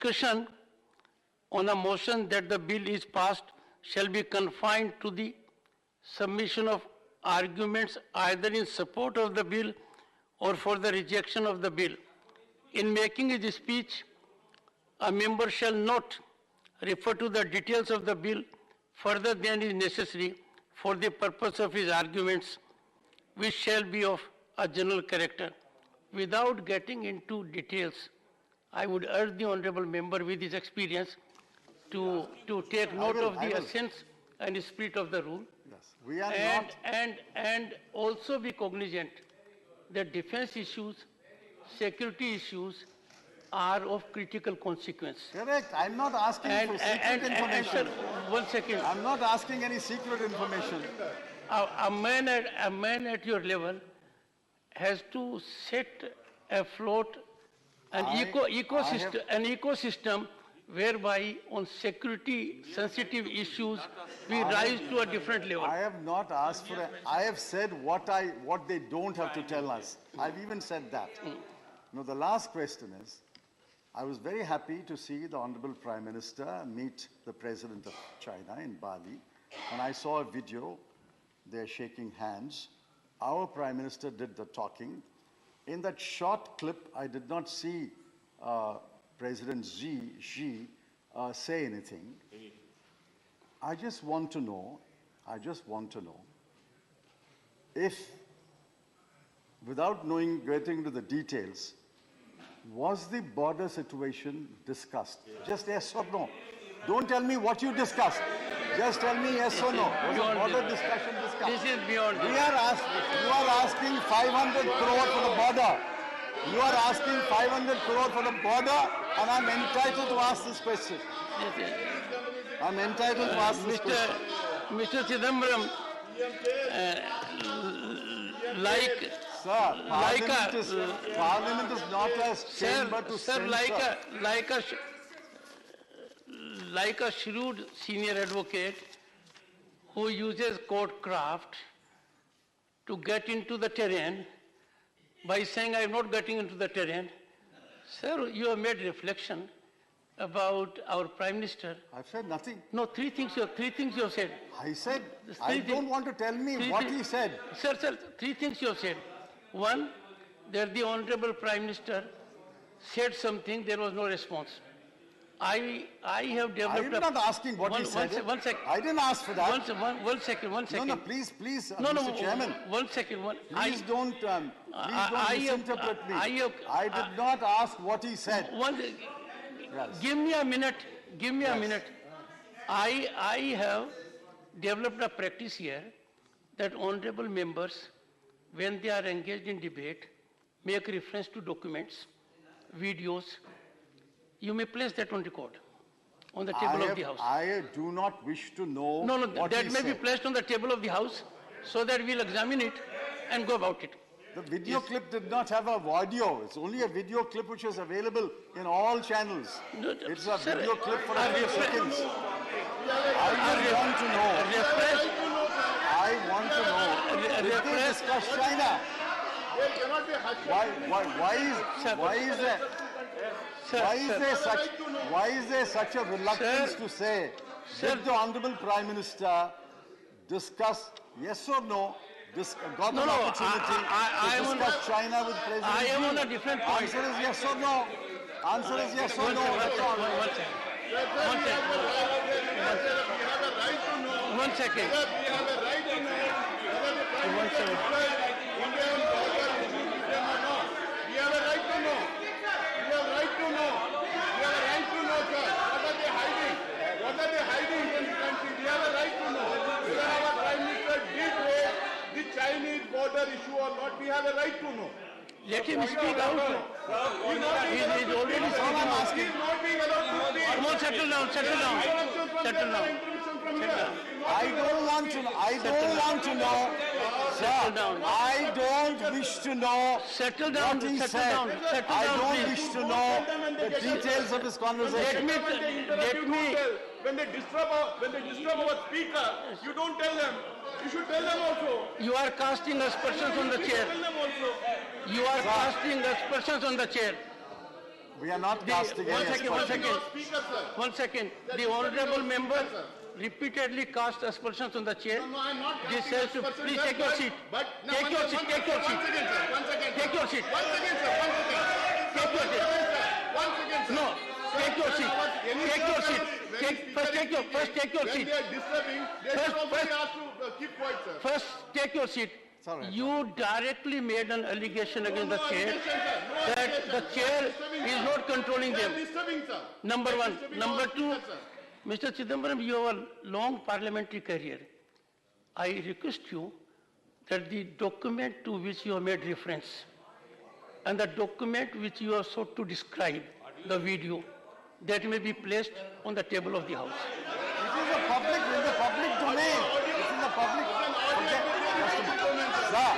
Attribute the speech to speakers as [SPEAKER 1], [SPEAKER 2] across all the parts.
[SPEAKER 1] discussion on a motion that the bill is passed shall be confined to the submission of arguments either in support of the bill or for the rejection of the bill. In making his speech, a member shall not refer to the details of the bill further than is necessary for the purpose of his arguments, which shall be of a general character. Without getting into details, I would urge the honorable member with his experience to take note of the essence and spirit of the rule.
[SPEAKER 2] Yes, we are
[SPEAKER 1] and also be cognizant that defense issues, security issues are of critical consequence.
[SPEAKER 2] Correct. I'm not asking for secret information.
[SPEAKER 1] Sir, 1 second.
[SPEAKER 2] I'm not asking any secret information.
[SPEAKER 1] A man at your level has to set afloat an ecosystem whereby on security sensitive issues we rise to a different level.
[SPEAKER 2] I have not asked for I have said what they don't have to tell us. I've even said that. Now the last question is, I was very happy to see the Honorable Prime Minister meet the President of China in Bali, and I saw a video, they're shaking hands. Our Prime Minister did the talking. In that short clip, I did not see President Xi say anything. I just want to know if, without getting into the details, was the border situation discussed? Just yes or no. Don't tell me what you discussed. Just tell me yes or no. Was the border discussion discussed?
[SPEAKER 1] This is beyond.
[SPEAKER 2] You are asking 500 crore for the border. You are asking 500 crore for the border, and I'm entitled to ask this question. I'm entitled to ask this question.
[SPEAKER 1] Mr. Chidambaram,
[SPEAKER 2] Sir, Parliament is not a chamber to censor.
[SPEAKER 1] Like a shrewd senior advocate who uses courtcraft to get into the terrain by saying, I am not getting into the terrain. Sir, you have made reflection about our Prime Minister.
[SPEAKER 2] I've said nothing.
[SPEAKER 1] No, three things you have said.
[SPEAKER 2] I said, I don't want to tell me what he said.
[SPEAKER 1] Sir, three things you have said. One, that the Honorable Prime Minister said something, there was no response. I have developed.
[SPEAKER 2] I'm not asking what he said.
[SPEAKER 1] One second.
[SPEAKER 2] I didn't ask for that.
[SPEAKER 1] One second.
[SPEAKER 2] No, please, Mr. Chairman.
[SPEAKER 1] 1 second.
[SPEAKER 2] Please don't misinterpret me. I did not ask what he said.
[SPEAKER 1] Yes. Give me a minute. I have developed a practice here that honorable members, when they are engaged in debate, make reference to documents, videos. You may place that on record, on the table of the House.
[SPEAKER 2] I do not wish to know.
[SPEAKER 1] No, that may be placed on the table of the House so that we'll examine it and go about it.
[SPEAKER 2] The video clip did not have a audio. It's only a video clip which is available in all channels. It's a video clip for a few seconds. I want to know. I want to know. Did they discuss China? Why is there such a reluctance to say? Did the Honorable Prime Minister discuss yes or no? Got an opportunity to discuss China with President
[SPEAKER 1] I am
[SPEAKER 2] Xi?
[SPEAKER 1] on a different point.
[SPEAKER 2] Answer is yes or no. Answer is yes or no.
[SPEAKER 1] One second.
[SPEAKER 3] Chinese border issue or not, we have a right to know.
[SPEAKER 1] Let him speak out. He is already
[SPEAKER 2] all I'm asking.
[SPEAKER 1] Come on, settle down.
[SPEAKER 2] I don't want to know. Sir, I don't wish to know what he said. I don't wish to know the details of his conversation.
[SPEAKER 1] Let me.
[SPEAKER 3] When they disturb our speaker, you don't tell them. You should tell them also.
[SPEAKER 1] You are casting aspersions on the chair.
[SPEAKER 3] Tell them also.
[SPEAKER 1] You are casting aspersions on the chair.
[SPEAKER 2] We are not casting any aspersions.
[SPEAKER 1] One second. The honorable member repeatedly cast aspersions on the chair.
[SPEAKER 3] No, I'm not
[SPEAKER 1] This
[SPEAKER 3] casting
[SPEAKER 1] has to,
[SPEAKER 3] aspersions,
[SPEAKER 1] please
[SPEAKER 3] sir,
[SPEAKER 1] take your
[SPEAKER 3] but-
[SPEAKER 1] seat.
[SPEAKER 3] But, no,
[SPEAKER 1] Take your seat, take your seat.
[SPEAKER 3] One second, sir. One second.
[SPEAKER 1] Take your seat.
[SPEAKER 3] One second, sir. One second.
[SPEAKER 1] Take your seat.
[SPEAKER 3] One second, sir.
[SPEAKER 1] No, take your seat. Take your seat. First take your
[SPEAKER 3] When
[SPEAKER 1] seat.
[SPEAKER 3] they are disturbing, they
[SPEAKER 1] First-
[SPEAKER 3] should also
[SPEAKER 1] first-
[SPEAKER 3] be asked to keep quiet, sir.
[SPEAKER 1] First, take your seat.
[SPEAKER 2] Sorry.
[SPEAKER 1] You directly made an allegation against the
[SPEAKER 3] No
[SPEAKER 1] chair
[SPEAKER 3] allegation, sir. No
[SPEAKER 1] that
[SPEAKER 3] allegation.
[SPEAKER 1] the chair
[SPEAKER 3] Disturbing,
[SPEAKER 1] is
[SPEAKER 3] sir.
[SPEAKER 1] not controlling
[SPEAKER 3] They are
[SPEAKER 1] them.
[SPEAKER 3] disturbing, sir.
[SPEAKER 1] Number one.
[SPEAKER 3] Disturbing
[SPEAKER 1] Number
[SPEAKER 3] our
[SPEAKER 1] two,
[SPEAKER 3] speaker, sir.
[SPEAKER 1] Mr. Chidambaram, you have a long parliamentary career. I request you that the document to which you have made reference and the document which you have sought to describe, the video, that may be placed on the table of the House.
[SPEAKER 2] It is a public, in the public domain. It's in the public. Sir,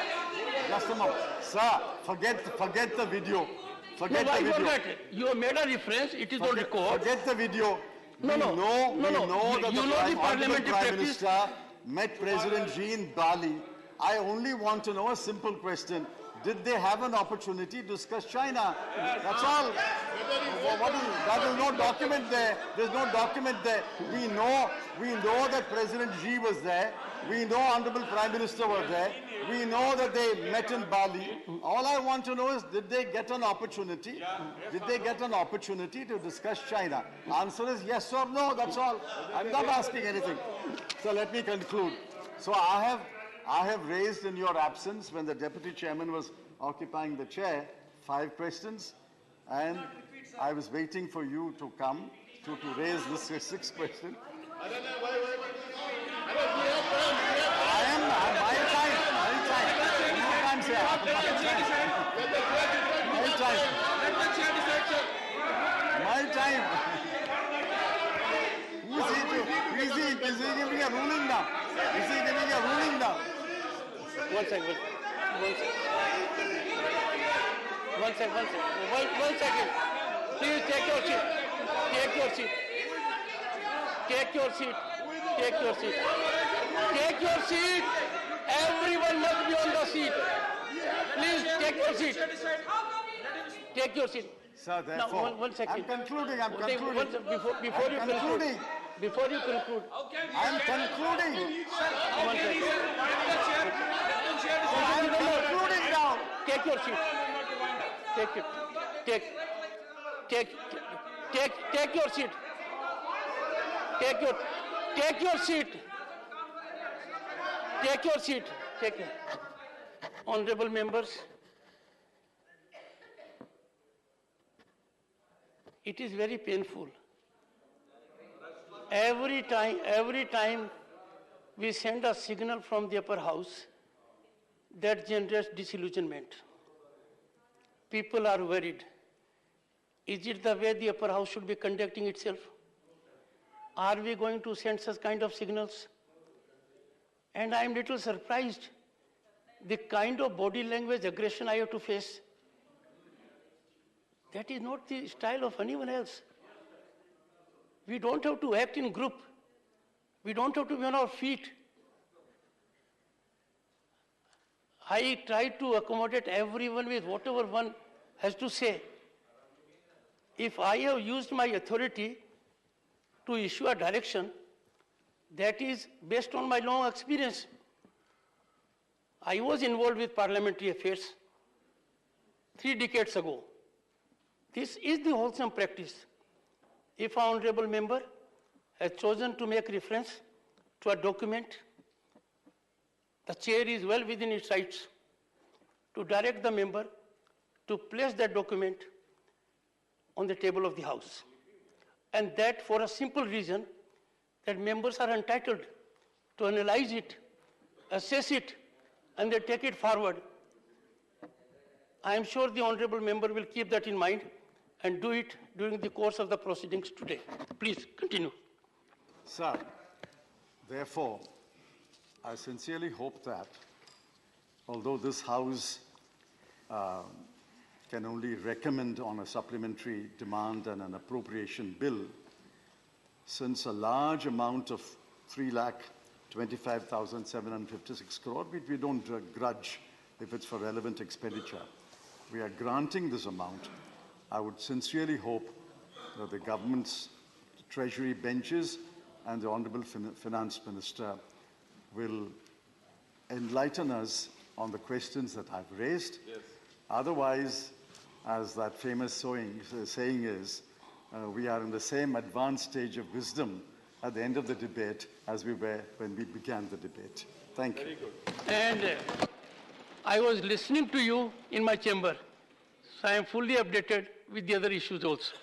[SPEAKER 2] just a moment. Sir, forget the video. Forget
[SPEAKER 1] No,
[SPEAKER 2] the
[SPEAKER 1] I
[SPEAKER 2] video.
[SPEAKER 1] forgot. You have made a reference, it is on record.
[SPEAKER 2] Forget the video.
[SPEAKER 1] No,
[SPEAKER 2] we
[SPEAKER 1] no.
[SPEAKER 2] know,
[SPEAKER 1] No,
[SPEAKER 2] we
[SPEAKER 1] no.
[SPEAKER 2] know that
[SPEAKER 1] You
[SPEAKER 2] the
[SPEAKER 1] know the
[SPEAKER 2] Honorable
[SPEAKER 1] parliamentary
[SPEAKER 2] Prime
[SPEAKER 1] practice.
[SPEAKER 2] Minister met President Xi in Bali. I only want to know a simple question. Did they have an opportunity to discuss China? That's all. There is no document there. There's no document there. We know that President Xi was there. We know Honorable Prime Minister was there. We know that they met in Bali. All I want to know is, did they get an opportunity? Did they get an opportunity to discuss China? Answer is yes or no, that's all. I'm not asking anything. So let me conclude. So I have raised in your absence, when the Deputy Chairman was occupying the chair, 5 questions, and I was waiting for you to come to raise this 6th question. I am, my time. No time, sir. My time. Is he giving a ruling now? Is he giving a ruling now?
[SPEAKER 1] One second. One second. Please take your seat. Take your seat. Take your seat. Take your seat. Take your seat. Everyone must be on the seat. Please take your seat. Take your seat.
[SPEAKER 2] Sir,
[SPEAKER 1] Now,
[SPEAKER 2] therefore,
[SPEAKER 1] one second.
[SPEAKER 2] I'm concluding.
[SPEAKER 1] Before you conclude. Before you conclude.
[SPEAKER 2] I'm concluding.
[SPEAKER 1] One second.
[SPEAKER 2] I'm concluding now.
[SPEAKER 1] Take your seat. Take it. Take your seat. Take your seat. Take your seat. Take it. Honorable members, it is very painful. Every time we send a signal from the upper house, that generates disillusionment. People are worried. Is it the way the upper house should be conducting itself? Are we going to send such kind of signals? And I am little surprised the kind of body language aggression I have to face. That is not the style of anyone else. We don't have to act in group. We don't have to be on our feet. I try to accommodate everyone with whatever one has to say. If I have used my authority to issue a direction, that is based on my long experience. I was involved with parliamentary affairs 3 decades ago. This is the wholesome practice. If an honorable member has chosen to make reference to a document, the chair is well within its rights to direct the member to place that document on the table of the House. And that for a simple reason that members are entitled to analyze it, assess it, and then take it forward. I am sure the honorable member will keep that in mind and do it during the course of the proceedings today. Please continue.
[SPEAKER 2] Sir, therefore, I sincerely hope that, although this House can only recommend on a supplementary demand and an appropriation bill, since a large amount of 3,25,756 crore, which we don't grudge if it's for relevant expenditure, we are granting this amount. I would sincerely hope that the government's treasury benches and the Honorable Finance Minister will enlighten us on the questions that I've raised. Yes. Otherwise, as that famous saying is, we are in the same advanced stage of wisdom at the end of the debate as we were when we began the debate. Thank you.
[SPEAKER 1] And I was listening to you in my chamber, so I am fully updated with the other issues also.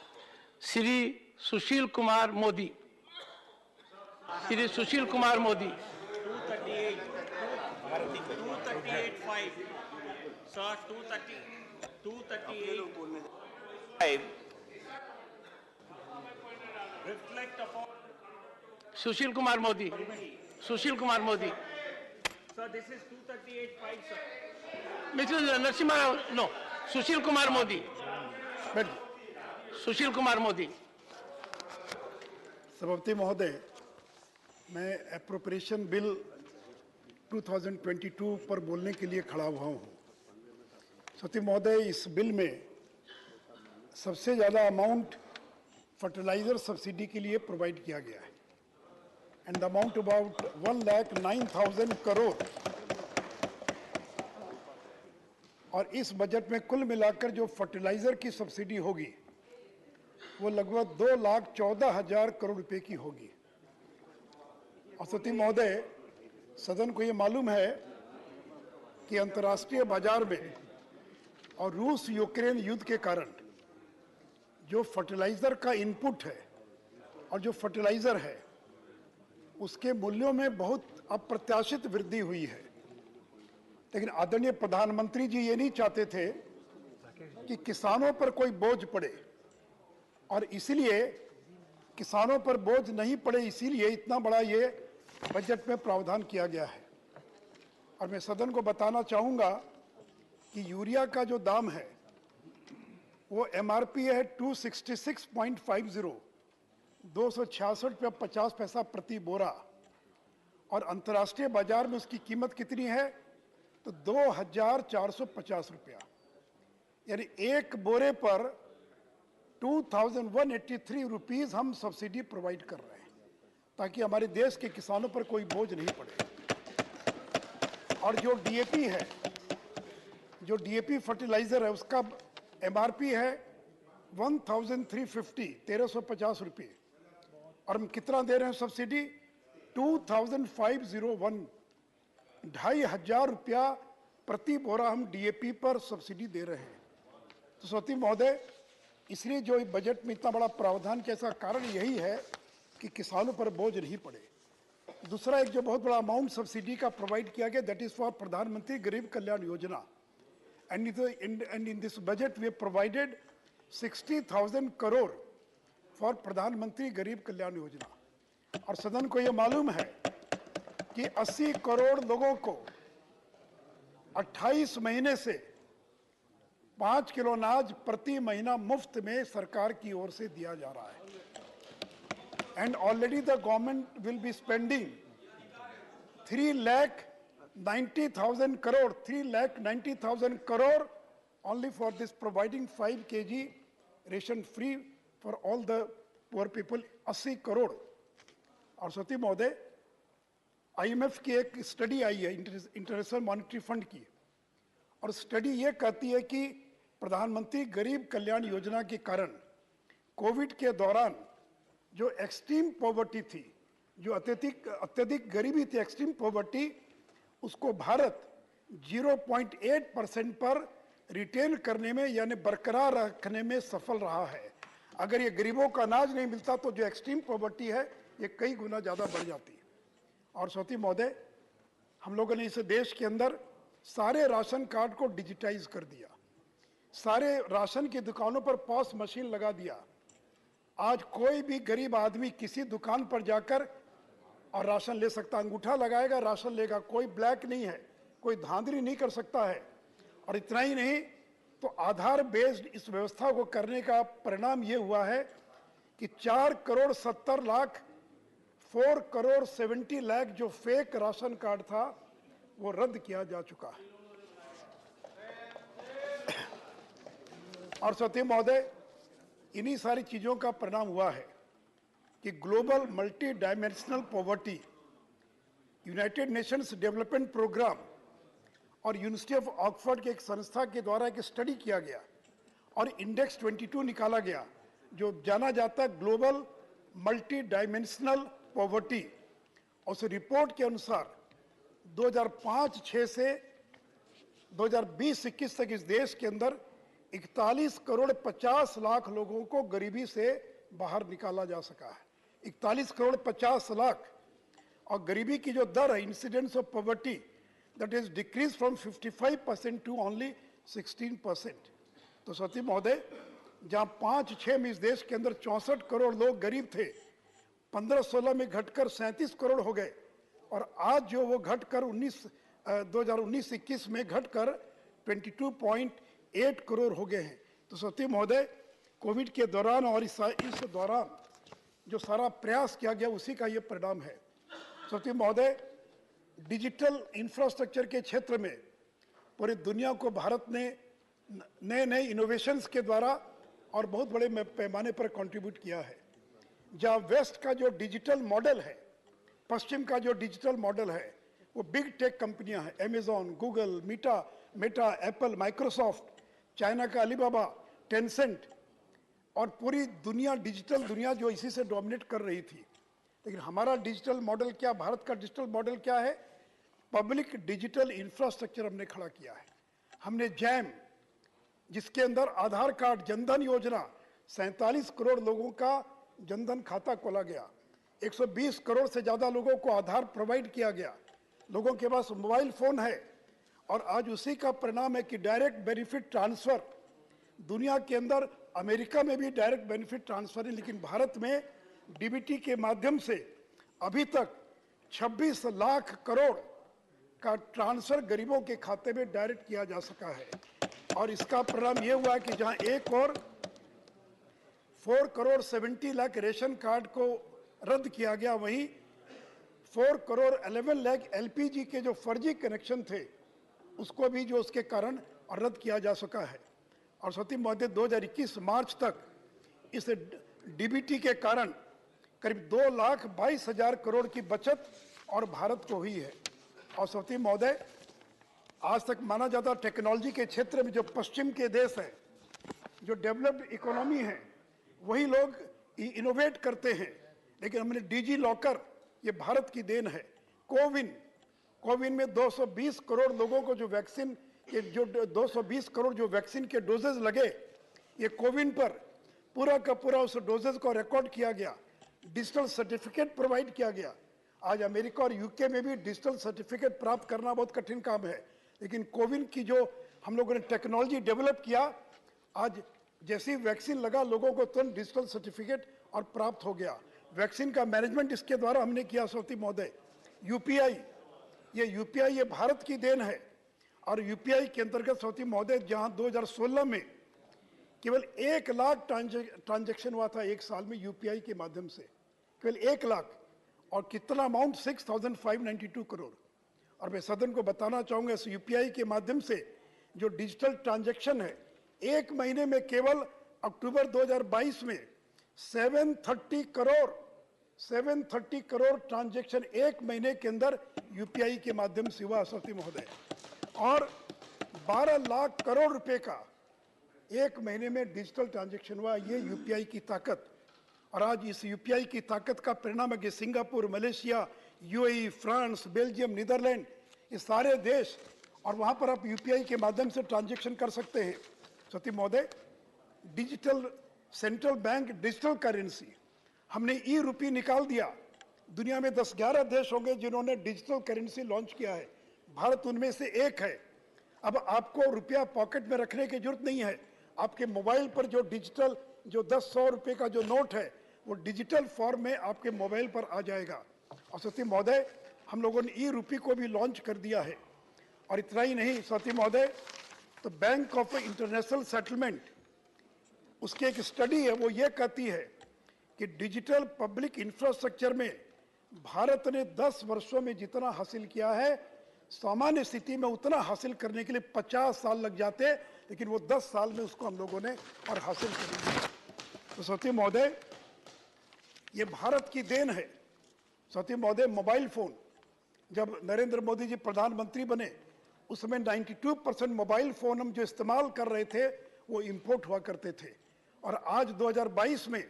[SPEAKER 1] Shri Sushil Kumar Modi. Shri Sushil Kumar Modi.
[SPEAKER 4] 238.5. Sir, 238.5. Reflect upon.
[SPEAKER 1] Sushil Kumar Modi. Sushil Kumar Modi.
[SPEAKER 4] Sir, this is 238.5, sir.
[SPEAKER 1] Mr. Narasimha, no. Sushil Kumar Modi. Sushil Kumar Modi.
[SPEAKER 5] सभापति महोदय, मैं appropriation bill 2022 पर बोलने के लिए खड़ा हुआ हूँ। सभापति महोदय, इस बिल में सबसे ज़्यादा अमाउंट फर्टिलाइजर सब्सिडी के लिए प्रोवाइड किया गया है and the amount about 1,09,000 crore, और इस बजट में कुल मिलाकर जो फर्टिलाइजर की सब्सिडी होगी वो लगभग 2,14,000 करोड़ रुपए की होगी। और सभापति महोदय, सदन को ये मालूम है कि अंतर्राष्ट्रीय बाजार में और रूस यूक्रेन युद्ध के कारण जो फर्टिलाइजर का इनपुट है और जो फर्टिलाइजर है उसके मूल्यों में बहुत अप्रत्याशित वृद्धि हुई है। लेकिन आदरणीय प्रधानमंत्री जी ये नहीं चाहते थे कि किसानों पर कोई बोझ पड़े, और इसीलिए किसानों पर बोझ नहीं पड़े, इसीलिए इतना बड़ा ये बजट में प्रावधान किया गया है। और मैं सदन को बताना चाहूँगा कि यूरिया का जो दाम है वो एमआरपी है 266.50, 266 रुपया 50 पैसा प्रति बोरा, और अंतर्राष्ट्रीय बाजार में उसकी कीमत कितनी है तो 2,450 रुपया, यानी एक बोरे पर 2,183 रुपीस हम सब्सिडी प्रोवाइड कर रहे हैं ताकि हमारे देश के किसानों पर कोई बोझ नहीं पड़े। और जो डीएपी है, जो डीएपी फर्टिलाइजर है, उसका एमआरपी है 1,350, 1,350 रुपये, और हम कितना दे रहे हैं सब्सिडी 2,501, 2,500 रुपया प्रति बोरा हम डीएपी पर सब्सिडी दे रहे हैं। तो सभापति महोदय, इसलिए जो बजट में इतना बड़ा प्रावधान के ऐसा कारण यही है कि किसानों पर बोझ नहीं पड़े। दूसरा, एक जो बहुत बड़ा अमाउंट सब्सिडी का प्रोवाइड किया गया, दैट इज फॉर प्रधानमंत्री गरीब कल्याण योजना, and in this budget we provided 60,000 crore for प्रधानमंत्री गरीब कल्याण योजना। और सदन को यह मालूम है कि 80 करोड़ लोगों को 28 महीने से 5 किलो अनाज प्रति महीना मुफ्त में सरकार की ओर से दिया जा रहा है। And already the government will be spending 3,90,000 crore, 3,90,000 crore only for this, providing 5 kg ration free for all the poor people, 80 crore. और सती महोदय, IMF की एक स्टडी आई है इंटरनेशनल मॉनेटरी फंड की, और स्टडी ये कहती है कि प्रधानमंत्री गरीब कल्याण योजना के कारण कोविड के दौरान जो एक्सट्रीम पॉवर्टी थी, जो अत्यधिक गरीबी थी, एक्सट्रीम पॉवर्टी, उसको भारत 0.8% पर रिटेन करने में यानी बरकरार रखने में सफल रहा है। अगर ये गरीबों का अनाज नहीं मिलता तो जो एक्सट्रीम पॉवर्टी है ये कई गुना ज़्यादा बढ़ जाती है। और सौती महोदय, हम लोगों ने इस देश के अंदर सारे राशन कार्ड को डिजिटाइज कर दिया, सारे राशन की दुकानों पर पॉस मशीन लगा दिया। आज कोई भी गरीब आदमी किसी दुकान पर जाकर और राशन ले सकता, अंगूठा लगाएगा राशन लेगा, कोई ब्लैक नहीं है, कोई धांधली नहीं कर सकता है। और इतना ही नहीं, तो आधार बेस्ड इस व्यवस्था को करने का परिणाम ये हुआ है कि 4,70,00,000 4,70,00,000 जो फेक राशन कार्ड था वो रद्द किया जा चुका है। और सत्य महोदय, इन्हीं सारी चीज़ों का परिणाम हुआ है कि global multi dimensional poverty, United Nations Development Programme और यूनिवर्सिटी ऑफ ऑक्सफोर्ड के एक संस्था के द्वारा एक स्टडी किया गया और इंडेक्स 22 निकाला गया, जो जाना जाता है ग्लोबल मल्टी डायमेंशनल पॉवर्टी। उस रिपोर्ट के अनुसार 2005-6 से 2020-21 तक इस देश के अंदर 41 करोड़ 50 लाख लोगों को गरीबी से बाहर निकाला जा सका है। 41 करोड़ 50 लाख। और गरीबी की जो दर है, incidence of poverty, that is decrease from 55% to only 16%। तो सती महोदय, जहां 5-6 में इस देश के अंदर 64 करोड़ लोग गरीब थे, 15-16 में घटकर 37 करोड़ हो गए, और आज जो वो घटकर 2019-21 में घटकर 22.8 करोड़ हो गए हैं। तो सती महोदय, कोविड के दौरान और इस दौरान जो सारा प्रयास किया गया उसी का ये परिणाम है। सती महोदय, डिजिटल इंफ्रास्ट्रक्चर के क्षेत्र में पूरी दुनिया को भारत ने नए नए इनोवेशंस के द्वारा और बहुत बड़े पैमाने पर कंट्रीब्यूट किया है। जहां वेस्ट का जो डिजिटल मॉडल है, पश्चिम का जो डिजिटल मॉडल है, वो बिग टेक कंपनियां हैं, Amazon, Google, Meta, Apple, Microsoft, China का अलीबाबा, टेंसेंट, और पूरी दुनिया, डिजिटल दुनिया जो इसी से डोमिनेट कर रही थी। लेकिन हमारा डिजिटल मॉडल क्या, भारत का डिजिटल मॉडल क्या है? पब्लिक डिजिटल इंफ्रास्ट्रक्चर हमने खड़ा किया है। हमने जैम, जिसके अंदर आधार कार्ड, जनधन योजना, 47 करोड़ लोगों का जनधन खाता खोला गया, 120 करोड़ से ज्यादा लोगों को आधार प्रोवाइड किया गया, लोगों के पास मोबाइल फोन है, और आज उसी का परिणाम है कि डायरेक्ट बेनिफिट ट्रांसफर दुनिया के अंदर, अमेरिका में भी डायरेक्ट बेनिफिट ट्रांसफर है, लेकिन भारत में डीबीटी के माध्यम से अभी तक 26 लाख करोड़ का ट्रांसफर गरीबों के खाते में डायरेक्ट किया जा सका है। और इसका परिणाम यह हुआ कि जहां एक और 4 करोड़ 70 लाख रेशन कार्ड को रद्द किया गया, वहीं 4 करोड़ 11 लाख एलपीजी के जो फर्जी कनेक्शन थे उसको भी जो उसके कारण रद्द किया जा सका है। और सती महोदय, 2021 मार्च तक इस डीबीटी के कारण करीब 2,22,000 करोड़ की बचत और भारत को हुई है। और सती महोदय, आज तक माना जाता टेक्नोलॉजी के क्षेत्र में जो पश्चिम के देश हैं, जो डेवलप्ड इकोनॉमी है, वही लोग इनोवेट करते हैं, लेकिन हमने डिजी लॉकर, ये भारत की देन है। कोविन में 220 करोड़ लोगों को जो वैक्सीन के, जो 220 करोड़ जो वैक्सीन के डोजेज लगे, ये कोविन पर पूरा का पूरा उस डोजेज को रिकॉर्ड किया गया, डिजिटल सर्टिफिकेट प्रोवाइड किया गया। आज अमेरिका और यूके में भी डिजिटल सर्टिफिकेट प्राप्त करना बहुत कठिन काम है, लेकिन कोविन की जो हम लोगों ने टेक्नोलॉजी डेवलप किया, आज जैसी वैक्सीन लगा, लोगों को तुरंत डिजिटल सर्टिफिकेट और प्राप्त हो गया। वैक्सीन का मैनेजमेंट इसके द्वारा हमने किया। सती महोदय, यूपीआई ये भारत की देन है। और यूपीआई के अंतर्गत सती महोदय, जहां 2016 में केवल 1 लाख ट्रांजैक्शन हुआ था एक साल में यूपीआई के माध्यम से, केवल 1 लाख, और कितना अमाउंट 6,592 करोड़। और मैं सदन को बताना चाहूंगा, इस यूपीआई के माध्यम से जो डिजिटल ट्रांजैक्शन है, एक महीने में केवल अक्टूबर 2022 में 730 करोड़ ट्रांजैक्शन एक महीने के अंदर यूपीआई के माध्यम से हुआ। सती महोदय, और 12 लाख करोड़ रुपए का एक महीने में डिजिटल ट्रांजैक्शन हुआ। ये यूपीआई की ताकत। और आज इस यूपीआई की ताकत का परिणाम है कि Singapore, Malaysia, UAE, France, Belgium, Netherlands, ये सारे देश, और वहां पर आप यूपीआई के माध्यम से ट्रांजैक्शन कर सकते हैं। सती महोदय, digital central bank digital currency, हमने ई रुपी निकाल दिया। दुनिया में 10-11 देश होंगे जिन्होंने डिजिटल करेंसी लॉन्च किया है, भारत उनमें से एक है। अब आपको रुपया पॉकेट में रखने की जरूरत नहीं है, आपके मोबाइल पर जो डिजिटल, जो 10-100 रुपए का जो नोट है, वो डिजिटल फॉर्म में आपके मोबाइल पर आ जाएगा। और सती महोदय, हम लोगों ने ई रुपी को भी लॉन्च कर दिया है। और इतना ही नहीं सती महोदय, तो बैंक ऑफ इंटरनेशनल सेटलमेंट, उसकी एक स्टडी है, वो ये कहती है कि डिजिटल पब्लिक इंफ्रास्ट्रक्चर में भारत ने 10 वर्षों में जितना हासिल किया है, सामान्य स्थिति में उतना हासिल करने के लिए 50 साल लग जाते, लेकिन वो 10 साल में उसको हम लोगों ने और हासिल कर लिया। तो सती महोदय, ये भारत की देन है। सती महोदय, मोबाइल फोन जब नरेंद्र मोदी जी प्रधानमंत्री बने उस समय 92% मोबाइल फोन हम जो इस्तेमाल कर रहे थे वो इंपोर्ट हुआ करते थे, और आज 2022 में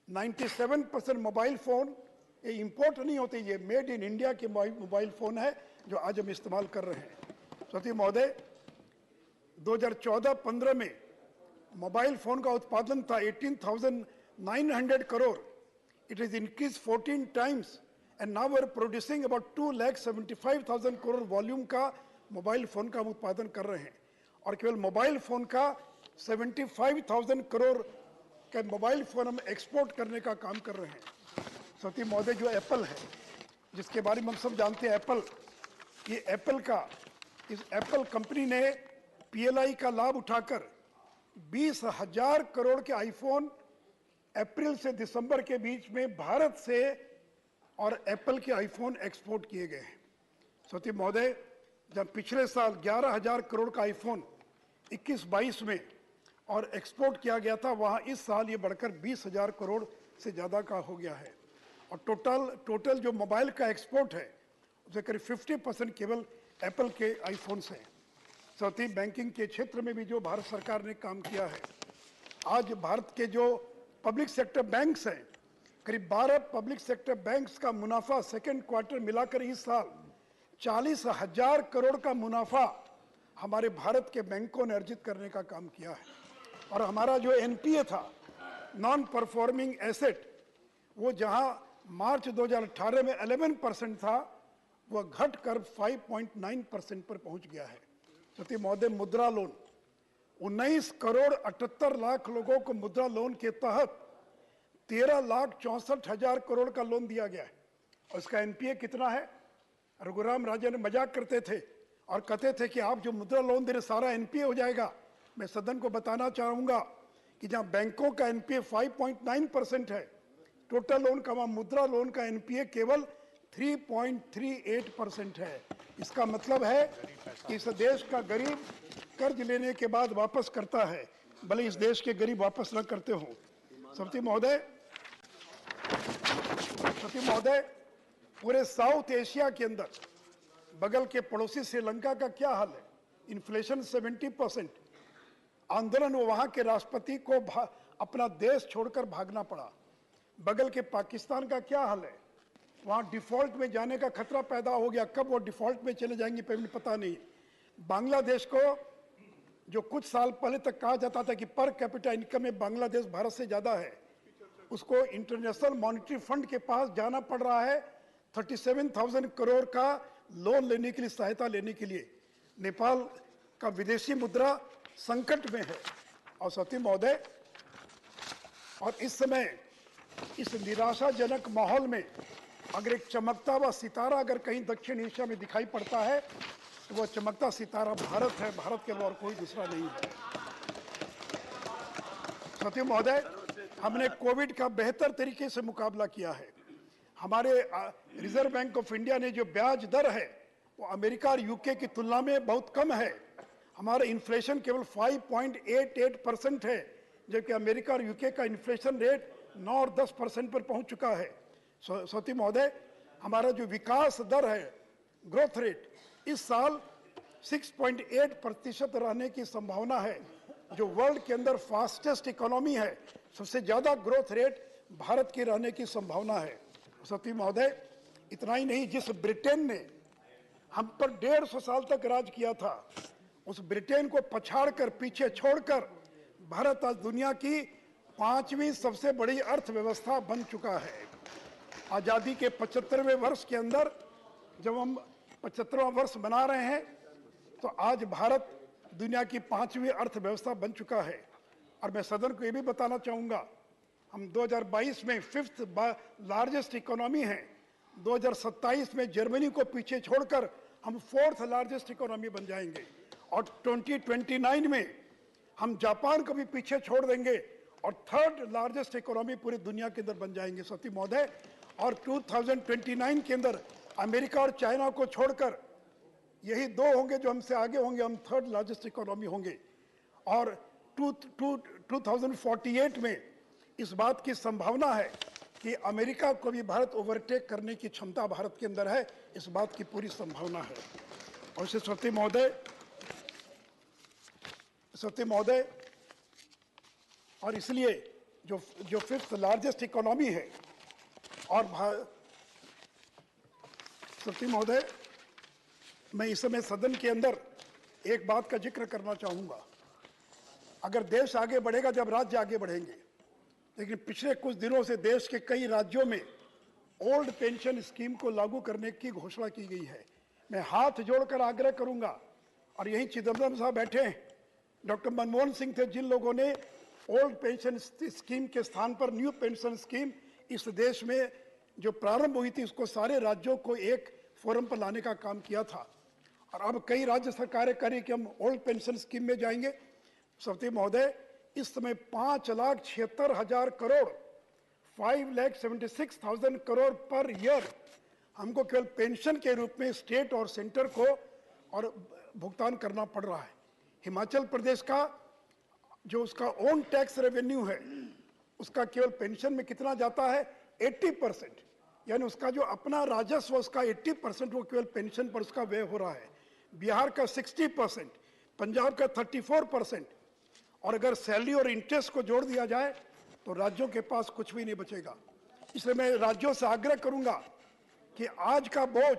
[SPEAKER 5] 97% मोबाइल फोन ये इंपोर्ट नहीं होते, ये मेड इन इंडिया के मोबाइल फोन है जो आज हम इस्तेमाल कर रहे हैं। सती महोदय, 2014-15 में मोबाइल फोन का उत्पादन था 18,900 crore. It is increase 14 times and now we are producing about 2,75,000 crore volume का मोबाइल फोन का हम उत्पादन कर रहे हैं, और केवल मोबाइल फोन का 75,000 करोड़ का मोबाइल फोन हम एक्सपोर्ट करने का काम कर रहे हैं। सती महोदय, जो एप्पल है जिसके बारे में हम सब जानते हैं, एप्पल, ये इस एप्पल कंपनी ने पीएलआई का लाभ उठाकर 20,000 करोड़ के आईफोन अप्रैल से दिसंबर के बीच में भारत से और एप्पल के आईफोन एक्सपोर्ट किए गए हैं। सती महोदय, जब पिछले साल 11,000 करोड़ का आईफोन 21-22 में और एक्सपोर्ट किया गया था, वहां इस साल ये बढ़कर 20,000 करोड़ से ज़्यादा का हो गया है, और टोटल जो मोबाइल का एक्सपोर्ट है उससे करीब 50% केवल एप्पल के आईफोन से है। साथ ही बैंकिंग के क्षेत्र में भी जो भारत सरकार ने काम किया है, आज भारत के जो पब्लिक सेक्टर बैंक्स हैं, करीब 12 पब्लिक सेक्टर बैंक्स का मुनाफा सेकेंड क्वार्टर मिलाकर इस साल 40,000 करोड़ का मुनाफा हमारे भारत के बैंकों ने अर्जित करने का काम किया है। और हमारा जो एनपीए था, नॉन परफॉर्मिंग एसेट, वो जहां मार्च 2018 में 11% था, वह घटकर 5.9% पर पहुंच गया है। सती महोदय, मुद्रा लोन, 19 करोड़ 78 लाख लोगों को मुद्रा लोन के तहत 13,64,000 करोड़ का लोन दिया गया है, और उसका एनपीए कितना है? रघुराम राजा ने मजाक करते थे और कहते थे कि आप जो मुद्रा लोन दे रहे सारा एनपीए हो जाएगा। मैं सदन को बताना चाहूंगा कि जहां बैंकों का एनपीए 5.9% है टोटल लोन का, वहां मुद्रा लोन का एनपीए केवल 3.38% है। इसका मतलब है कि इस देश का गरीब कर्ज लेने के बाद वापस करता है, भले इस देश के गरीब वापस न करते हो। सती महोदय, पूरे साउथ एशिया के अंदर बगल के पड़ोसी श्रीलंका का क्या हाल है? इन्फ्लेशन 70%, आंदोलन, वहां के राष्ट्रपति को अपना देश छोड़कर भागना पड़ा। बगल के पाकिस्तान का क्या हाल है? वहां डिफॉल्ट में जाने का खतरा पैदा हो गया, कब वो डिफॉल्ट में चले जाएंगे पता नहीं। बांग्लादेश को, जो कुछ साल पहले तक कहा जाता था कि पर कैपिटा इनकम में बांग्लादेश भारत से ज्यादा है, उसको इंटरनेशनल मॉनेटरी फंड के पास जाना पड़ रहा है 37,000 करोड़ का लोन लेने के लिए, सहायता लेने के लिए। नेपाल का विदेशी मुद्रा संकट में है। और सती महोदय, और इस समय इस निराशाजनक माहौल में अगर एक चमकता हुआ सितारा अगर कहीं दक्षिण एशिया में दिखाई पड़ता है तो वह चमकता सितारा भारत है, भारत के अलावा और कोई दूसरा नहीं है। सती महोदय, हमने कोविड का बेहतर तरीके से मुकाबला किया है। हमारे रिजर्व बैंक ऑफ इंडिया ने जो ब्याज दर है वो अमेरिका और यूके की तुलना में बहुत कम है। हमारा इन्फ्लेशन केवल 5.88% है, जबकि अमेरिका और यूके का इन्फ्लेशन रेट 9 और 10% पर पहुंच चुका है। सती महोदय, हमारा जो विकास दर है, ग्रोथ रेट, इस साल 6.8% रहने की संभावना है, जो वर्ल्ड के अंदर फास्टेस्ट इकोनॉमी है। सबसे ज्यादा ग्रोथ रेट भारत की रहने की संभावना है। सती महोदय, इतना ही नहीं, जिस ब्रिटेन ने हम पर 150 साल तक राज किया था, उस ब्रिटेन को पछाड़कर, पीछे छोड़कर भारत आज दुनिया की 5वीं सबसे बड़ी अर्थव्यवस्था बन चुका है। आजादी के 75वें वर्ष के अंदर जब हम 75वां वर्ष मना रहे हैं, तो आज भारत दुनिया की 5वीं अर्थव्यवस्था बन चुका है। और मैं सदन को ये भी बताना चाहूंगा, हम 2022 में 5th लार्जेस्ट इकोनॉमी हैं। 2027 में जर्मनी को पीछे छोड़कर हम 4th लार्जेस्ट इकोनॉमी बन जाएंगे, और 2029 में हम जापान को भी पीछे छोड़ देंगे और 3rd लार्जेस्ट इकोनॉमी पूरी दुनिया के अंदर बन जाएंगे। सती महोदय, और 2029 के अंदर अमेरिका और चाइना को छोड़कर यही दो होंगे जो हमसे आगे होंगे, हम 3rd लार्जेस्ट इकोनॉमी होंगे। और 2048 में इस बात की संभावना है कि अमेरिका को भी भारत ओवरटेक करने की क्षमता भारत के अंदर है, इस बात की पूरी संभावना है। और सत्य महोदय, और इसलिए जो फिफ्थ लार्जेस्ट इकोनॉमी है, और सत्य महोदय, मैं इस समय सदन के अंदर एक बात का जिक्र करना चाहूंगा। अगर देश आगे बढ़ेगा जब राज्य आगे बढ़ेंगे, लेकिन पिछले कुछ दिनों से देश के कई राज्यों में ओल्ड पेंशन स्कीम को लागू करने की घोषणा की गई है। मैं हाथ जोड़कर आग्रह करूंगा, और यहीं चिदम्बरम साहब बैठे हैं, डॉक्टर मनमोहन सिंह थे जिन लोगों ने ओल्ड पेंशन स्कीम के स्थान पर न्यू पेंशन स्कीम इस देश में जो प्रारंभ हुई थी उसको सारे राज्यों को एक फोरम पर लाने का काम किया था। और अब कई राज्य सरकारें करें कि हम ओल्ड पेंशन स्कीम में जाएंगे। सत्य महोदय, इस समय 5,76,000 करोड़ 5,76,000 करोड़ पर ईयर हमको केवल पेंशन के रूप में स्टेट और सेंटर को और भुगतान करना पड़ रहा है। हिमाचल प्रदेश का जो उसका ओन टैक्स रेवेन्यू है उसका केवल पेंशन में कितना जाता है, 80%, यानी उसका जो अपना राजस्व उसका 80% वो केवल पेंशन पर उसका व्यय हो रहा है। बिहार का 60%, पंजाब का 34%, और अगर सैलरी और इंटरेस्ट को जोड़ दिया जाए तो राज्यों के पास कुछ भी नहीं बचेगा। इसलिए मैं राज्यों से आग्रह करूंगा कि आज का बोझ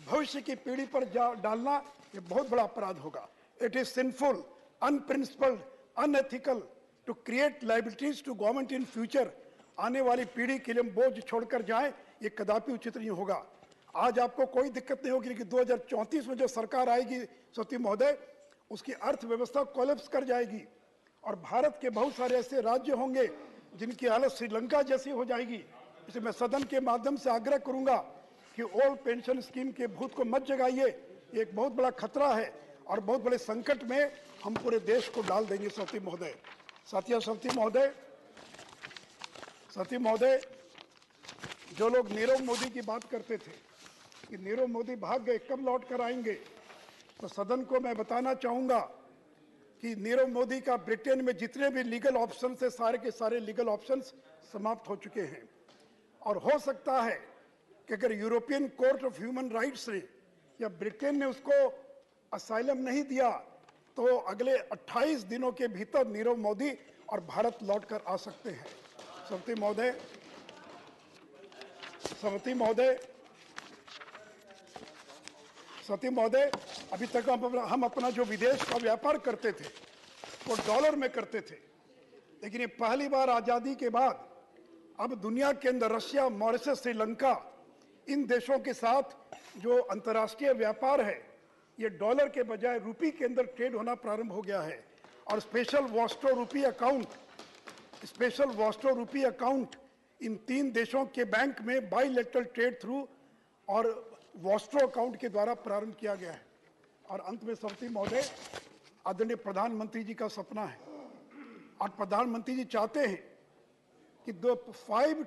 [SPEAKER 5] भविष्य की पीढ़ी पर डालना ये बहुत बड़ा अपराध होगा। It is sinful, unprincipled, unethical to create liabilities to government in future. आने वाली पीढ़ी के लिए हम बोझ छोड़कर जाएं, ये कदापि उचित नहीं होगा। आज आपको कोई दिक्कत नहीं होगी, लेकिन 2034 में जो सरकार आएगी सती महोदय, उसकी अर्थव्यवस्था कोलैप्स कर जाएगी, और भारत के बहुत सारे ऐसे राज्य होंगे जिनकी हालत श्रीलंका जैसी हो जाएगी। इसलिए मैं सदन के माध्यम से आग्रह करूंगा कि ओल्ड पेंशन स्कीम के भूत को मत जगाइए, ये एक बहुत बड़ा खतरा है और बहुत बड़े संकट में हम पूरे देश को डाल देंगे। सती महोदय, सती महोदय, जो लोग नीरव मोदी की बात करते थे कि नीरव मोदी भाग गए, कब लौट कर आएंगे, तो सदन को मैं बताना चाहूंगा कि नीरव मोदी का ब्रिटेन में जितने भी लीगल ऑप्शन थे सारे के सारे लीगल ऑप्शंस समाप्त हो चुके हैं। और हो सकता है कि अगर European court of human rights ने या ब्रिटेन ने उसको असाइलम नहीं दिया तो अगले 28 दिनों के भीतर नीरव मोदी और भारत लौटकर आ सकते हैं। सती महोदय, अभी तक हम अपना जो विदेश का व्यापार करते थे वो डॉलर में करते थे, लेकिन ये पहली बार आजादी के बाद अब दुनिया के अंदर रशिया, मॉरिशस, श्रीलंका, इन देशों के साथ जो अंतर्राष्ट्रीय व्यापार है ये डॉलर के बजाय रुपी के अंदर ट्रेड होना प्रारंभ हो गया है। और special Vostro rupee account in 3 देशों के बैंक में बाइलेटरल ट्रेड थ्रू और वॉस्ट्रो अकाउंट के द्वारा प्रारंभ किया गया है। और अंत में सती महोदय, आदरणीय प्रधानमंत्री जी का सपना है और प्रधानमंत्री जी चाहते हैं कि 5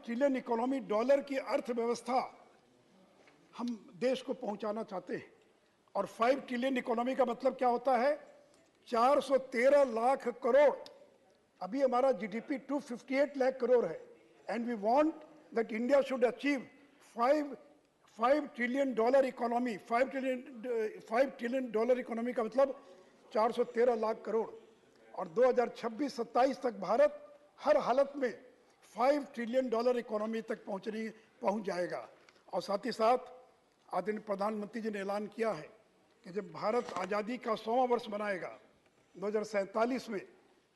[SPEAKER 5] ट्रिलियन इकोनॉमी डॉलर की अर्थव्यवस्था हम देश को पहुंचाना चाहते हैं। और 5 ट्रिलियन इकोनॉमी का मतलब क्या होता है, 413 लाख करोड़। अभी हमारा जीडीपी 258 लाख करोड़ है, and we want that India should achieve 5 trillion dollar economy. 5 trillion dollar economy का मतलब 413 लाख करोड़। और 2026-27 तक भारत हर हालत में 5 ट्रिलियन डॉलर इकोनॉमी तक पहुंच जाएगा। और साथ ही साथ आदरणीय प्रधानमंत्री जी ने ऐलान किया है कि जब भारत आज़ादी का 100वां वर्ष मनाएगा 2047 में,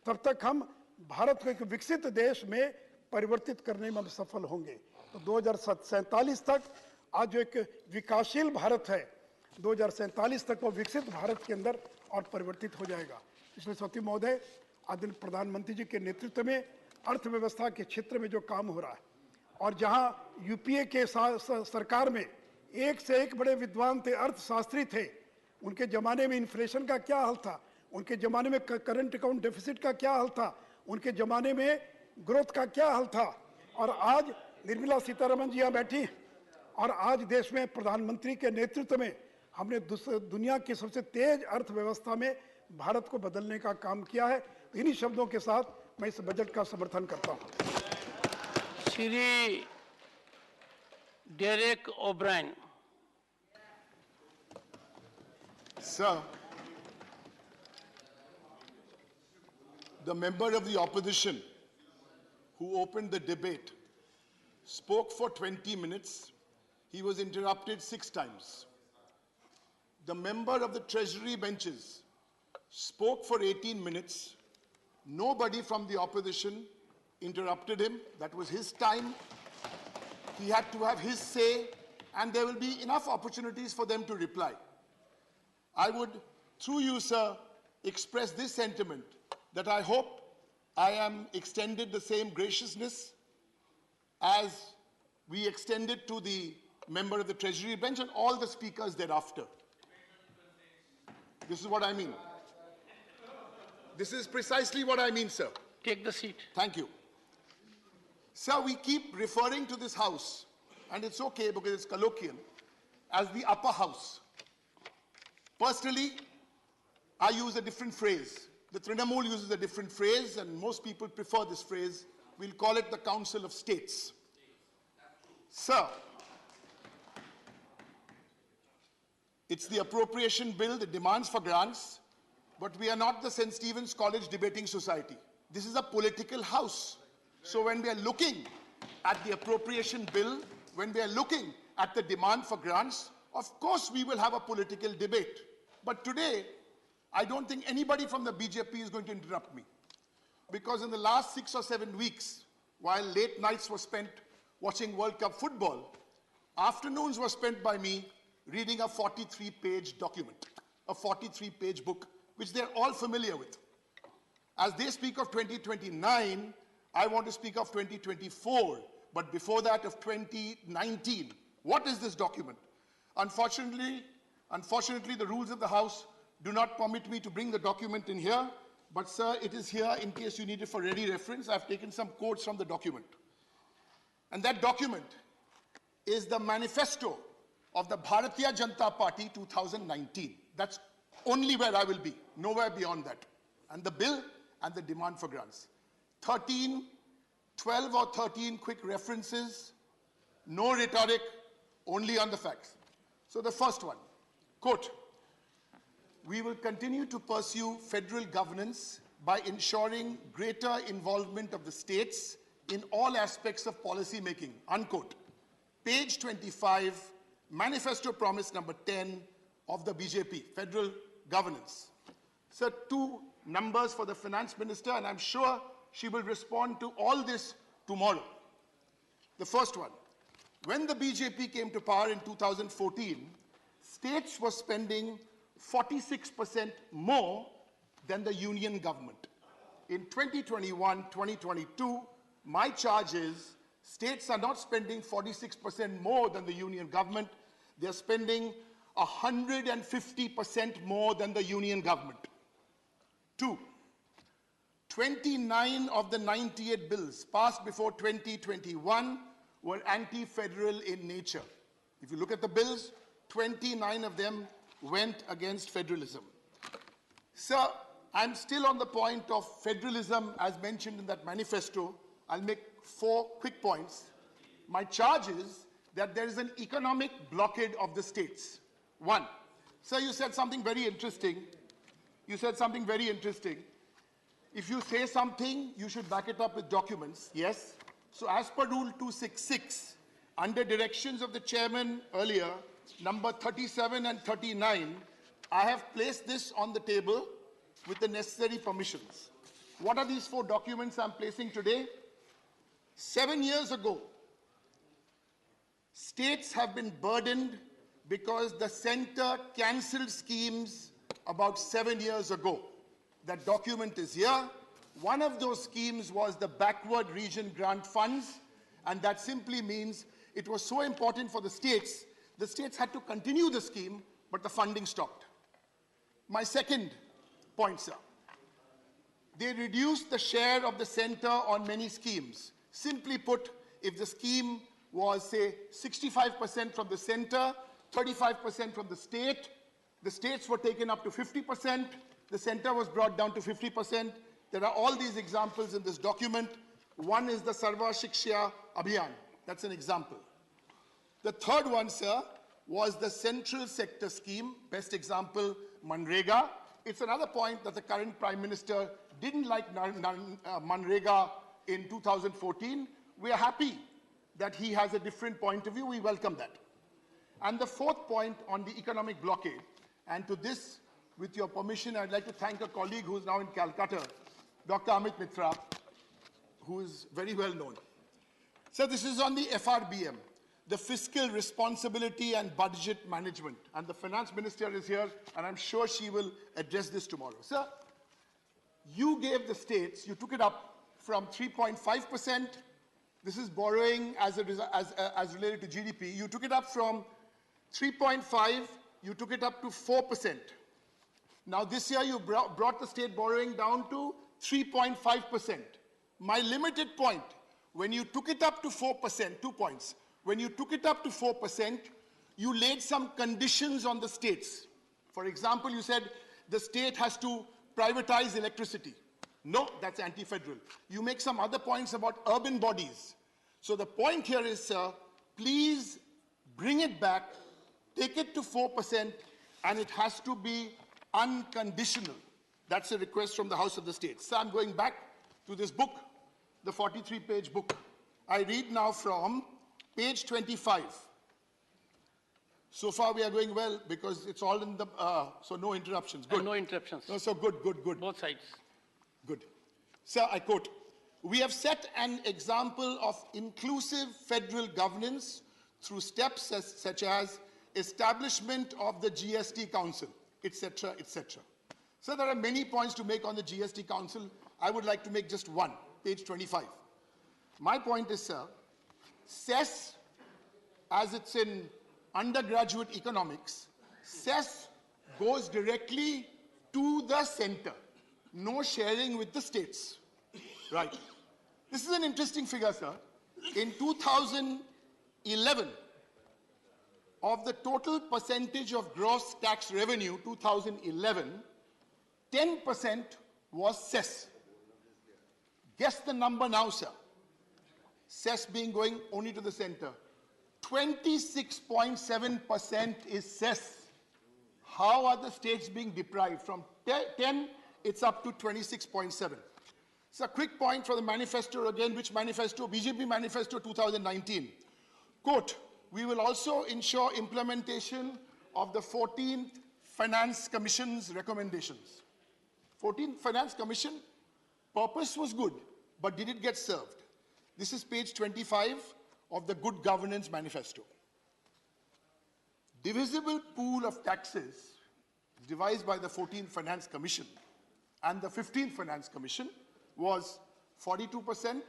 [SPEAKER 5] तब तक हम भारत को एक विकसित देश में परिवर्तित करने में हम सफल होंगे। तो 2047 तक आज जो एक विकासशील भारत है, 2047 तक वो विकसित भारत के अंदर और परिवर्तित हो जाएगा। इसलिए सती महोदय, आदरणीय प्रधानमंत्री जी के नेतृत्व में अर्थव्यवस्था के क्षेत्र में जो काम हो रहा है, और जहां यूपीए के सरकार में एक से एक बड़े विद्वान थे, अर्थशास्त्री थे, उनके जमाने में इन्फ्लेशन का क्या हाल था, उनके जमाने में करंट अकाउंट डेफिसिट का क्या हाल था, उनके जमाने में ग्रोथ का क्या हाल था, और आज निर्मला सीतारमण जी यहाँ बैठी, और आज देश में प्रधानमंत्री के नेतृत्व में हमने दुनिया की सबसे तेज अर्थव्यवस्था में भारत को बदलने का काम किया है। इन्हीं शब्दों के साथ मैं इस बजट का समर्थन करता हूं।
[SPEAKER 1] Shri Derek O'Brien.
[SPEAKER 3] Sir, the member of the opposition who opened the debate spoke for 20 minutes. He was interrupted 6 times. The member of the Treasury benches spoke for 18 minutes. Nobody from the opposition interrupted him. That was his time. He had to have his say, and there will be enough opportunities for them to reply. I would, through you, sir, express this sentiment that I hope I am extended the same graciousness as we extended to the member of the Treasury bench and all the speakers thereafter. This is what I mean. This is precisely what I mean, sir.
[SPEAKER 1] Take the seat.
[SPEAKER 3] Thank you. Sir, we keep referring to this house, and it's okay because it's colloquial, as the upper house. Personally, I use a different phrase. The Trinamool uses a different phrase, and most people prefer this phrase. We'll call it the Council of States. Sir, it's the appropriation bill that demands for grants, but we are not the St. Stephen's College Debating Society. This is a political house. So when we are looking at the appropriation bill, when we are looking at the demand for grants, of course we will have a political debate. But today, I don't think anybody from the BJP is going to interrupt me. Because in the last 6 or 7 weeks, while late nights were spent watching World Cup football, afternoons were spent by me reading a 43-page document, a 43-page book, which they're all familiar with. As they speak of 2029, I want to speak of 2024, but before that of 2019. What is this document? Unfortunately, the rules of the House do not permit me to bring the document in here, but sir, it is here in case you need it for ready reference. I've taken some quotes from the document. And that document is the manifesto of the Bharatiya Janata Party 2019. That's only where I will be, nowhere beyond that. And the bill and the demand for grants. 12 or 13 quick references, no rhetoric, only on the facts. So the first one, quote, "We will continue to pursue federal governance by ensuring greater involvement of the states in all aspects of policy making," unquote. Page 25, manifesto promise number 10 of the BJP, federal governance. So 2 numbers for the finance minister, and I'm sure she will respond to all this tomorrow. The first one, when the BJP came to power in 2014, states were spending 46% more than the union government. In 2021-2022, my charge is states are not spending 46% more than the union government. They're spending 150% more than the union government. 2, 29 of the 98 bills passed before 2021 were anti-federal in nature. If you look at the bills, 29 of them went against federalism. Sir, I'm still on the point of federalism as mentioned in that manifesto. I'll make 4 quick points. My charge is that there is an economic blockade of the states. 1, sir, you said something very interesting. If you say something, you should back it up with documents, yes? So as per Rule 266, under directions of the chairman earlier, number 37 and 39, I have placed this on the table with the necessary permissions. What are these 4 documents I'm placing today? 7 years ago, states have been burdened because the center cancelled schemes about 7 years ago. That document is here. One of those schemes was the backward region grant funds, and that simply means it was so important for the states had to continue the scheme, but the funding stopped. My second point, sir, they reduced the share of the center on many schemes. Simply put, if the scheme was, say, 65% from the center, 35% from the states were taken up to 50%, the center was brought down to 50%, There are all these examples in this document. One is the Sarva Shiksha Abhiyan. That's an example. The third one, sir, was the central sector scheme. Best example, Manrega. It's another point that the current Prime Minister didn't like Manrega in 2014. We are happy that he has a different point of view. We welcome that. And the fourth point on the economic blockade, and to this, with your permission, I'd like to thank a colleague who is now in Calcutta, Dr. Amit Mitra, who is very well known. So this is on the FRBM, the Fiscal Responsibility and Budget Management. And the Finance Minister is here, and I'm sure she will address this tomorrow. Sir, you gave the states, you took it up from 3.5%. This is borrowing as related to GDP. You took it up from 3.5, you took it up to 4%. Now this year you brought the state borrowing down to 3.5%. My limited point, when you took it up to 4%, 2 points, when you took it up to 4%, you laid some conditions on the states. For example, you said the state has to privatize electricity. No, that's anti-federal. You make some other points about urban bodies. So the point here is, sir, please bring it back, take it to 4%, and it has to be unconditional. That's a request from the House of the States. So I'm going back to this book, the 43-page book. I read now from page 25. So far we are going well because it's all in the, so no interruptions. Good.
[SPEAKER 1] No interruptions.
[SPEAKER 3] No, so good, good, good.
[SPEAKER 1] Both sides.
[SPEAKER 3] Good. Sir, I quote, "We have set an example of inclusive federal governance through steps such as establishment of the GST Council, etc., etc." So there are many points to make on the GST Council. I would like to make just one, page 25. My point is, sir, cess, as it's in undergraduate economics, cess goes directly to the center. No sharing with the states. Right. This is an interesting figure, sir. In 2011, of the total percentage of gross tax revenue, 2011, 10% was cess. Guess the number now, sir. Cess being going only to the center. 26.7% is cess. How are the states being deprived? From 10, it's up to 26.7. So a quick point for the manifesto again. Which manifesto? BJP Manifesto 2019. Quote, "We will also ensure implementation of the 14th Finance Commission's recommendations." 14th Finance Commission, purpose was good, but did it get served? This is page 25 of the Good Governance Manifesto. Divisible pool of taxes devised by the 14th Finance Commission and the 15th Finance Commission was 42%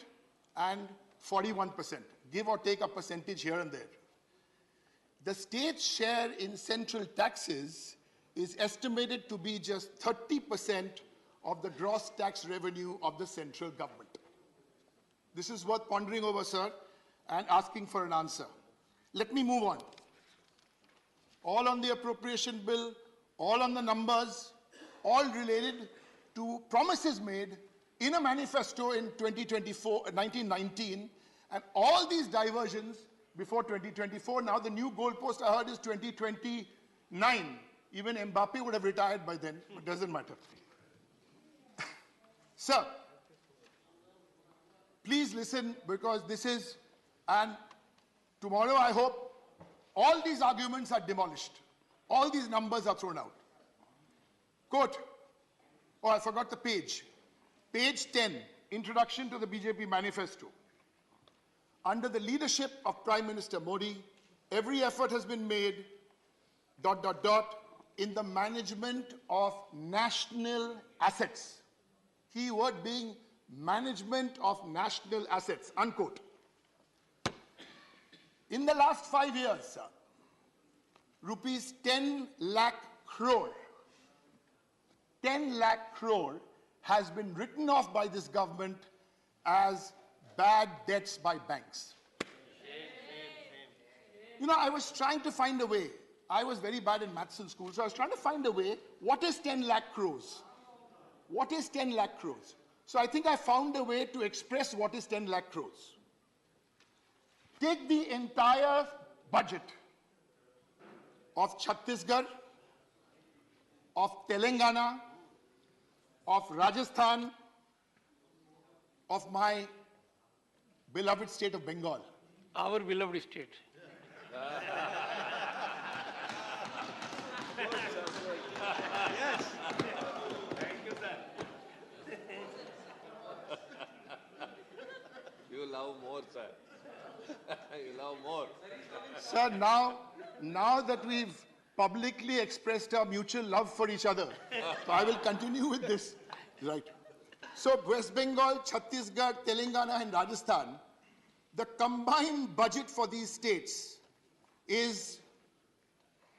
[SPEAKER 3] and 41%, give or take a percentage here and there. The state's share in central taxes is estimated to be just 30% of the gross tax revenue of the central government. This is worth pondering over, sir, and asking for an answer. Let me move on. All on the appropriation bill, all on the numbers, all related to promises made in a manifesto in 1919, and all these diversions before 2024. Now the new goalpost I heard is 2029. Even Mbappe would have retired by then, but doesn't matter. Sir, please listen, because this is, and tomorrow I hope all these arguments are demolished. All these numbers are thrown out. Quote, oh, I forgot the page. Page 10, Introduction to the BJP Manifesto. Under the leadership of Prime Minister Modi, every effort has been made, ... in the management of national assets. Key word being management of national assets, unquote. In the last 5 years, sir, rupees 10 lakh crore, 10 lakh crore has been written off by this government as bad debts by banks. You know, I was trying to find a way. I was very bad in maths in school, so I was trying to find a way. What is 10 lakh crores? What is 10 lakh crores? So I think I found a way to express what is 10 lakh crores. Take the entire budget of Chhattisgarh, of Telangana, of Rajasthan, of my beloved state of Bengal.
[SPEAKER 1] Our beloved state.
[SPEAKER 6] You love more, sir. You love more.
[SPEAKER 3] Sir, now that we've publicly expressed our mutual love for each other, so I will continue with this. Right. So West Bengal, Chhattisgarh, Telangana and Rajasthan, the combined budget for these states is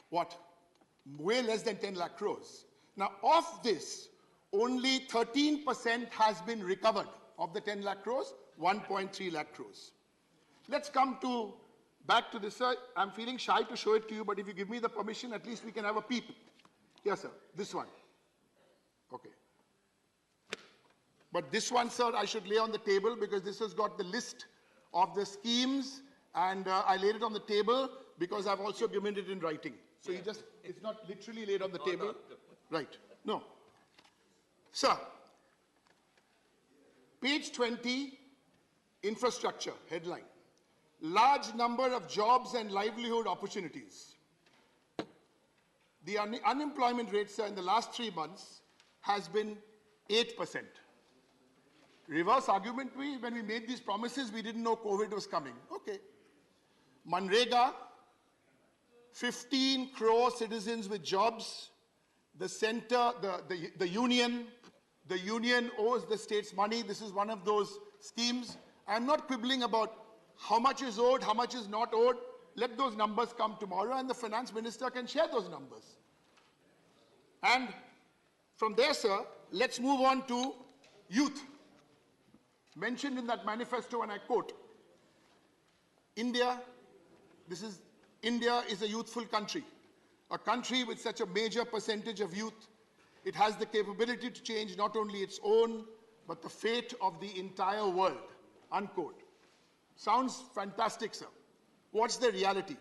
[SPEAKER 3] what? Way less than 10 lakh crores. Now of this, only 13% has been recovered of the 10 lakh crores, 1.3 lakh crores. Let's come back to this, sir. I'm feeling shy to show it to you, but if you give me the permission, at least we can have a peep. Yes, sir, this one. Okay. But this one, sir, I should lay on the table because this has got the list of the schemes, and I laid it on the table because I've also given it in writing. So you just, it's not literally laid on the table. No. Right, no. Sir, page 20, infrastructure, headline. Large number of jobs and livelihood opportunities. The unemployment rate, sir, in the last 3 months has been 8%. Reverse argument, when we made these promises, we didn't know COVID was coming. Okay. Manrega, 15 crore citizens with jobs. The center, the union owes the states money. This is one of those schemes. I'm not quibbling about how much is owed, how much is not owed. Let those numbers come tomorrow and the finance minister can share those numbers. And from there, sir, let's move on to youth. Mentioned in that manifesto, and I quote, India is a youthful country. A country with such a major percentage of youth, it has the capability to change not only its own, but the fate of the entire world, unquote. Sounds fantastic, sir. What's the reality?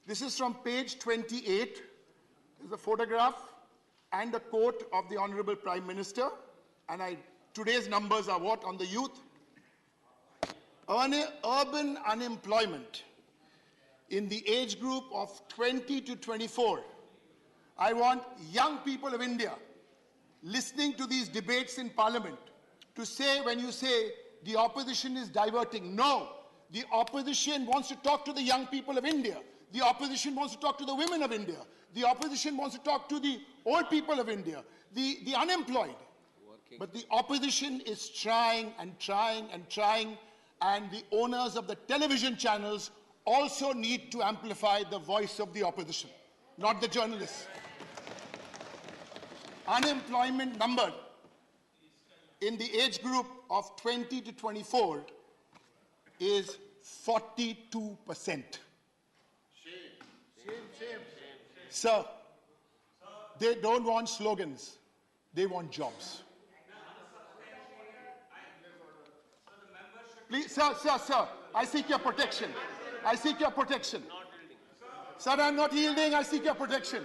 [SPEAKER 3] This is from page 28. There's a photograph and a quote of the Honorable Prime Minister. And today's numbers are what on the youth? Urban unemployment in the age group of 20 to 24. I want young people of India listening to these debates in Parliament to say, when you say the opposition is diverting, no, the opposition wants to talk to the young people of India. The opposition wants to talk to the women of India. The opposition wants to talk to the old people of India, the unemployed. But the opposition is trying and trying and trying, and the owners of the television channels also need to amplify the voice of the opposition, not the journalists. Unemployment number in the age group of 20 to 24 is 42%. Sir, they don't want slogans, they want jobs. Please, sir, I seek your protection. I seek your protection. Sir, I'm not yielding, I seek your protection.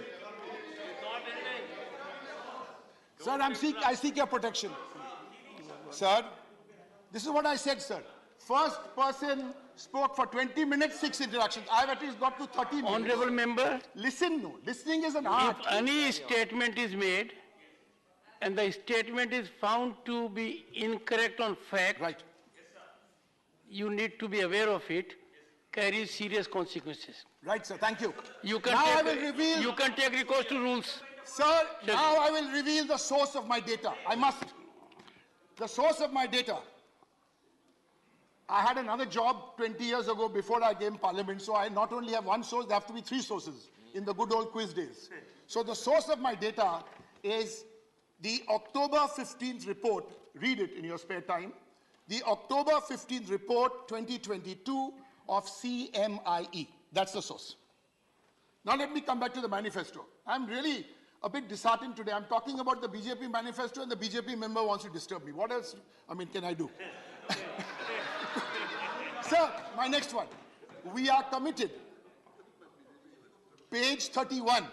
[SPEAKER 3] Sir, I seek your protection. Sir, this is what I said, sir. First person spoke for 20 minutes, 6 interactions. I've at least got to 30 minutes.
[SPEAKER 1] Honorable member,
[SPEAKER 3] Listen, no. Listening is an art.
[SPEAKER 1] if any statement is made and the statement is found to be incorrect on fact,
[SPEAKER 3] Right.
[SPEAKER 1] you need to be aware of it, carries serious consequences.
[SPEAKER 3] Right, sir. Thank you.
[SPEAKER 1] You can,
[SPEAKER 3] now
[SPEAKER 1] take,
[SPEAKER 3] I will reveal,
[SPEAKER 1] you can take recourse to rules.
[SPEAKER 3] Sir, now I will reveal the source of my data. I must. The source of my data. I had another job 20 years ago before I came Parliament, so I not only have one source, there have to be 3 sources in the good old quiz days. So the source of my data is the October 15th report. Read it in your spare time. The October 15th report 2022 of CMIE. That's the source. Now let me come back to the manifesto. a bit disheartened today. I'm talking about the BJP manifesto and the BJP member wants to disturb me. What else, can I do? Sir, my next one. We are committed. Page 31.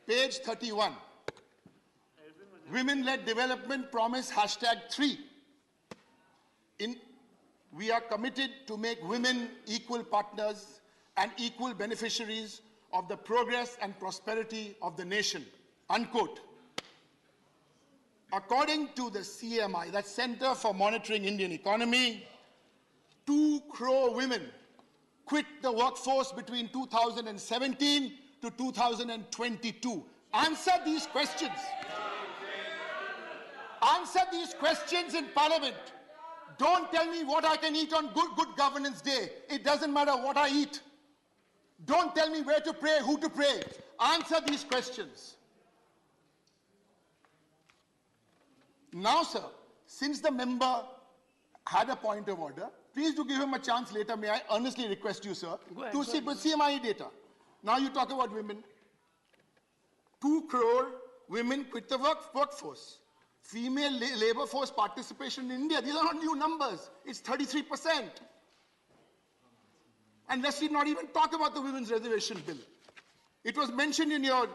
[SPEAKER 3] Page 31. Women-led development promise #3. We are committed to make women equal partners and equal beneficiaries of the progress and prosperity of the nation. Unquote. According to the CMI, that's Center for Monitoring Indian Economy, 2 crore women quit the workforce between 2017 to 2022. Answer these questions. Answer these questions in Parliament. Don't tell me what I can eat on Good Governance Day. It doesn't matter what I eat. Don't tell me where to pray, who to pray. Answer these questions. Now, sir, since the member had a point of order, please do give him a chance later. May I earnestly request you, sir, to see CMI data. Now you talk about women. 2 crore women quit the workforce. Female labor force participation in India, these are not new numbers. It's 33%. And let's not even talk about the women's reservation bill. It was mentioned in your,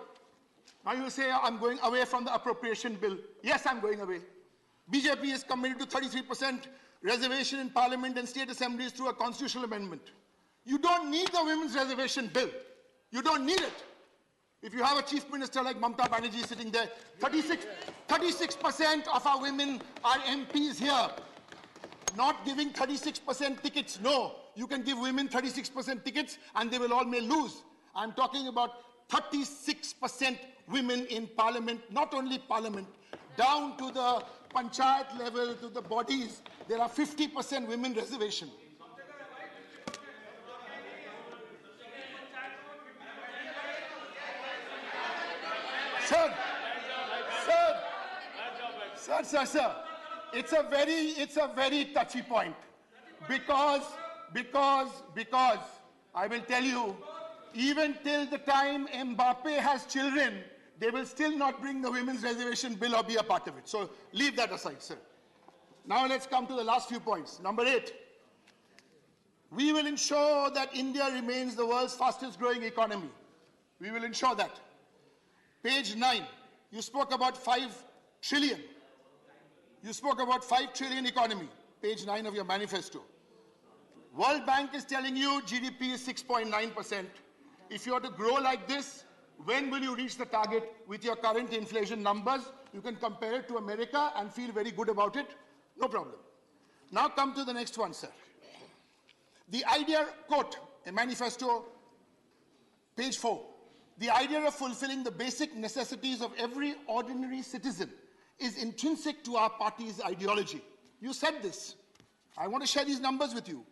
[SPEAKER 3] now you say I'm going away from the appropriation bill. Yes, I'm going away. BJP is committed to 33% reservation in Parliament and state assemblies through a constitutional amendment. You don't need the women's reservation bill. You don't need it. If you have a chief minister like Mamata Banerjee sitting there, 36% of our women are MPs here. Not giving 36% tickets, no. You can give women 36% tickets and they will all may lose. I'm talking about 36% women in Parliament, not only Parliament, down to the panchayat level, to the bodies, there are 50% women reservation. Sir, it's a very touchy point because I will tell you, even till the time Mbappe has children, they will still not bring the women's reservation bill or be a part of it. So leave that aside, sir. Now let's come to the last few points. Number 8, we will ensure that India remains the world's fastest growing economy. We will ensure that. Page 9, you spoke about 5 trillion. You spoke about 5 trillion economy. Page 9 of your manifesto. World Bank is telling you GDP is 6.9%. If you are to grow like this, when will you reach the target with your current inflation numbers? You can compare it to America and feel very good about it. No problem. Now come to the next one, sir. The idea, quote, a manifesto, page 4. The idea of fulfilling the basic necessities of every ordinary citizen is intrinsic to our party's ideology. You said this. I want to share these numbers with you.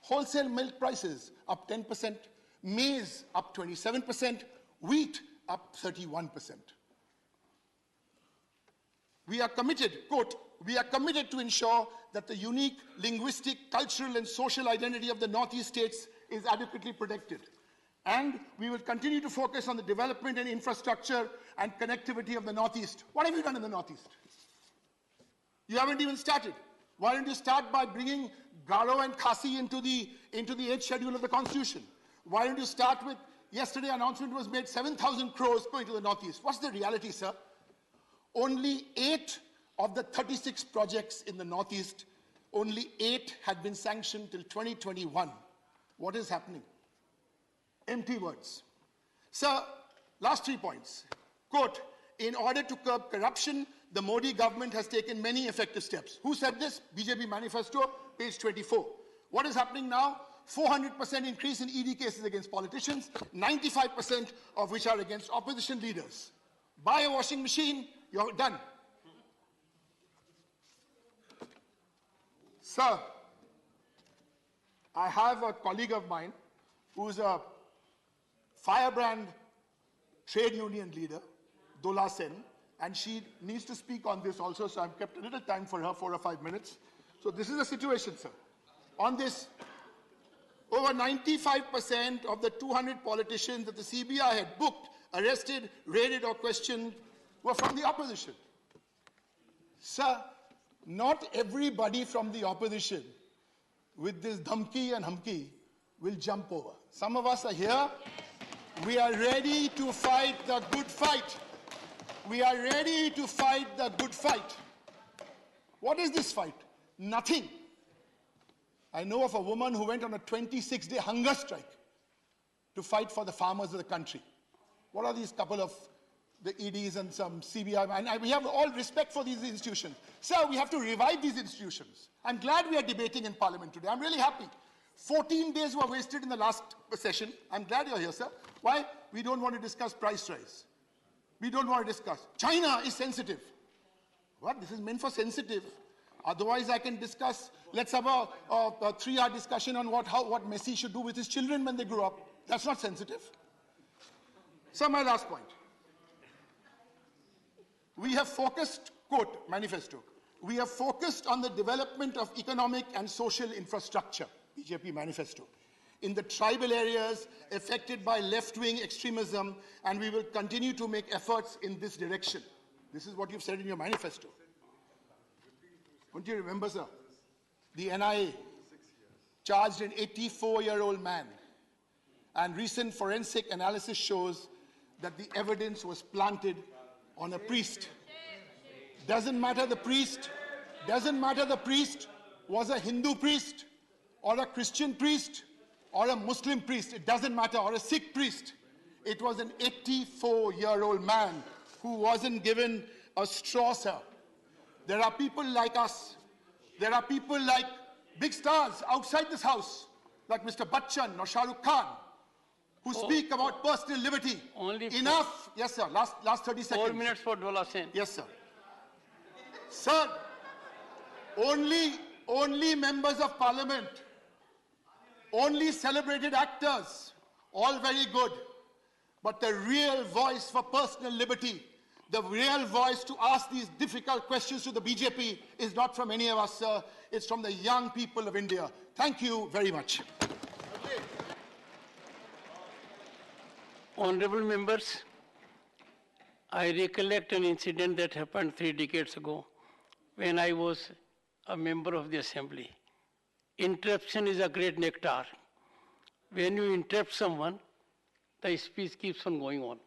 [SPEAKER 3] Wholesale milk prices up 10%, maize up 27%, wheat up 31%. We are committed, quote, we are committed to ensure that the unique linguistic, cultural and social identity of the Northeast states is adequately protected. And we will continue to focus on the development and infrastructure and connectivity of the Northeast. What have you done in the Northeast? You haven't even started. Why don't you start by bringing Garo and Khasi into the 8th schedule of the Constitution? Why don't you start with, yesterday announcement was made, 7,000 crores going to the Northeast. What's the reality, sir? Only 8 of the 36 projects in the Northeast, only 8 had been sanctioned till 2021. What is happening? Empty words. Sir, last 3 points. Quote, in order to curb corruption, the Modi government has taken many effective steps. Who said this? BJP manifesto, page 24. What is happening now? 400% increase in ED cases against politicians, 95% of which are against opposition leaders. Buy a washing machine, you're done. Sir, I have a colleague of mine who's a firebrand trade union leader, Dola Sen, and she needs to speak on this also, so I've kept a little time for her, 4 or 5 minutes. So this is the situation, sir. On this, over 95% of the 200 politicians that the CBI had booked arrested, raided or questioned were from the opposition. Sir, not everybody from the opposition with this dhamki and humki will jump over. Some of us are here. We are ready to fight the good fight. We are ready to fight the good fight. What is this fight? Nothing. I know of a woman who went on a 26-day hunger strike to fight for the farmers of the country. What are these couple of the EDs and some CBI? And we have all respect for these institutions. Sir, we have to revive these institutions. I'm glad we are debating in Parliament today. I'm really happy. 14 days were wasted in the last session. I'm glad you're here, sir. Why? We don't want to discuss price rise. We don't want to discuss. China is sensitive. What? This is meant for sensitive. Otherwise, I can discuss. Let's have a 3-hour discussion on what Messi should do with his children when they grow up. That's not sensitive. So my last point. We have focused, quote, manifesto, we have focused on the development of economic and social infrastructure, BJP manifesto, in the tribal areas affected by left-wing extremism, and we will continue to make efforts in this direction. This is what you've said in your manifesto. Don't you remember, sir? The NIA charged an 84-year-old man, and recent forensic analysis shows that the evidence was planted on a priest. Doesn't matter the priest was a Hindu priest, or a Christian priest, or a Muslim priest. It doesn't matter, or a Sikh priest. It was an 84-year-old man who wasn't given a straw, sir. There are people like us. There are people like big stars outside this house, like Mr. Bachchan or Shah Rukh Khan, who speak about personal liberty. Enough. Yes, sir. Last 30 seconds.
[SPEAKER 1] 4 minutes for Dola Sen.
[SPEAKER 3] Yes, sir. Sir, only members of parliament, only celebrated actors, all very good. But the real voice for personal liberty, the real voice to ask these difficult questions to the BJP is not from any of us, sir. It's from the young people of India. Thank you very much.
[SPEAKER 1] Honorable members, I recollect an incident that happened 3 decades ago when I was a member of the assembly. Interruption is a great nectar. When you interrupt someone, the speech keeps on going on.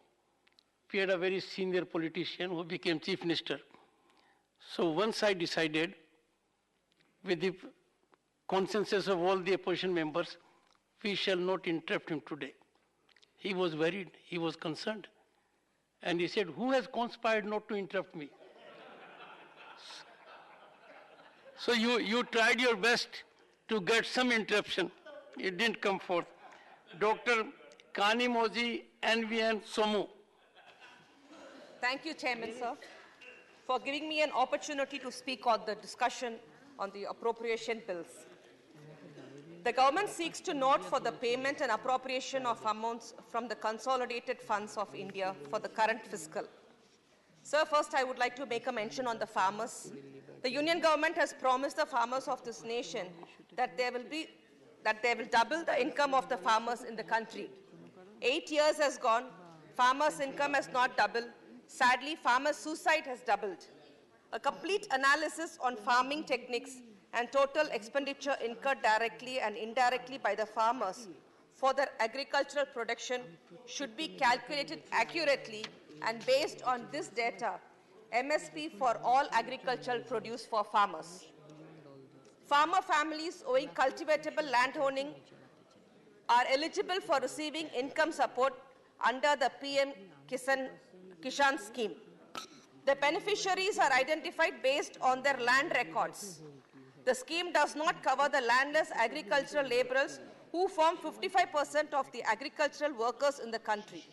[SPEAKER 1] We had a very senior politician who became chief minister. So once I decided, with the consensus of all the opposition members, we shall not interrupt him today. He was worried, he was concerned. And he said, who has conspired not to interrupt me? So you tried your best to get some interruption. It didn't come forth. Dr. Kanimoji NVN Somu.
[SPEAKER 7] Thank you, Chairman, sir, for giving me an opportunity to speak on the discussion on the appropriation bills. The government seeks to note for the payment and appropriation of amounts from the consolidated funds of India for the current fiscal. Sir, first I would like to make a mention on the farmers. The Union government has promised the farmers of this nation that they will double the income of the farmers in the country. 8 years has gone, farmers' income has not doubled. Sadly, farmers' suicide has doubled. A complete analysis on farming techniques and total expenditure incurred directly and indirectly by the farmers for their agricultural production should be calculated accurately, and based on this data, MSP for all agricultural produce for farmers. Farmer families owing cultivatable land owning are eligible for receiving income support under the PM Kishan scheme. The beneficiaries are identified based on their land records. The scheme does not cover the landless agricultural laborers who form 55% of the agricultural workers in the country.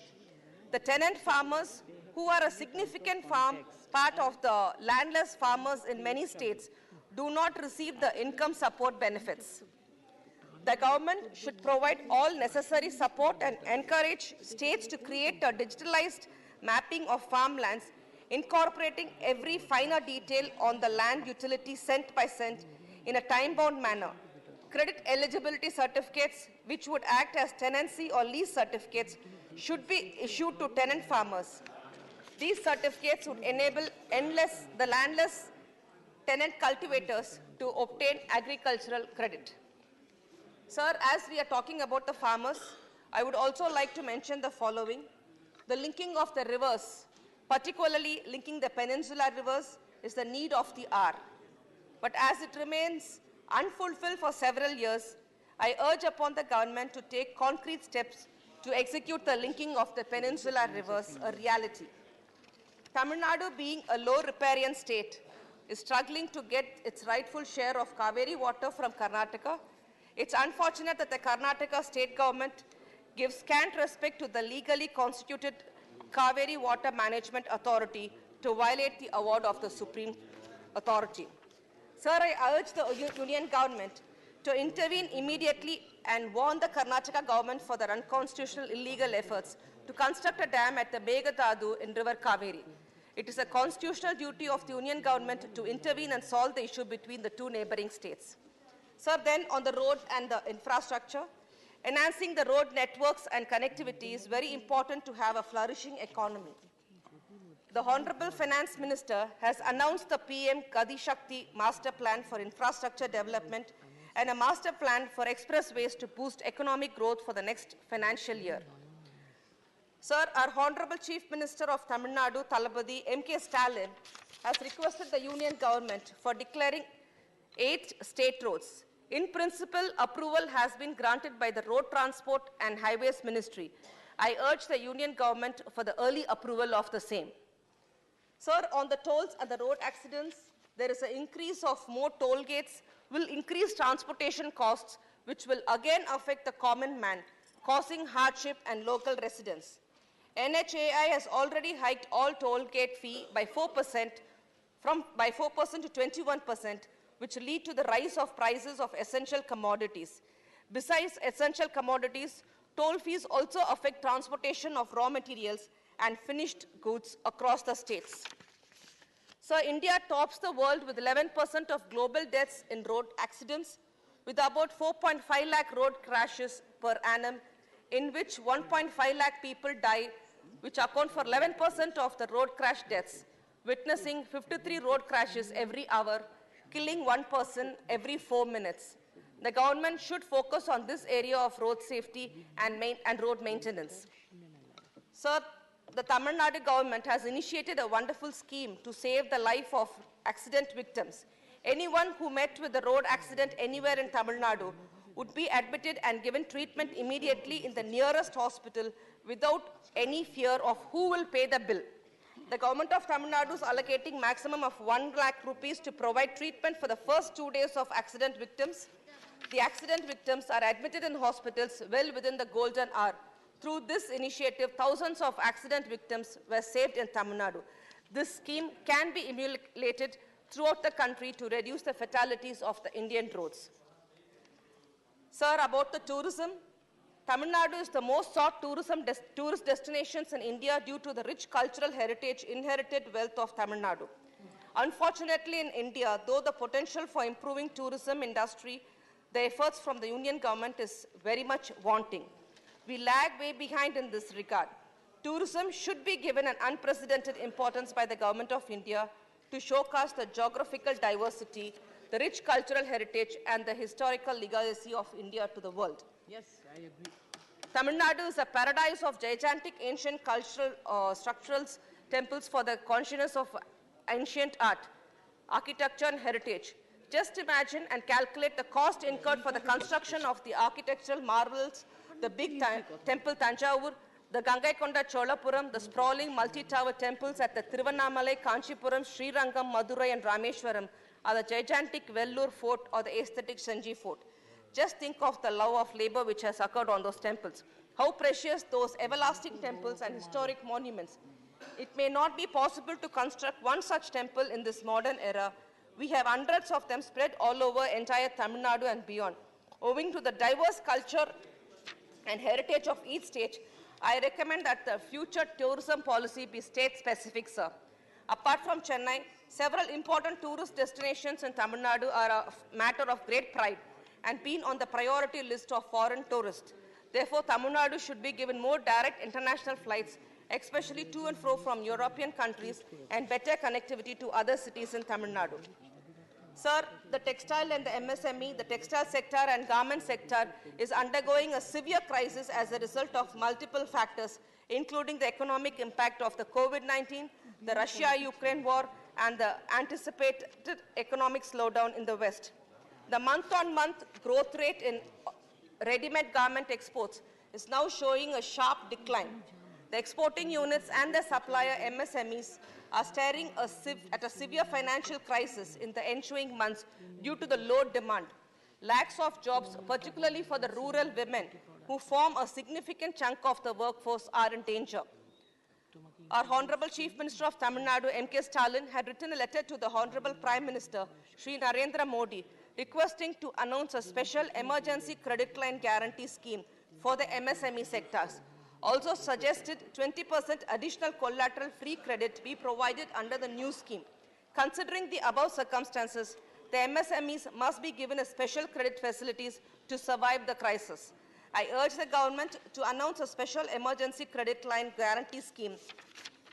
[SPEAKER 7] The tenant farmers, who are a significant part of the landless farmers in many states, do not receive the income support benefits. The government should provide all necessary support and encourage states to create a digitalized mapping of farmlands, incorporating every finer detail on the land utility cent by cent in a time-bound manner. Credit eligibility certificates, which would act as tenancy or lease certificates, should be issued to tenant farmers. These certificates would enable the landless tenant cultivators to obtain agricultural credit. Sir, as we are talking about the farmers, I would also like to mention the following. The linking of the rivers, particularly linking the peninsular rivers, is the need of the hour. But as it remains unfulfilled for several years, I urge upon the government to take concrete steps to execute the linking of the peninsular rivers a reality. Tamil Nadu, being a low riparian state, is struggling to get its rightful share of Kaveri water from Karnataka. It's unfortunate that the Karnataka state government gives scant respect to the legally constituted Kaveri Water Management Authority to violate the award of the Supreme Authority. Sir, I urge the Union government to intervene immediately and warn the Karnataka government for their unconstitutional illegal efforts to construct a dam at the Megadadu in River Kaveri. It is a constitutional duty of the Union government to intervene and solve the issue between the two neighboring states. Sir, then on the road and the infrastructure, enhancing the road networks and connectivity is very important to have a flourishing economy. The Honorable Finance Minister has announced the PM Gati Shakti Master Plan for Infrastructure Development and a Master Plan for expressways to boost economic growth for the next financial year. Sir, our Honorable Chief Minister of Tamil Nadu, Thalapathy M.K. Stalin, has requested the Union government for declaring 8 state roads. In principle, approval has been granted by the Road Transport and Highways Ministry. I urge the Union government for the early approval of the same. Sir, on the tolls and the road accidents, there is an increase of more toll gates, will increase transportation costs, which will again affect the common man, causing hardship and local residents. NHAI has already hiked all toll gate fee by 4%, by 4% to 21%, which lead to the rise of prices of essential commodities. Besides essential commodities, toll fees also affect transportation of raw materials and finished goods across the states. So India tops the world with 11% of global deaths in road accidents, with about 4.5 lakh road crashes per annum, in which 1.5 lakh people die, which account for 11% of the road crash deaths, witnessing 53 road crashes every hour, killing one person every 4 minutes. The government should focus on this area of road safety and road maintenance. Sir, the Tamil Nadu government has initiated a wonderful scheme to save the life of accident victims. Anyone who met with a road accident anywhere in Tamil Nadu would be admitted and given treatment immediately in the nearest hospital without any fear of who will pay the bill. The government of Tamil Nadu is allocating maximum of 1 lakh rupees to provide treatment for the first 2 days of accident victims. The accident victims are admitted in hospitals well within the golden hour. Through this initiative, thousands of accident victims were saved in Tamil Nadu. This scheme can be emulated throughout the country to reduce the fatalities of the Indian roads. Sir, about the tourism, Tamil Nadu is the most sought tourist destinations in India due to the rich cultural heritage, inherited wealth of Tamil Nadu. Unfortunately, in India, though the potential for improving tourism industry, the efforts from the Union government is very much wanting. We lag way behind in this regard. Tourism should be given an unprecedented importance by the government of India to showcase the geographical diversity, the rich cultural heritage, and the historical legacy of India to the world.
[SPEAKER 8] Yes, I agree.
[SPEAKER 7] Tamil Nadu is a paradise of gigantic ancient cultural structural temples for the consciousness of ancient art, architecture, and heritage. Just imagine and calculate the cost incurred for the construction of the architectural marvels, the big temple Tanjavur, the Gangaikonda Cholapuram, the sprawling multi-tower temples at the Tiruvannamalai, Kanchipuram, Srirangam, Madurai, and Rameshwaram are the gigantic Vellore Fort or the aesthetic Sanji Fort. Just think of the love of labor which has occurred on those temples. How precious those everlasting temples and historic monuments. It may not be possible to construct one such temple in this modern era. We have hundreds of them spread all over entire Tamil Nadu and beyond. Owing to the diverse culture and heritage of each state, I recommend that the future tourism policy be state-specific, sir. Apart from Chennai, several important tourist destinations in Tamil Nadu are a matter of great pride. and been on the priority list of foreign tourists. Therefore, Tamil Nadu should be given more direct international flights, especially to and fro from European countries, and better connectivity to other cities in Tamil Nadu. Sir, the textile and the MSME, the textile sector and garment sector is undergoing a severe crisis as a result of multiple factors, including the economic impact of the COVID-19, the Russia-Ukraine war, and the anticipated economic slowdown in the West. The month-on-month growth rate in ready-made garment exports is now showing a sharp decline. The exporting units and the supplier MSMEs are staring at a severe financial crisis in the ensuing months due to the low demand. Lacks of jobs, particularly for the rural women, who form a significant chunk of the workforce, are in danger. Our Honorable Chief Minister of Tamil Nadu, M.K. Stalin, had written a letter to the Honorable Prime Minister, Shri Narendra Modi, requesting to announce a special emergency credit line guarantee scheme for the MSME sectors. Also suggested 20% additional collateral-free credit be provided under the new scheme. Considering the above circumstances, the MSMEs must be given a special credit facilities to survive the crisis. I urge the government to announce a special emergency credit line guarantee scheme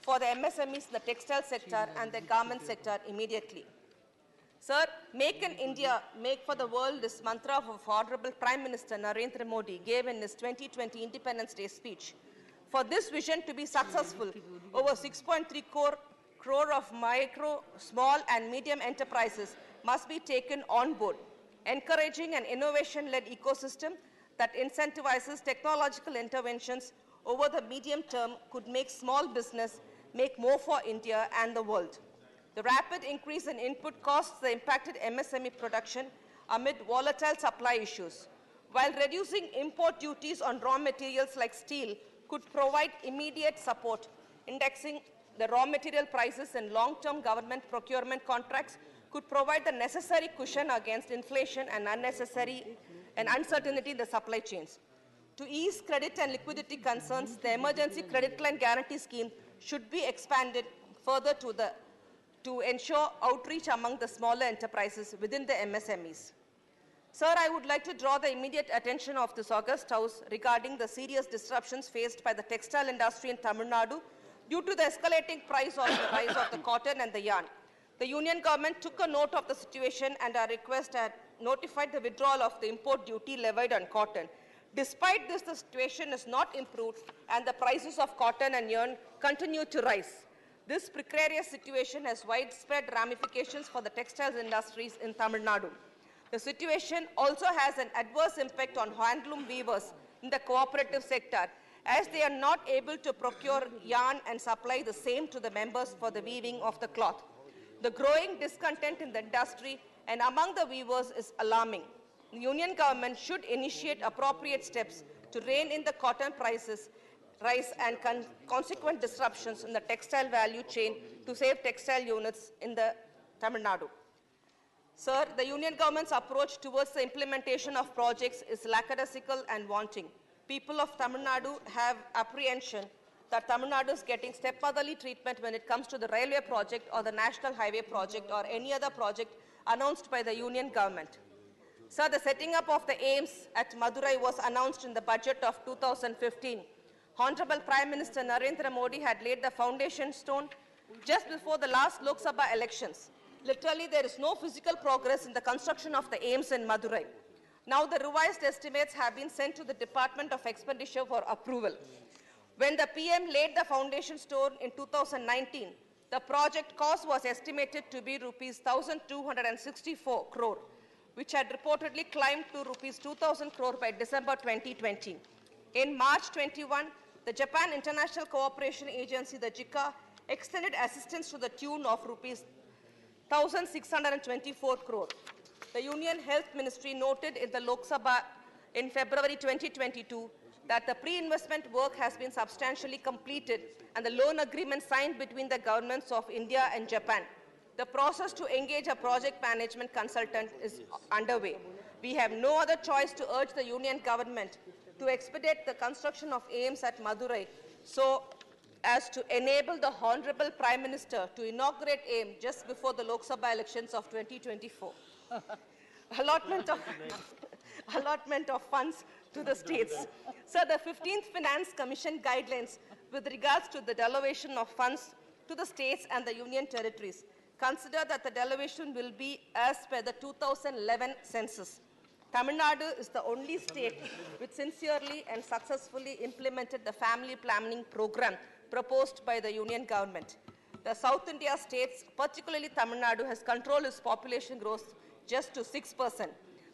[SPEAKER 7] for the MSMEs in the textile sector and the garment sector immediately. Sir, Make in India, Make for the World is mantra of Honorable Prime Minister Narendra Modi gave in his 2020 Independence Day speech. For this vision to be successful, over 6.3 crore of micro, small and medium enterprises must be taken on board. Encouraging an innovation-led ecosystem that incentivizes technological interventions over the medium term could make small business make more for India and the world. The rapid increase in input costs the impacted MSME production amid volatile supply issues, while reducing import duties on raw materials like steel could provide immediate support. Indexing the raw material prices in long-term government procurement contracts could provide the necessary cushion against inflation and uncertainty in the supply chains. To ease credit and liquidity concerns, the emergency credit line guarantee scheme should be expanded further to ensure outreach among the smaller enterprises within the MSMEs. Sir, I would like to draw the immediate attention of this august House regarding the serious disruptions faced by the textile industry in Tamil Nadu due to the escalating price of the rise of the cotton and the yarn. The Union government took a note of the situation and our request had notified the withdrawal of the import duty levied on cotton. Despite this, the situation is not improved and the prices of cotton and yarn continue to rise. This precarious situation has widespread ramifications for the textiles industries in Tamil Nadu. The situation also has an adverse impact on handloom weavers in the cooperative sector, as they are not able to procure yarn and supply the same to the members for the weaving of the cloth. The growing discontent in the industry and among the weavers is alarming. The Union government should initiate appropriate steps to rein in the cotton prices rise and consequent disruptions in the textile value chain to save textile units in the Tamil Nadu. Sir, the Union government's approach towards the implementation of projects is lackadaisical and wanting. People of Tamil Nadu have apprehension that Tamil Nadu is getting stepmotherly treatment when it comes to the railway project or the national highway project or any other project announced by the Union government. Sir, the setting up of the AIIMS at Madurai was announced in the budget of 2015. Honorable Prime Minister Narendra Modi had laid the foundation stone just before the last Lok Sabha elections. Literally, there is no physical progress in the construction of the AIIMS in Madurai. Now, the revised estimates have been sent to the Department of Expenditure for approval. When the PM laid the foundation stone in 2019, the project cost was estimated to be rupees 1,264 crore, which had reportedly climbed to rupees 2,000 crore by December 2020. In March 21, the Japan International Cooperation Agency, the JICA, extended assistance to the tune of rupees 1,624 crore. The Union Health Ministry noted in the Lok Sabha in February 2022 that the pre-investment work has been substantially completed and the loan agreement signed between the governments of India and Japan. The process to engage a project management consultant is underway. We have no other choice to urge the Union government to expedite the construction of AIIMS at Madurai so as to enable the Honorable Prime Minister to inaugurate AIIMS just before the Lok Sabha elections of 2024. allotment of funds to the states. So the 15th Finance Commission guidelines with regards to the delegation of funds to the states and the union territories consider that the delegation will be as per the 2011 census. Tamil Nadu is the only state which sincerely and successfully implemented the family planning program proposed by the union government. The South India states, particularly Tamil Nadu, has controlled its population growth just to 6%.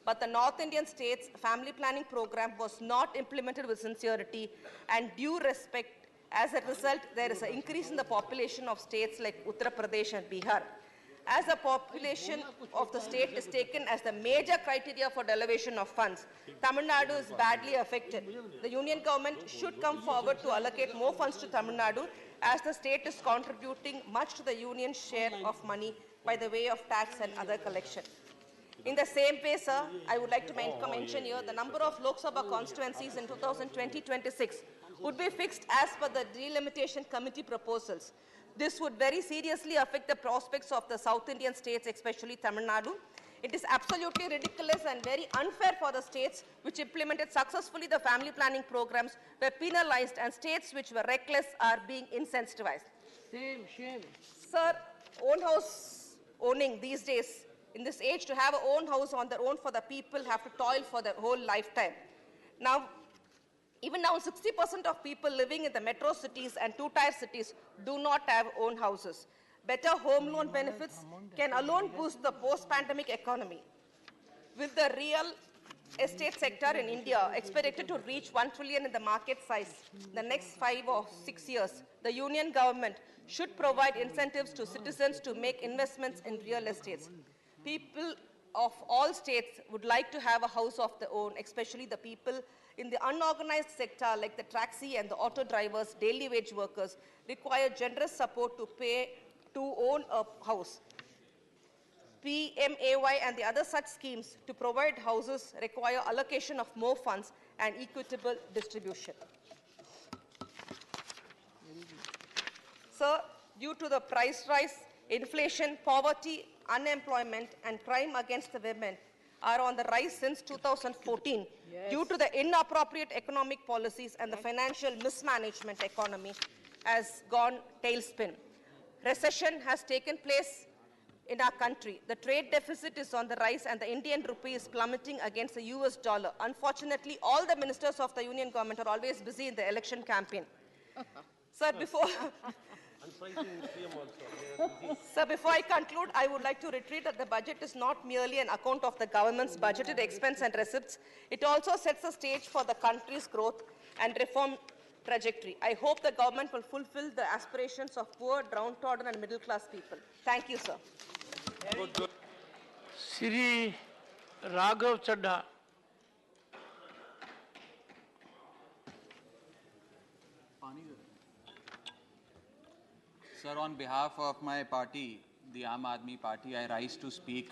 [SPEAKER 7] But the North Indian states' family planning program was not implemented with sincerity and due respect. As a result, there is an increase in the population of states like Uttar Pradesh and Bihar. As the population of the state is taken as the major criteria for delegation of funds, Tamil Nadu is badly affected. The union government should come forward to allocate more funds to Tamil Nadu, as the state is contributing much to the union's share of money by the way of tax and other collection. In the same way, sir, I would like to mention here the number of Lok Sabha constituencies in 2020-26 would be fixed as per the delimitation committee proposals. This would very seriously affect the prospects of the South Indian states, especially Tamil Nadu. It is absolutely ridiculous and very unfair for the states which implemented successfully the family planning programs were penalized, and states which were reckless are being incentivized.
[SPEAKER 1] Shame.
[SPEAKER 7] Sir, own house owning these days, in this age, to have a own house on their own for the people have to toil for their whole lifetime. Now, even now, 60% of people living in the metro cities and two-tier cities do not have own houses. Better home loan benefits can alone boost the post-pandemic economy. With the real estate sector in India expected to reach 1 trillion in the market size in the next 5 or 6 years, the union government should provide incentives to citizens to make investments in real estates. People of all states would like to have a house of their own, especially the people in the unorganized sector like the taxi and the auto drivers, daily wage workers, require generous support to pay to own a house. PMAY and the other such schemes to provide houses require allocation of more funds and equitable distribution. Sir, due to the price rise, inflation, poverty, unemployment, and crime against the women are on the rise since 2014 due to the inappropriate economic policies, and the financial mismanagement economy has gone tailspin. Recession has taken place in our country. The trade deficit is on the rise and the Indian rupee is plummeting against the US dollar. Unfortunately, all the ministers of the union government are always busy in the election campaign. Sir, before I conclude, I would like to reiterate that the budget is not merely an account of the government's budgeted expense and receipts. It also sets the stage for the country's growth and reform trajectory. I hope the government will fulfill the aspirations of poor, downtrodden and middle-class people. Thank you, sir.
[SPEAKER 1] Sri Raghav Chadha.
[SPEAKER 8] Sir, on behalf of my party, the Aam Aadmi Party, I rise to speak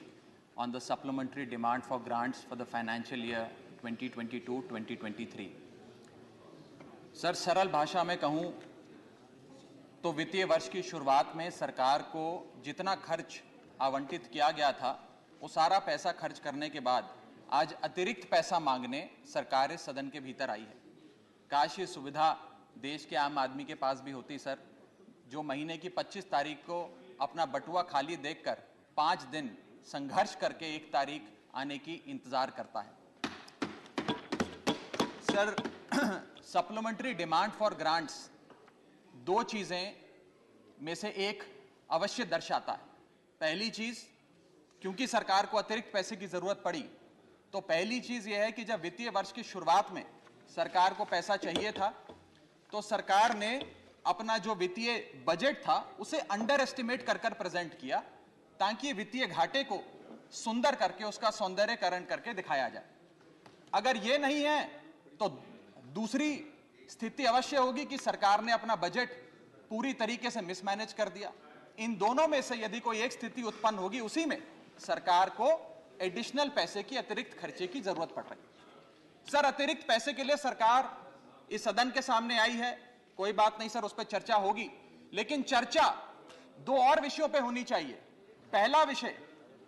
[SPEAKER 8] on the supplementary demand for grants for the financial year 2022-2023. Sir, सरल भाषा में कहूं तो वित्तीय वर्ष की शुरुआत में सरकार को जितना खर्च आवंटित किया गया था, वो सारा पैसा खर्च करने के बाद आज अतिरिक्त पैसा मांगने सरकार इस सदन के भीतर आई है। काश ये सुविधा देश के आम आदमी के पास भी होती सर, जो महीने की 25 तारीख को अपना बटुआ खाली देखकर 5 दिन संघर्ष करके 1 तारीख आने की इंतजार करता है। Sir, supplementary demand for grants 2 चीजें में से एक अवश्य दर्शाता है। पहली चीज, क्योंकि सरकार को अतिरिक्त पैसे की जरूरत पड़ी, तो पहली चीज यह है कि जब वित्तीय वर्ष की शुरुआत में सरकार को पैसा चाहिए था, तो सरकार ने अपना जो वित्तीय बजट था उसे अंडर एस्टिमेट कर प्रेजेंट किया, ताकि वित्तीय घाटे को सुंदर करके उसका सौंदर्यकरण करके दिखाया जाए। अगर यह नहीं है तो दूसरी स्थिति अवश्य होगी कि सरकार ने अपना बजट पूरी तरीके से मिसमैनेज कर दिया। इन दोनों में से यदि कोई एक स्थिति उत्पन्न होगी, उसी में सरकार को एडिशनल पैसे की, अतिरिक्त खर्चे की जरूरत पड़ रही। सर, अतिरिक्त पैसे के लिए सरकार इस सदन के सामने आई है, कोई बात नहीं सर, उस पर चर्चा होगी, लेकिन चर्चा 2 और विषयों पे होनी चाहिए। पहला विषय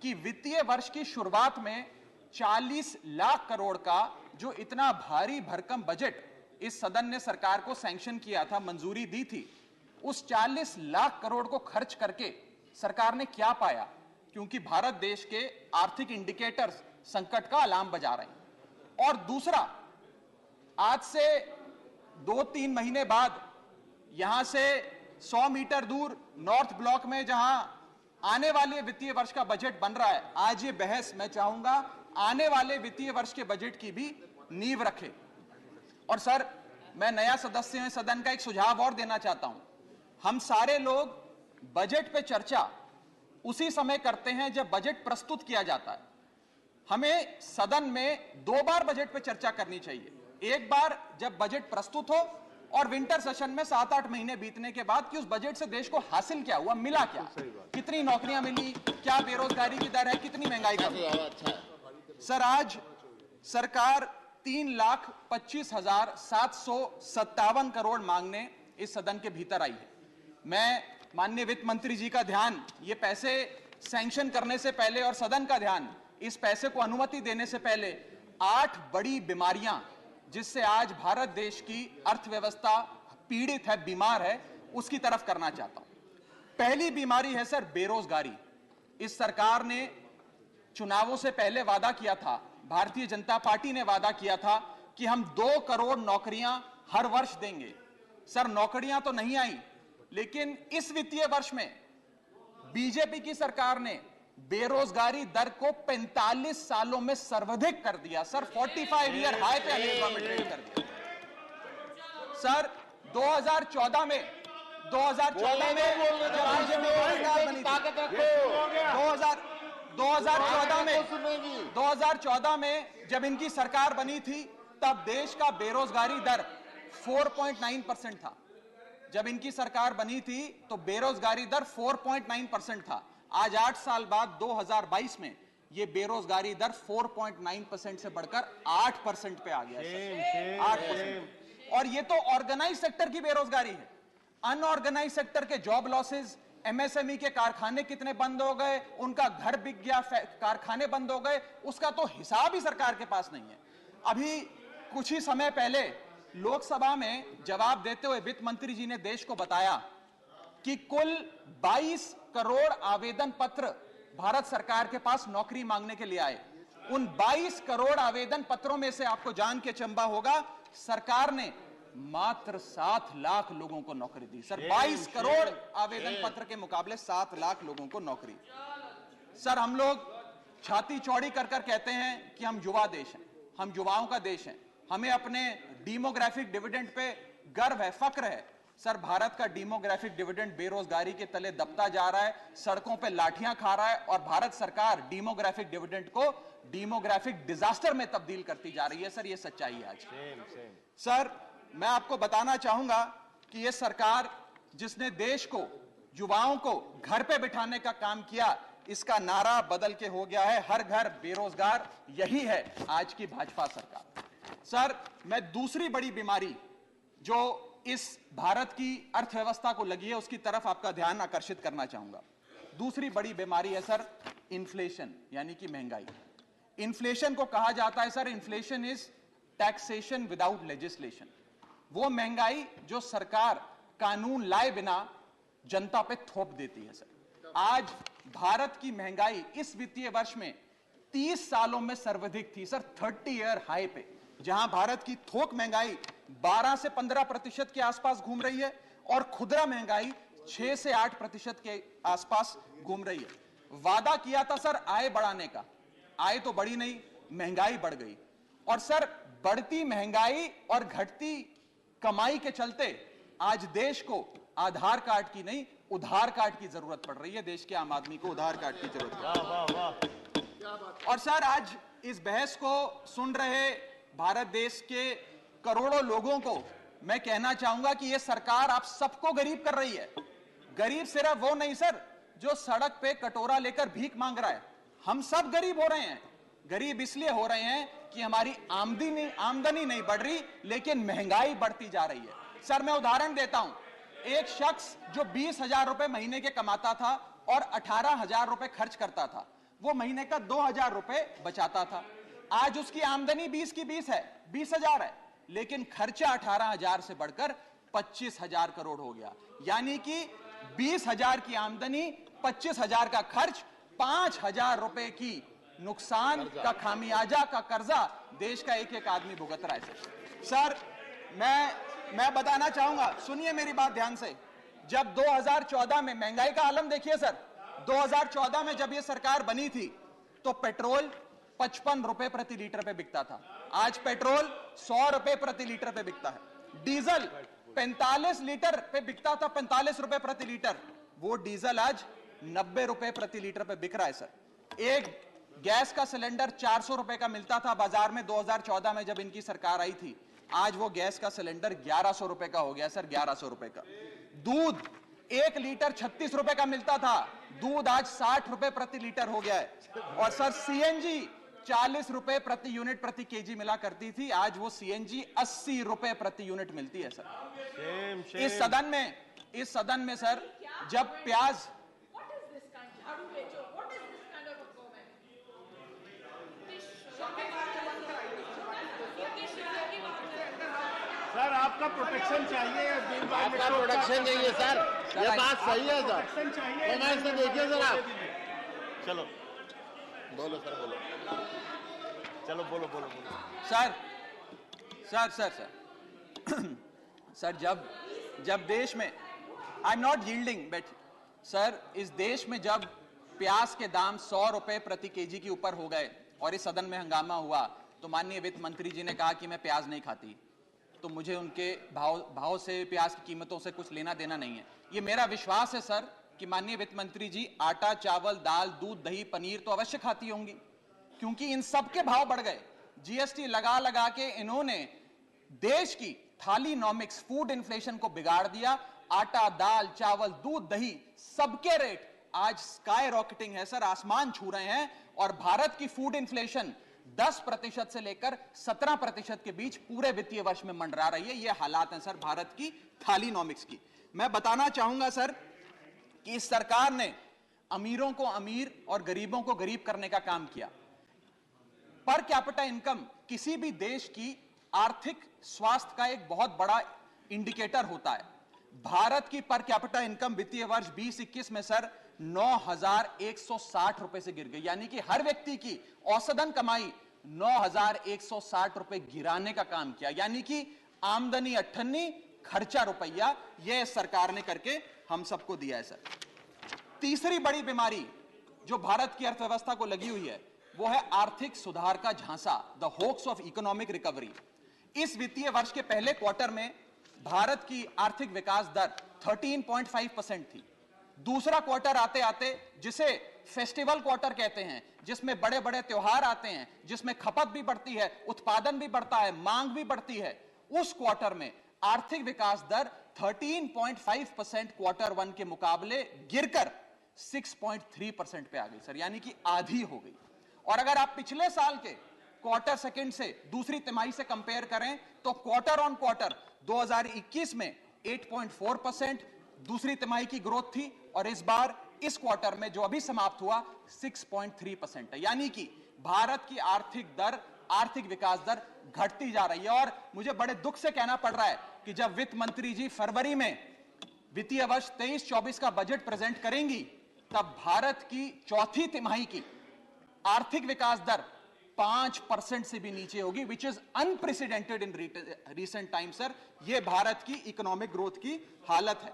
[SPEAKER 8] कि वित्तीय वर्ष की शुरुआत में 40 लाख करोड़ का जो इतना भारी भरकम बजट इस सदन ने सरकार को सैंक्शन किया था, मंजूरी दी थी, उस 40 लाख करोड़ को खर्च करके सरकार ने क्या पाया? क्योंकि भारत देश के आर्थिक इंडिकेटर्स संकट का अलार्म बजा रहे हैं। और दूसरा, आज से 2-3 महीने बाद यहां से 100 मीटर दूर नॉर्थ ब्लॉक में जहां आने वाले वित्तीय वर्ष का बजट बन रहा है, आज ये बहस मैं चाहूंगा आने वाले वित्तीय वर्ष के बजट की भी नींव रखे। और सर, मैं नया सदस्य हूं सदन का, एक सुझाव और देना चाहता हूं। हम सारे लोग बजट पे चर्चा उसी समय करते हैं जब बजट प्रस्तुत किया जाता है। हमें सदन में 2 बार बजट पे चर्चा करनी चाहिए। एक बार जब बजट प्रस्तुत हो, और विंटर सेशन में 7-8 महीने बीतने के बाद कि उस बजट से देश को हासिल क्या हुआ, मिला क्या, कितनी नौकरियां मिली, क्या बेरोजगारी की दर है, कितनी महंगाई कम हुई। सर, आज सरकार 3,25,757 करोड़ मांगने इस सदन के भीतर आई है। मैं माननीय वित्त मंत्री जी का ध्यान ये पैसे सैंक्शन करने से पहले और सदन का ध्यान इस पैसे को अनुमति देने से पहले 8 बड़ी बीमारियां जिससे आज भारत देश की अर्थव्यवस्था पीड़ित है, बीमार है, उसकी तरफ करना चाहता हूं। पहली बीमारी है सर बेरोजगारी। इस सरकार ने चुनावों से पहले वादा किया था, भारतीय जनता पार्टी ने वादा किया था कि हम 2 करोड़ नौकरियां हर वर्ष देंगे। सर, नौकरियां तो नहीं आई, लेकिन इस वित्तीय वर्ष में बीजेपी की सरकार ने बेरोजगारी दर को 45 सालों में सर्वाधिक कर दिया। सर, 45 ईयर हाई पे अनएम्प्लॉयमेंट रेट कर दिया। सर, 2014 में जब बीजेपी सरकार बनी थी, 2014 में जब इनकी सरकार बनी थी, तब देश का बेरोजगारी दर 4.9% था। जब इनकी सरकार बनी थी तो बेरोजगारी दर 4.9% था। आज 8 साल बाद 2022 में ये बेरोजगारी दर 4.9% से बढ़कर 8% पे आ गया है। 8%। और ये तो ऑर्गेनाइज सेक्टर की बेरोजगारी है। अनऑर्गेनाइज सेक्टर के जॉब लॉसेस, एमएसएमई के कारखाने कितने बंद हो गए, उनका घर बिक गया, कारखाने बंद हो गए, उसका तो हिसाब ही सरकार के पास नहीं है। अभी कुछ ही समय पहले लोकसभा में जवाब देते हुए वित्त मंत्री जी ने देश को बताया कि कुल 22 करोड़ आवेदन पत्र भारत सरकार के पास नौकरी मांगने के लिए आए। उन 22 करोड़ आवेदन पत्रों में से आपको जान के चंबा होगा, सरकार ने मात्र 7 लाख लोगों को नौकरी दी। सर, 22 करोड़ आवेदन पत्र के मुकाबले 7 लाख लोगों को नौकरी। सर, हम लोग छाती चौड़ी कर कर कहते हैं कि हम युवा देश हैं, हम युवाओं का देश है, हमें अपने डेमोग्राफिक डिविडेंड पे गर्व है, फक्र है। सर, भारत का डेमोग्राफिक डिविडेंड बेरोजगारी के तले दबता जा रहा है, सड़कों पे लाठियां खा रहा है, और भारत सरकार डेमोग्राफिक डिविडेंड को डेमोग्राफिक डिजास्टर में तब्दील करती जा रही है। सर, ये सच्चाई है आज। सर, मैं आपको बताना चाहूंगा कि ये सरकार जिसने देश को, युवाओं को घर पे बिठाने का काम किया, इसका नारा बदल के हो गया है हर घर बेरोजगार। यही है आज की भाजपा सरकार। सर, मैं दूसरी बड़ी बीमारी जो इस भारत की अर्थव्यवस्था को लगी है उसकी तरफ आपका ध्यान आकर्षित करना चाहूंगा। दूसरी बड़ी बीमारी है सर इन्फ्लेशन, यानी कि महंगाई। इन्फ्लेशन को कहा जाता है sir, inflation is taxation without legislation. वो महंगाई जो सरकार कानून लाए बिना जनता पे थोप देती है। सर, आज भारत की महंगाई इस वित्तीय वर्ष में 30 सालों में सर्वाधिक थी। सर, 30 ईयर हाई पे, जहां भारत की थोक महंगाई 12 से 15% के आसपास घूम रही है और खुदरा महंगाई 6 से 8% के आसपास घूम रही है। वादा किया था सर आय बढ़ाने का, आय तो बढ़ी नहीं, महंगाई बढ़ गई। और सर, बढ़ती महंगाई और घटती कमाई के चलते आज देश को आधार कार्ड की नहीं, उधार कार्ड की जरूरत पड़ रही है। देश के आम आदमी को उधार कार्ड की जरूरत है। और सर, आज इस बहस को सुन रहे भारत देश के करोड़ों लोगों को मैं कहना चाहूंगा कि यह सरकार आप सबको गरीब कर रही है। गरीब सिर्फ वो नहीं सर जो सड़क पे कटोरा लेकर भीख मांग रहा है, हम सब गरीब हो रहे हैं। गरीब इसलिए हो रहे हैं कि हमारी आमदनी नहीं बढ़ रही, लेकिन महंगाई बढ़ती जा रही है। सर, मैं उदाहरण देता हूं, एक शख्स जो 20,000 रुपए महीने के कमाता था और 18,000 रुपए खर्च करता था, वो महीने का 2,000 रुपए बचाता था। आज उसकी आमदनी 20 की 20 है, 20,000 है, लेकिन खर्चा 18,000 से बढ़कर 25,000 करोड़ हो गया। यानी कि 20,000 की आमदनी, 25,000 का खर्च, 5,000 रुपए की नुकसान का खामियाजा का कर्जा देश का एक एक आदमी भुगत रहा है। सर मैं बताना चाहूंगा, सुनिए मेरी बात ध्यान से। जब 2014 में महंगाई का आलम देखिए सर, 2014 में जब यह सरकार बनी थी तो पेट्रोल 55 रुपए प्रति लीटर पे बिकता था। आज पेट्रोल 100 रुपए प्रति लीटर पे बिकता है। डीजल 45 लीटर पे बिकता था, 45 रुपए प्रति लीटर। वो डीजल आज 90 रुपए प्रति लीटर पे बिक रहा है सर। एक गैस का सिलेंडर 400 रुपए का मिलता था बाजार में 2014 में जब इनकी सरकार आई थी। आज वो गैस का सिलेंडर 1100 रुपए का हो गया सर, 1100 रुपए का। दूध 1 लीटर 36 रुपए का मिलता था, दूध आज 60 रुपए प्रति लीटर हो गया है। और सर सीएनजी 40 रुपए प्रति यूनिट प्रति केजी मिला करती थी, आज वो सीएनजी 80 रुपए प्रति यूनिट मिलती है सर। इस सदन में सर जब प्याज
[SPEAKER 9] सर आपका प्रोटेक्शन चाहिए,
[SPEAKER 6] आपका प्रोटेक्शन चाहिए सर, ये बात सही है सर। कमेंट से देखिए सर आप। चलो बोलो सर, बोलो, चलो बोलो बोलो बोलो
[SPEAKER 8] sir sir sir sir sir जब देश में, I am not yielding but sir, इस देश में जब प्याज के दाम 100 रुपए प्रति केजी के ऊपर हो गए और इस सदन में हंगामा हुआ तो माननीय वित्त मंत्री जी ने कहा कि मैं प्याज नहीं खाती, तो मुझे उनके भाव से, प्याज की कीमतों से कुछ लेना देना नहीं है। ये मेरा विश्वास है सर कि माननीय वित्त मंत्री जी आटा, चावल, दाल, दूध, दही, पनीर तो अवश्य खाती होंगी, क्योंकि इन सब के भाव बढ़ गए। जीएसटी लगा लगा के इन्होंने देश की थालीनॉमिक्स, फूड इन्फ्लेशन को बिगाड़ दिया। आटा, दाल, चावल, दूध, दही, सबके रेट आज स्काई रॉकेटिंग है सर, आसमान छू रहे हैं। और भारत की फूड इन्फ्लेशन 10% से लेकर 17% के बीच पूरे वित्तीय वर्ष में मंडरा रही है। ये हालात हैं सर भारत की थालीनॉमिक्स की। मैं बताना चाहूंगा सर कि इस सरकार ने अमीरों को अमीर और गरीबों को गरीब करने का काम किया। पर कैपिटा इनकम किसी भी देश की आर्थिक स्वास्थ्य का एक बहुत बड़ा इंडिकेटर होता है। भारत की पर कैपिटा इनकम वित्तीय वर्ष 2021 में सर 9,160 रुपए से गिर गई, यानी कि हर व्यक्ति की औसतन कमाई 9,160 रुपए गिराने का काम किया। यानी कि आमदनी 98, खर्चा रुपया, यह सरकार ने करके हम सबको दिया है सर। तीसरी बड़ी बीमारी जो भारत की अर्थव्यवस्था को लगी हुई है वो है आर्थिक सुधार का झांसा, the hoax of economic recovery. इस वित्तीय वर्ष के पहले क्वार्टर में भारत की आर्थिक विकास दर 13.5% थी। दूसरा क्वार्टर आते आते, जिसे फेस्टिवल क्वार्टर कहते हैं, जिसमें बड़े बड़े त्योहार आते हैं, जिसमें खपत भी बढ़ती है, उत्पादन भी बढ़ता है, मांग भी बढ़ती है, उस क्वार्टर में आर्थिक विकास दर 13.5% क्वार्टर 1 के मुकाबले गिरकर 6.3% पे आ गई सर, यानी कि आधी हो गई। और अगर आप पिछले साल के क्वार्टर सेकंड से दूसरी तिमाही से कंपेयर करें तो क्वार्टर ऑन क्वार्टर 2021 में 8.4% दूसरी तिमाही की ग्रोथ थी, और इस बार इस क्वार्टर में जो अभी समाप्त हुआ 6.3% है। यानी कि भारत की आर्थिक विकास दर घटती जा रही है। और मुझे बड़े दुख से कहना पड़ रहा है कि जब वित्त मंत्री जी फरवरी में वित्तीय वर्ष 23-24 का बजट प्रेजेंट करेंगी तब भारत की चौथी तिमाही की आर्थिक विकास दर 5% से भी नीचे होगी, which is unprecedented in recent time sir. यह भारत की इकोनॉमिक ग्रोथ की हालत है।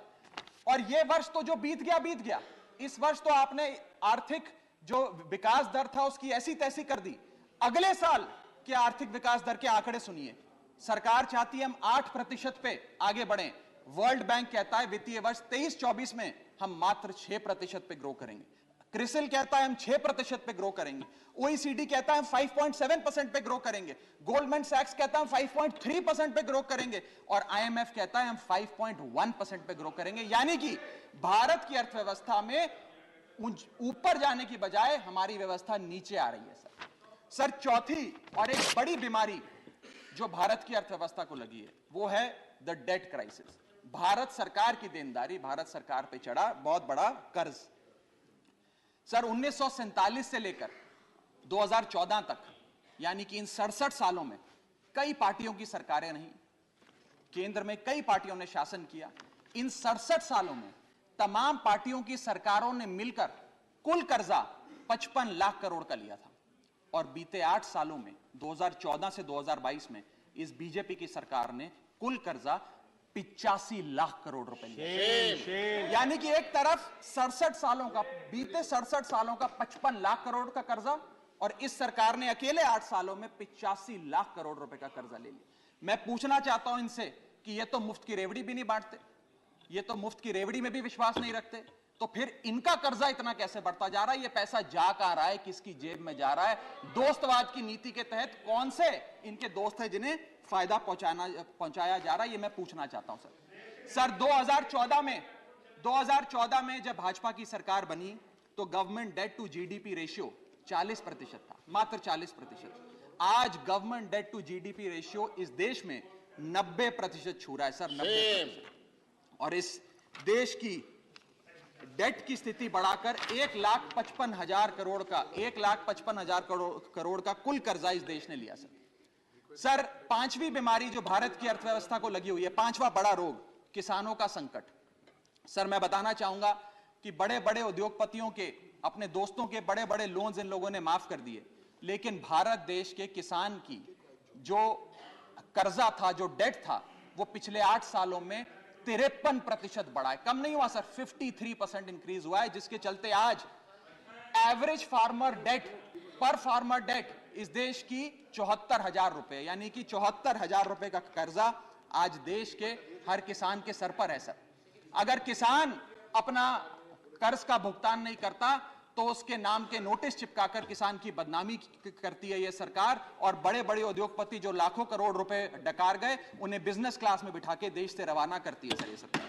[SPEAKER 8] और यह वर्ष तो जो बीत गया, इस वर्ष तो आपने आर्थिक जो विकास दर था उसकी ऐसी तैसी कर दी। अगले साल के आर्थिक विकास दर के आंकड़े सुनिए। सरकार चाहती है हम 8% पे आगे बढ़ें। वर्ल्ड बैंक कहता है वित्तीय वर्ष 23-24 में हम मात्र 6% पे ग्रो करेंगे। क्रिसिल कहता है हम 6% पे ग्रो करेंगे। ओईसीडी कहता है हम 5.7% पे ग्रो करेंगे। गोल्डमैन सैक्स कहता है हम 5.3% पे ग्रो करेंगे, और आईएमएफ कहता है हम 5.1% पे ग्रो करेंगे। यानी कि भारत की अर्थव्यवस्था में ऊपर जाने की बजाय हमारी व्यवस्था नीचे आ रही है सर। चौथी और एक बड़ी बीमारी जो भारत की अर्थव्यवस्था को लगी है वो है द डेट क्राइसिस। भारत सरकार की देनदारी, भारत सरकार पे चढ़ा बहुत बड़ा कर्ज। सर 1947 से लेकर 2014 तक यानी कि इन 67 सालों में कई पार्टियों की सरकारें नहीं, केंद्र में कई पार्टियों ने शासन किया, इन 67 सालों में तमाम पार्टियों की सरकारों ने मिलकर कुल कर्जा 55 लाख करोड़ का लिया था। और बीते 8 सालों में 2014 से 2022 में इस बीजेपी की सरकार ने कुल कर्जा 85 लाख करोड़ रुपए लिया। यानी कि एक तरफ 67 सालों का, बीते 67 सालों का 55 लाख करोड़ का कर्जा, और इस सरकार ने अकेले 8 सालों में 85 लाख करोड़ रुपए का कर्जा ले लिया। मैं पूछना चाहता हूं इनसे कि ये तो मुफ्त की रेवड़ी भी नहीं बांटते, ये तो मुफ्त की रेवड़ी में भी विश्वास नहीं रखते, तो फिर इनका कर्जा इतना कैसे बढ़ता जा रहा है? ये पैसा जा कहां रहा है, किसकी जेब में जा रहा है? दोस्तवाद की नीति के तहत कौन से इनके दोस्त हैं जिन्हें फायदा पहुंचाया जा रहा है? ये मैं पूछना चाहता हूं सर 2014 में जब भाजपा की सरकार बनी तो government debt to GDP ratio 40% था, मात्र 40%। आज government debt to GDP ratio इस देश में 90% छू रहा है सर, 90%। और इस देश की डेट की स्थिति बढ़ाकर 1,55,000 करोड़ का 1,55,000 करोड़ का कुल कर्जा इस देश ने लिया सर। पांचवी बीमारी जो भारत की अर्थव्यवस्था को लगी हुई है, पांचवा बड़ा रोग, किसानों का संकट। सर मैं बताना चाहूंगा कि बड़े बड़े उद्योगपतियों के, अपने दोस्तों के बड़े बड़े लोन्स इन लोगों ने माफ कर दिए, लेकिन भारत देश के किसान की जो कर्जा था, जो डेट था, वो पिछले 8 सालों में 53% बढ़ा है, कम नहीं हुआ सर, 53% इंक्रीज हुआ है, जिसके चलते आज एवरेज फार्मर डेट, पर फार्मर डेट इस देश की 74,000 रुपए, यानी कि 74,000 रुपए का कर्जा आज देश के हर किसान के सर पर है सर। अगर किसान अपना कर्ज का भुगतान नहीं करता तो उसके नाम के नोटिस चिपकाकर किसान की बदनामी करती है ये सरकार, और बड़े बड़े उद्योगपति जो लाखों करोड़ रुपए डकार गए उन्हें बिजनेस क्लास में बिठा के देश से रवाना करती है सर ये सरकार।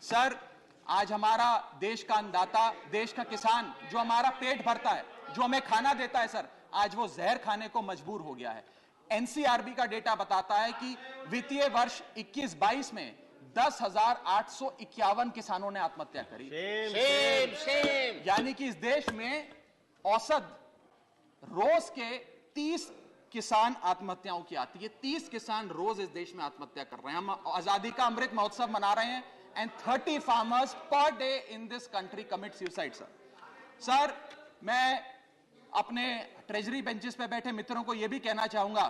[SPEAKER 8] सर आज हमारा देश का अन्नदाता, देश का किसान जो हमारा पेट भरता है, जो हमें खाना देता है सर, आज वो जहर खाने को मजबूर हो गया है। एनसीआरबी का डेटा बताता है कि वित्तीय वर्ष 21-22 में 10,851 किसानों ने आत्महत्या करी। यानी कि इस देश में औसत रोज के 30 किसान आत्महत्याओं की आती है, 30 किसान रोज इस देश में आत्महत्या कर रहे हैं। हम आजादी का अमृत महोत्सव मना रहे हैं and 30 farmers per day in this country commit suicide sir. मैं अपने ट्रेजरी बेंचेस पे बैठे मित्रों को यह भी कहना चाहूंगा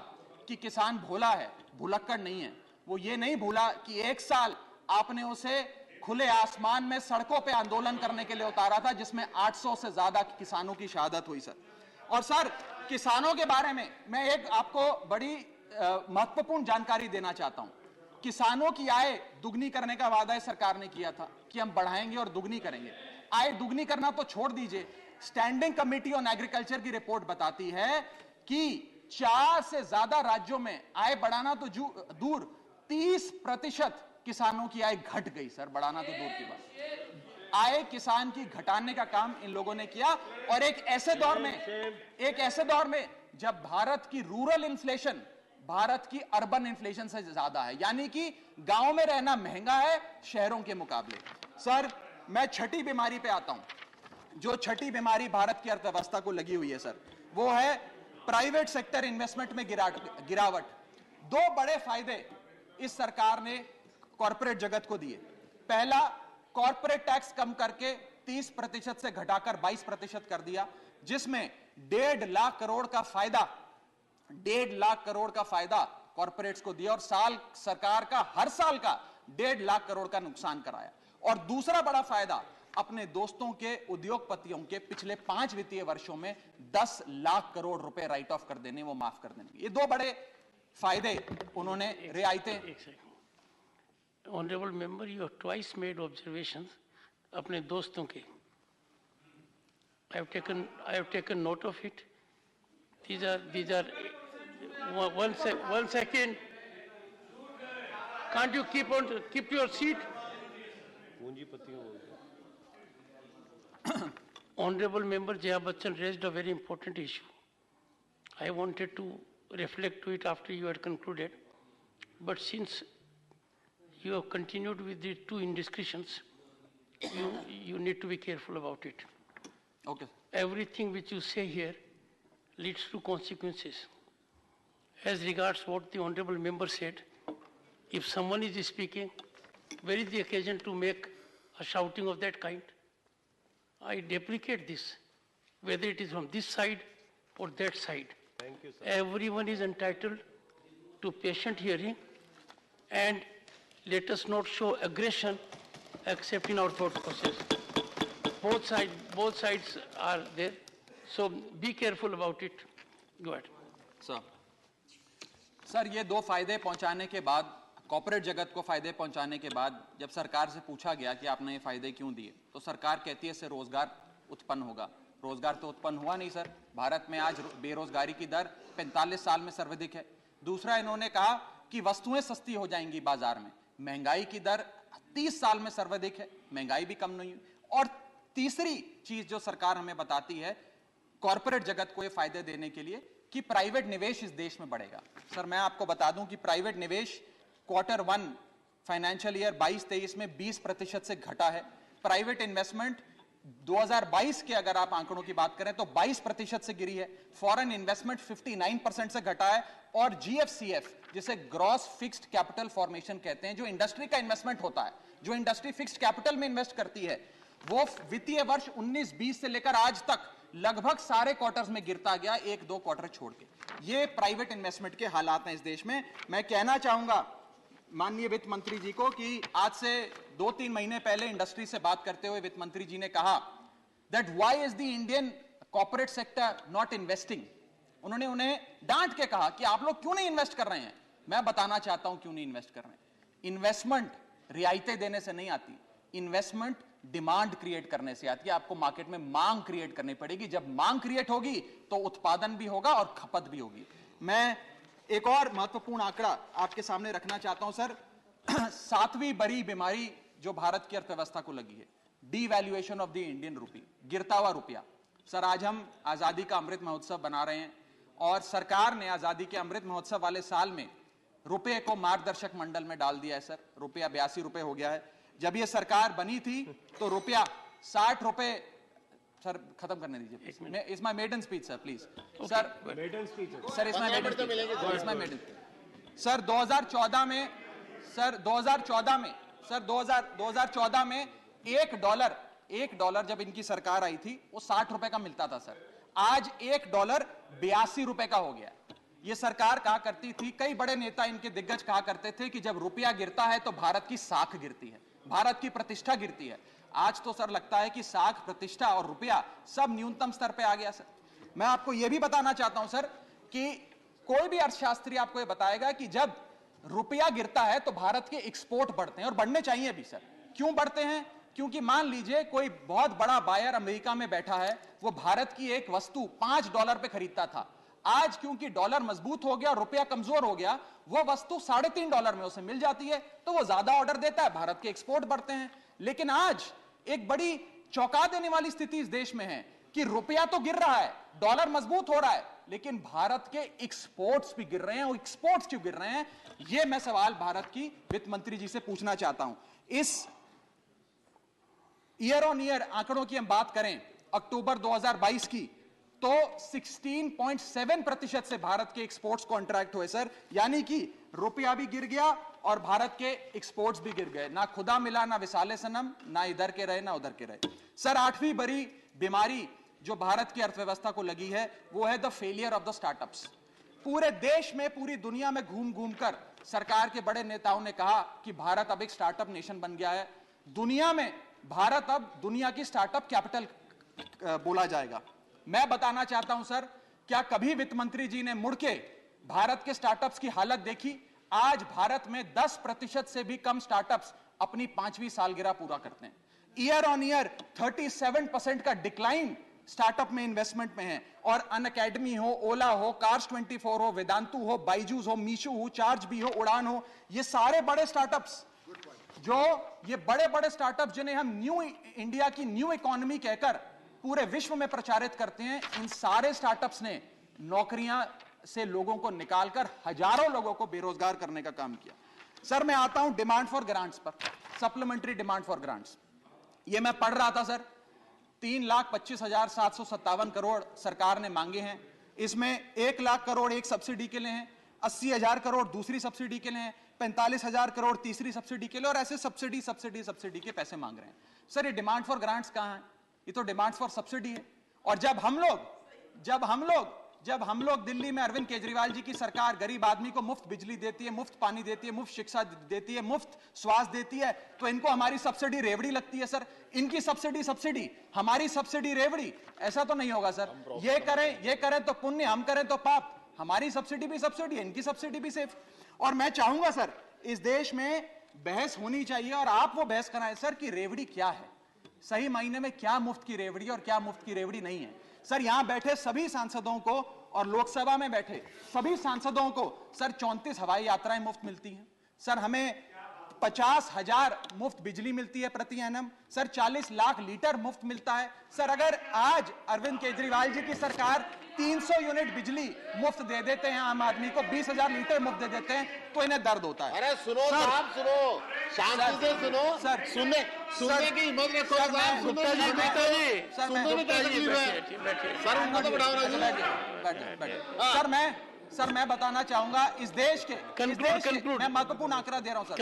[SPEAKER 8] कि किसान भोला है, भुलक्कड़ नहीं है। वो ये नहीं भूला कि 1 साल आपने उसे खुले आसमान में सड़कों पे आंदोलन करने के लिए उतारा था, जिसमें 800 से ज्यादा किसानों की शहादत हुई सर। और सर किसानों के बारे में मैं एक आपको बड़ी महत्वपूर्ण जानकारी देना चाहता हूं। किसानों की आय दुगनी करने का वादा इस सरकार ने किया था कि हम बढ़ाएंगे और दुगनी करेंगे। आय दुगनी करना तो छोड़ दीजिए, स्टैंडिंग कमेटी ऑन एग्रीकल्चर की रिपोर्ट बताती है कि 4 से ज्यादा राज्यों में आय बढ़ाना तो दूर, 30% किसानों की आय घट गई सर, बढ़ाना तो दूर की बात। आय किसान की घटाने का काम इन लोगों ने किया, और एक ऐसे दौर में जब भारत की रूरल इन्फ्लेशन भारत की अर्बन इन्फ्लेशन से ज्यादा है, यानी कि गांव में रहना महंगा है शहरों के मुकाबले। सर मैं छठी बीमारी पे आता हूं। जो छठी बीमारी भारत की अर्थव्यवस्था को लगी हुई है सर, वो है प्राइवेट सेक्टर इन्वेस्टमेंट में गिरावट। 2 बड़े फायदे इस सरकार ने कॉर्पोरेट जगत को दिए। पहला, कॉर्पोरेट टैक्स कम करके 30% से घटाकर 22% कर दिया, जिसमें 1.5 लाख करोड़ का फायदा 1.5 लाख करोड़ का फायदा कॉर्पोरेट्स को दिया, और सरकार का हर साल का 1.5 लाख करोड़ का नुकसान कराया। और दूसरा बड़ा फायदा, अपने दोस्तों के उद्योगपतियों के पिछले 5 वित्तीय वर्षों में 10 लाख करोड़ रुपए राइट ऑफ कर देने, वो माफ कर देने। ये 2 बड़े फायदे उन्होंने, रियायतें।
[SPEAKER 1] Honourable member, you have twice made observations अपने दोस्तों के। I have taken note of it. These are one second. Can't you keep your seat? Honorable Member Jaya Bachchan raised a very important issue. I wanted to reflect to it after you had concluded, but since you have continued with the 2 indiscretions, you need to be careful about it.
[SPEAKER 8] Okay.
[SPEAKER 1] Everything which you say here leads to consequences. as regards what the honorable member said, if someone is speaking, where is the occasion to make a shouting of that kind? I deprecate this, whether it is from this side or that side.
[SPEAKER 6] Thank you, sir.
[SPEAKER 1] Everyone is entitled to patient hearing, and let us not show aggression except in our thought process. Both sides are there, so be careful about it. Go ahead.
[SPEAKER 8] Sir ये दो फायदे पहुंचाने के बाद, corporate जगत को फायदे पहुंचाने के बाद जब सरकार से पूछा गया कि आपने ये फायदे क्यों दिए, तो सरकार कहती है इससे रोजगार उत्पन्न होगा। रोजगार तो उत्पन्न हुआ नहीं सर। भारत में आज बेरोजगारी की दर 45 साल में सर्वाधिक है। दूसरा, इन्होंने कहा कि वस्तुएं सस्ती हो जाएंगी बाजार में। महंगाई की दर 30 साल में सर्वाधिक है, महंगाई भी कम नहीं हुई। और तीसरी चीज जो सरकार हमें बताती है कॉर्पोरेट जगत को ये फायदे देने के लिए कि प्राइवेट निवेश इस देश में बढ़ेगा। सर मैं आपको बता दूं कि प्राइवेट निवेश Q1 फाइनेंशियल ईयर 22-23 में 20% से घटा है। प्राइवेट इन्वेस्टमेंट 2022 के अगर आप आंकड़ों की बात करें तो 22% से गिरी है। फॉरेन इन्वेस्टमेंट 59% से घटा है। और GFCF जिसे ग्रॉस फिक्स्ड कैपिटल फॉर्मेशन कहते हैं, जो इंडस्ट्री का इन्वेस्टमेंट होता है, जो इंडस्ट्री फिक्स्ड कैपिटल में इन्वेस्ट करती है, वो वित्तीय वर्ष 19-20 से लेकर आज तक लगभग सारे क्वार्टर्स में गिरता गया, 1-2 क्वार्टर छोड़ के। ये प्राइवेट इन्वेस्टमेंट के हालात हैं इस देश में। मैं कहना चाहूंगा माननीय वित्त मंत्री जी को कि आज से 2-3 महीने पहले इंडस्ट्री से बात करते हुए वित्त मंत्री जी ने कहा that why is the Indian corporate sector not investing. उन्होंने उन्हें डांट के कहा कि आप लोग क्यों नहीं इन्वेस्ट कर रहे हैं। मैं बताना चाहता हूं क्यों नहीं इन्वेस्ट कर रहे हैं। इन्वेस्टमेंट रियायतें देने से नहीं आती, इन्वेस्टमेंट डिमांड क्रिएट करने से आती है। आपको मार्केट में मांग क्रिएट करनी पड़ेगी। जब मांग क्रिएट होगी तो उत्पादन भी होगा और खपत भी होगी। मैं एक और महत्वपूर्ण आंकड़ा आपके सामने रखना चाहता हूं सर। 7वीं बड़ी बीमारी जो भारत की अर्थव्यवस्था को लगी है, devaluation of the Indian rupee, गिरता हुआ रुपया। सर आज हम आजादी का अमृत महोत्सव बना रहे हैं और सरकार ने आजादी के अमृत महोत्सव वाले साल में रुपये को मार्गदर्शक मंडल में डाल दिया है सर। रुपया 82 रुपए हो गया है। जब ये सरकार बनी थी तो रुपया 60 रुपए। सर खत्म करने दीजिए। Is my maiden speech sir please. Sir
[SPEAKER 9] maiden speech है।
[SPEAKER 8] सर इसमें मेडन सर 2014 में सर 2014 में $1 जब इनकी सरकार आई थी वो 60 रुपए का मिलता था सर। आज $1 82 रुपए का हो गया। ये सरकार कहा करती थी, कई बड़े नेता इनके दिग्गज कहा करते थे कि जब रुपया गिरता है तो भारत की साख गिरती है, भारत की प्रतिष्ठा गिरती है। आज तो सर लगता है कि साख, प्रतिष्ठा और रुपया सब न्यूनतम स्तर पे आ गया सर। मैं आपको यह भी बताना चाहता हूं सर कि कोई भी अर्थशास्त्री आपको यह बताएगा कि जब रुपया गिरता है तो भारत के एक्सपोर्ट बढ़ते हैं और बढ़ने चाहिए भी सर। क्यों बढ़ते हैं? क्योंकि मान लीजिए कोई बहुत बड़ा बायर अमेरिका में बैठा है, वो भारत की एक वस्तु $5 पे खरीदता था। आज क्योंकि डॉलर मजबूत हो गया और रुपया कमजोर हो गया, वो वस्तु $3.5 में उसे मिल जाती है, तो वो ज्यादा ऑर्डर देता है, भारत के एक्सपोर्ट बढ़ते हैं। लेकिन आज एक बड़ी चौंका देने वाली स्थिति इस देश में है कि रुपया तो गिर रहा है, डॉलर मजबूत हो रहा है, लेकिन भारत के एक्सपोर्ट्स भी गिर रहे हैं। और एक्सपोर्ट्स क्यों गिर रहे हैं, यह मैं सवाल भारत की वित्त मंत्री जी से पूछना चाहता हूं। इस ईयर ऑन ईयर आंकड़ों की हम बात करें अक्टूबर 2022 की, तो 16.7% से भारत के एक्सपोर्ट्स कॉन्ट्रैक्ट हुए सर। यानी कि रुपया भी गिर गया और भारत के एक्सपोर्ट्स भी गिर गए। ना खुदा मिला, ना विसाले सनम, ना इधर के रहे ना उधर के रहे। सर 8वीं बड़ी बीमारी जो भारत की अर्थव्यवस्था को लगी है वो है the failure of the startups. पूरे देश में, पूरी दुनिया में घूम घूम कर सरकार के बड़े नेताओं ने कहा कि भारत अब एक स्टार्टअप नेशन बन गया है। दुनिया में भारत अब दुनिया की स्टार्टअप कैपिटल बोला जाएगा। मैं बताना चाहता हूं सर, क्या कभी वित्त मंत्री जी ने मुड़ के भारत के स्टार्टअप्स की हालत देखी? आज भारत में 10% से भी कम स्टार्टअप्स अपनी 5वीं सालगिरह पूरा करते हैं। ईयर ऑन ईयर 37% का डिक्लाइन स्टार्टअप में इन्वेस्टमेंट में है। और अनअकैडमी हो, ओला हो, कार्स 24 हो, वेदांतु हो, बाइजूस हो, मीशो हो, चार्ज भी हो, उड़ान हो, ये सारे बड़े स्टार्टअप्स, जो ये बड़े बड़े स्टार्टअप जिन्हें हम न्यू इंडिया की न्यू इकोनॉमी कहकर पूरे विश्व में प्रचारित करते हैं, इन सारे स्टार्टअप्स ने नौकरियां से लोगों को निकालकर हजारों लोगों को बेरोजगार करने का काम किया। सर मैं आता हूं डिमांड फॉर ग्रांट्स पर, सप्लीमेंट्री डिमांड फॉर ग्रांट्स। ये मैं पढ़ रहा था सर, 3,25,757 करोड़ सरकार ने मांगे हैं। इसमें 1 लाख करोड़ एक सब्सिडी के लिए हैं, 80,000 करोड़ दूसरी सब्सिडी के लिए हैं, 45,000 करोड़ तीसरी सब्सिडी के लिए, और ऐसे सब्सिडी के पैसे मांग रहे हैं। सर ये डिमांड फॉर ग्रांट्स कहां है? ये तो डिमांड फॉर सब्सिडी है। और जब हम लोग दिल्ली में अरविंद केजरीवाल जी की सरकार गरीब आदमी को मुफ्त बिजली देती है, मुफ्त पानी देती है, मुफ्त शिक्षा देती है, मुफ्त स्वास्थ्य देती है, तो इनको हमारी सब्सिडी रेवड़ी लगती है सर। इनकी सब्सिडी, हमारी सब्सिडी रेवड़ी, ऐसा तो नहीं होगा सर। ये करें तो पुण्य, हम करें तो पाप। हमारी सब्सिडी भी सब्सिडी है, इनकी सब्सिडी भी सेफ। और मैं चाहूंगा सर इस देश में बहस होनी चाहिए और आप वो बहस कराएं सर कि रेवड़ी क्या है, सही मायने में क्या मुफ्त की रेवड़ी और क्या मुफ्त की रेवड़ी नहीं है। सर यहां बैठे सभी सांसदों को और लोकसभा में बैठे सभी सांसदों को सर 34 हवाई यात्राएं मुफ्त मिलती हैं। सर हमें 50,000 मुफ्त बिजली मिलती है प्रति एनम। सर 40 लाख लीटर मुफ्त मिलता है। सर अगर आज अरविंद केजरीवाल जी की सरकार 300 यूनिट बिजली मुफ्त दे देते हैं आम आदमी को, 20,000 लीटर मुफ्त दे देते हैं, तो इन्हें दर्द होता है।
[SPEAKER 6] अरे सुनो साहब, सुनो, शांति से सुनो सर, सुनने की हिम्मत रखो साहब, सुनने में क्या तकलीफ है सर, उनको तो बढ़ाओ ना।
[SPEAKER 8] सर मैं बताना चाहूंगा इस देश के मैं महत्वपूर्ण आंकड़ा दे रहा हूं सर,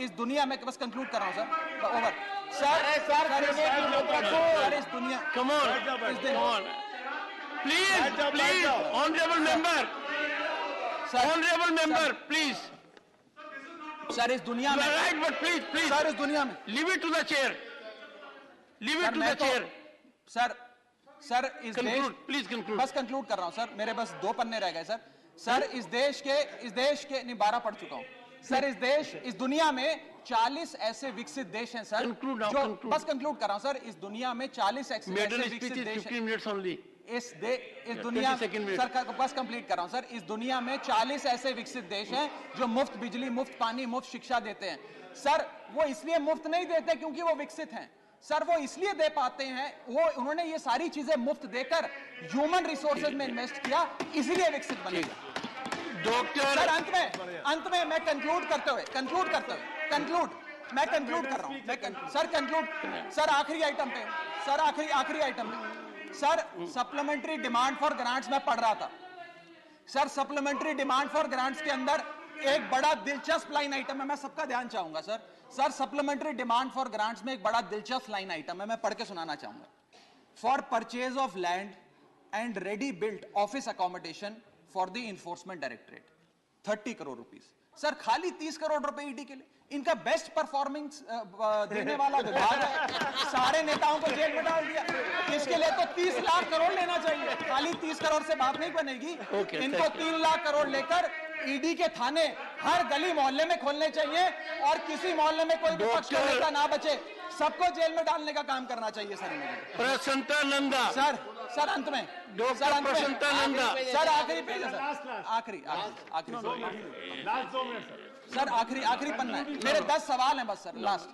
[SPEAKER 8] इस दुनिया में, बस कंक्लूड कर रहा हूं सर, ओवर सर इस दुनिया
[SPEAKER 1] Please, honorable member, please.
[SPEAKER 8] Sir इस दुनिया में,
[SPEAKER 1] right, but please.
[SPEAKER 8] सर इस दुनिया में,
[SPEAKER 1] leave it to the chair.
[SPEAKER 8] Sir इस
[SPEAKER 1] conclude, please conclude.
[SPEAKER 8] बस कंक्लूड कर रहा हूं सर, मेरे बस 2 पन्ने रह गए सर। सर इस देश के नहीं 12 पढ़ चुका हूं सर। इस दुनिया में 40 ऐसे विकसित देश हैं सर, बस कंक्लूड कर रहा हूं सर, इस दुनिया में 40 ऐसे विकसित देश हैं।
[SPEAKER 1] 15 minutes only.
[SPEAKER 8] इस दुनिया सर बस कंप्लीट कर रहा हूं सर, इस दुनिया में 40 ऐसे विकसित देश हैं जो मुफ्त बिजली, मुफ्त पानी, मुफ्त शिक्षा देते हैं। सर वो इसलिए मुफ्त नहीं देते क्योंकि वो विकसित हैं सर, वो इसलिए दे पाते हैं, वो उन्होंने ये सारी चीजें मुफ्त देकर ह्यूमन रिसोर्सेज में इन्वेस्ट किया, इसलिए विकसित बने।
[SPEAKER 1] डॉक्टर
[SPEAKER 8] सर अंत में मैं कंक्लूड कर रहा हूं सर आखिरी आइटम पे sir supplementary demand for grants में पढ़ रहा था sir. Supplementary demand for grants के अंदर एक बड़ा दिलचस्प लाइन आइटम है, मैं सबका ध्यान चाहूंगा sir. Sir supplementary demand for grants में एक बड़ा दिलचस्प लाइन आइटम है, मैं पढ़ के सुनाना चाहूंगा। For purchase of land and ready built office accommodation for the enforcement directorate 30 crore rupees. Sir खाली 30 करोड़ रुपए ईडी के लिए, इनका बेस्ट परफॉर्मेंस देने वाला विभाग है, सारे नेताओं को जेल में डाल दिया। इसके लिए तो 30 लाख करोड़ लेना चाहिए, खाली 30 करोड़ से बात नहीं बनेगी। इनको 3 लाख करोड़ लेकर ईडी के थाने हर गली मोहल्ले में खोलने चाहिए और किसी मोहल्ले में कोई विपक्ष का नेता ना बचे, सबको जेल में डालने का काम करना चाहिए सर।
[SPEAKER 1] प्रसन्नानंदा
[SPEAKER 8] सर अंत में सर आखिरी पेज है सर, आखिरी सर आखिरी पन्ना है। मेरे 10 सवाल हैं बस सर, लास्ट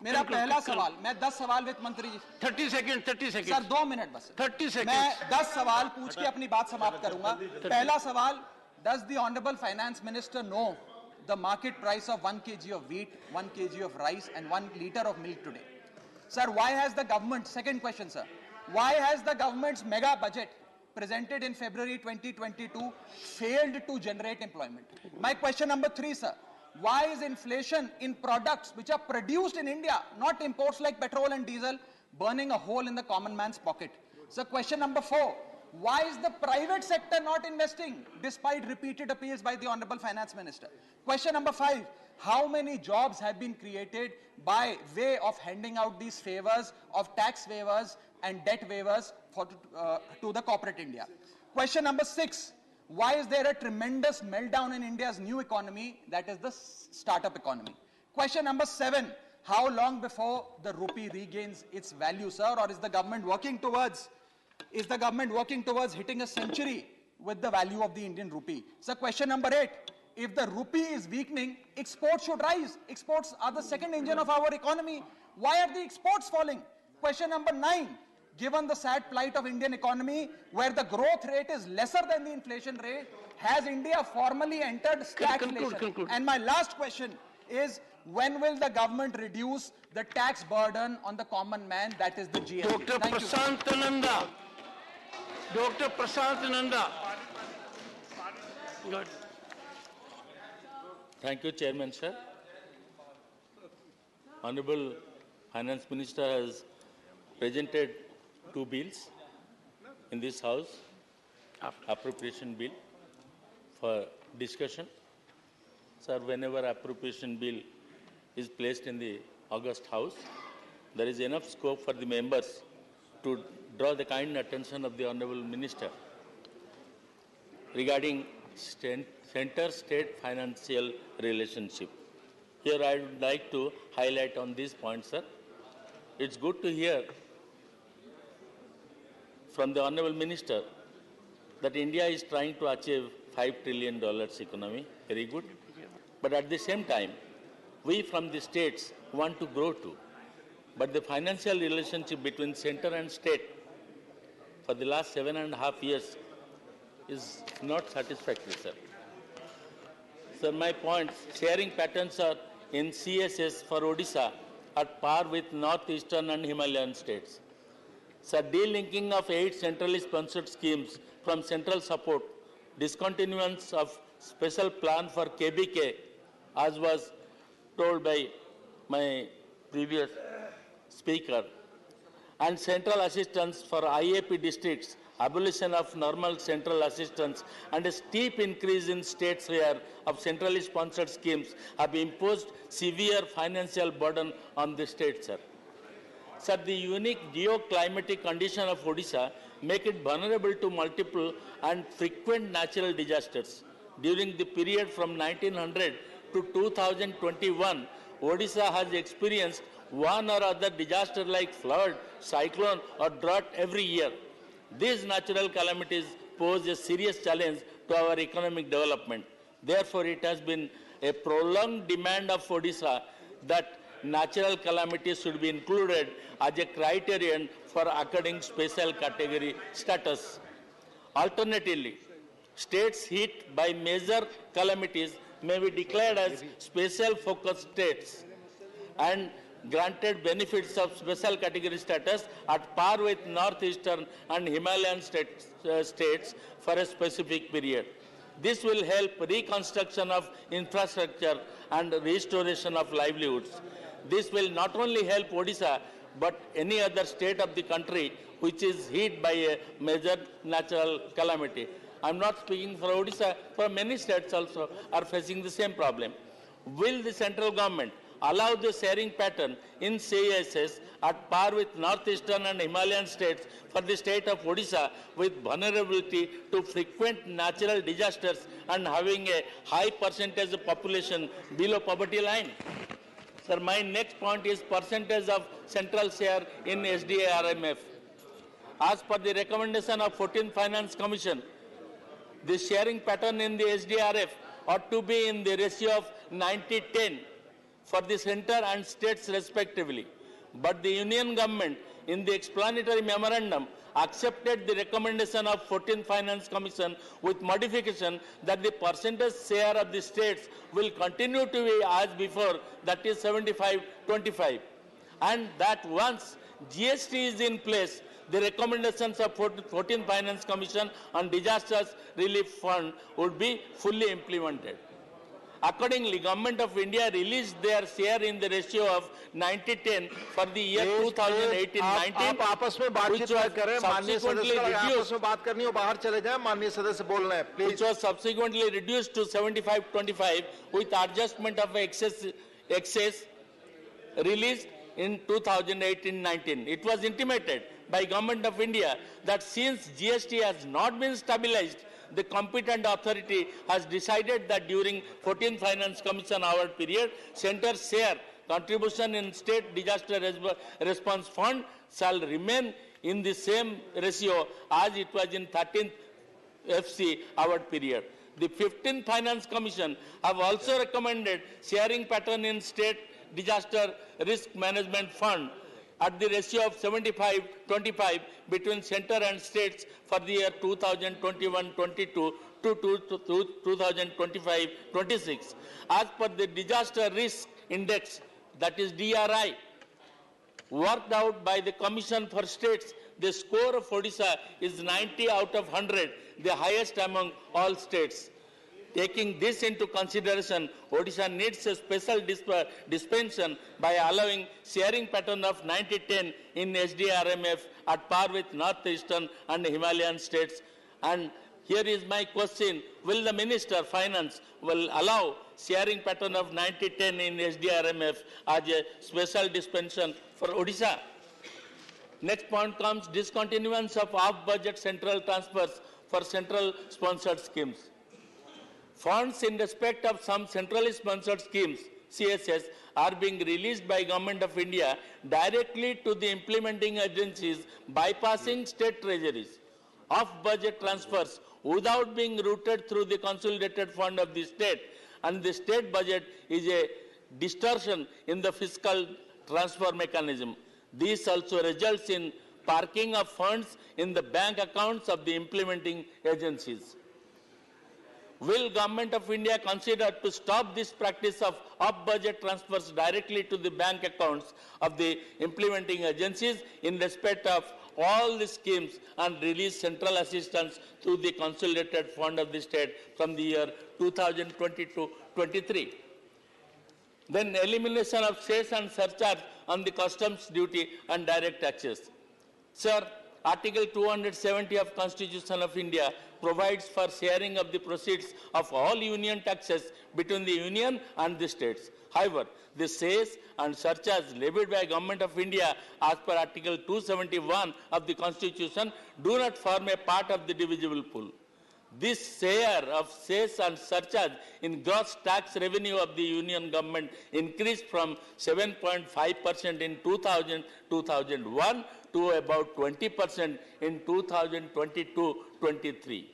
[SPEAKER 8] मेरा पहला सवाल, मैं 10 सवाल वित्त मंत्री जी
[SPEAKER 1] 30 सेकंड
[SPEAKER 8] सर 2 मिनट बस
[SPEAKER 1] 30 सेकंड
[SPEAKER 8] मैं 10 सवाल पूछ के अपनी बात समाप्त करूंगा। पहला सवाल, does the honourable finance minister know the market price of 1 kg of wheat, 1 kg of rice and 1 liter of milk today? Sir, why has the government, second question sir, why has the government's mega budget presented in February 2022 failed to generate employment? My question number 3 sir, why is inflation in products which are produced in India, not imports like petrol and diesel, burning a hole in the common man's pocket? So question number 4, why is the private sector not investing despite repeated appeals by the Honorable Finance Minister? Question number 5, how many jobs have been created by way of handing out these favors of tax waivers and debt waivers to the corporate India? Question number 6, why is there a tremendous meltdown in India's new economy, that is the startup economy? Question number 7, how long before the rupee regains its value, sir, or is the government working towards hitting a century with the value of the Indian rupee? So question number 8, if the rupee is weakening, exports should rise. Exports are the second engine of our economy. Why are the exports falling? Question number 9, given the sad plight of Indian economy, where the growth rate is lesser than the inflation rate, has India formally entered stagflation?
[SPEAKER 1] Conclude.
[SPEAKER 8] And my last question is, when will the government reduce the tax burden on the common man, that is the GST?
[SPEAKER 1] Dr. Prashant Nanda. Good.
[SPEAKER 10] Thank you, Chairman, sir. Honorable Finance Minister has presented two bills in this House, appropriation bill for discussion. Sir, whenever appropriation bill is placed in the August House, there is enough scope for the members to draw the kind attention of the Honorable Minister regarding center-state financial relationship. Here I would like to highlight on this point, sir. It's good to hear from the Honorable Minister that India is trying to achieve $5 trillion economy. Very good. But at the same time, we from the states want to grow too. But the financial relationship between center and state for the last 7.5 years is not satisfactory, sir. Sir, my points, sharing patterns are in CSS for Odisha at par with northeastern and Himalayan states. Sir, delinking of 8 centrally sponsored schemes from central support, discontinuance of special plan for KBK, as was told by my previous speaker, and central assistance for IAP districts, abolition of normal central assistance, and a steep increase in states' share of centrally sponsored schemes have imposed severe financial burden on the states, sir. Sir, the unique geoclimatic condition of Odisha make it vulnerable to multiple and frequent natural disasters. During the period from 1900 to 2021, Odisha has experienced one or other disaster like flood, cyclone, or drought every year. These natural calamities pose a serious challenge to our economic development. Therefore, it has been a prolonged demand of Odisha that natural calamities should be included as a criterion for according special category status. Alternatively, states hit by major calamities may be declared as special focus states and granted benefits of special category status at par with northeastern and Himalayan states for a specific period. This will help reconstruction of infrastructure and restoration of livelihoods. This will not only help Odisha, but any other state of the country which is hit by a major natural calamity. I'm not speaking for Odisha, for many states also are facing the same problem. Will the central government allow the sharing pattern in CSS at par with northeastern and Himalayan states for the state of Odisha with vulnerability to frequent natural disasters and having a high percentage of population below poverty line? Sir, my next point is percentage of central share in SDA-RMF. As per the recommendation of 14th Finance Commission, the sharing pattern in the SDRF ought to be in the ratio of 90-10 for the center and states respectively. But the Union government in the explanatory memorandum accepted the recommendation of 14th Finance Commission with modification that the percentage share of the states will continue to be as before, that is 75-25. And that once GST is in place, the recommendations of 14th Finance Commission on Disasters Relief Fund would be fully implemented. Accordingly, Government of India released their share in the ratio of 90-10 for the year 2018-19,
[SPEAKER 6] आप आपस में बातचीत मत करें, माननीय सदस्य आपस में बात करनी हो बाहर चले जाएं, माननीय सदस्य बोल रहे हैं, please.
[SPEAKER 10] Which was subsequently reduced to 75-25 with adjustment of excess released in 2018-19. It was intimated by Government of India that since GST has not been stabilized, the competent authority has decided that during 14th Finance Commission hour period, center share contribution in state disaster response fund shall remain in the same ratio as it was in 13th FC hour period. The 15th Finance Commission have also recommended sharing pattern in state disaster risk management fund at the ratio of 75-25 between center and states for the year 2021-22 to 2025-26. As per the disaster risk index, that is DRI, worked out by the Commission for States, the score of Odisha is 90 out of 100, the highest among all states. Taking this into consideration, Odisha needs a special dispensation by allowing sharing pattern of 90-10 in SDRMF at par with northeastern and Himalayan states. And here is my question: will the Minister Finance will allow sharing pattern of 90-10 in SDRMF as a special dispensation for Odisha? Next point comes discontinuance of off-budget central transfers for central sponsored schemes. Funds in respect of some centrally sponsored schemes, CSS, are being released by Government of India directly to the implementing agencies, bypassing state treasuries. Off-budget transfers without being routed through the consolidated fund of the state, and the state budget is a distortion in the fiscal transfer mechanism. This also results in parking of funds in the bank accounts of the implementing agencies. Will Government of India consider to stop this practice of off-budget transfers directly to the bank accounts of the implementing agencies in respect of all the schemes and release central assistance through the consolidated fund of the state from the year 2020-23? Then elimination of cess and surcharge on the customs duty and direct taxes. Sir, Article 270 of Constitution of India provides for sharing of the proceeds of all union taxes between the union and the states. However, the cess and surcharge levied by Government of India as per Article 271 of the Constitution do not form a part of the divisible pool. This share of cess and surcharge in gross tax revenue of the union government increased from 7.5% in 2000-2001 to about 20% in 2022-23.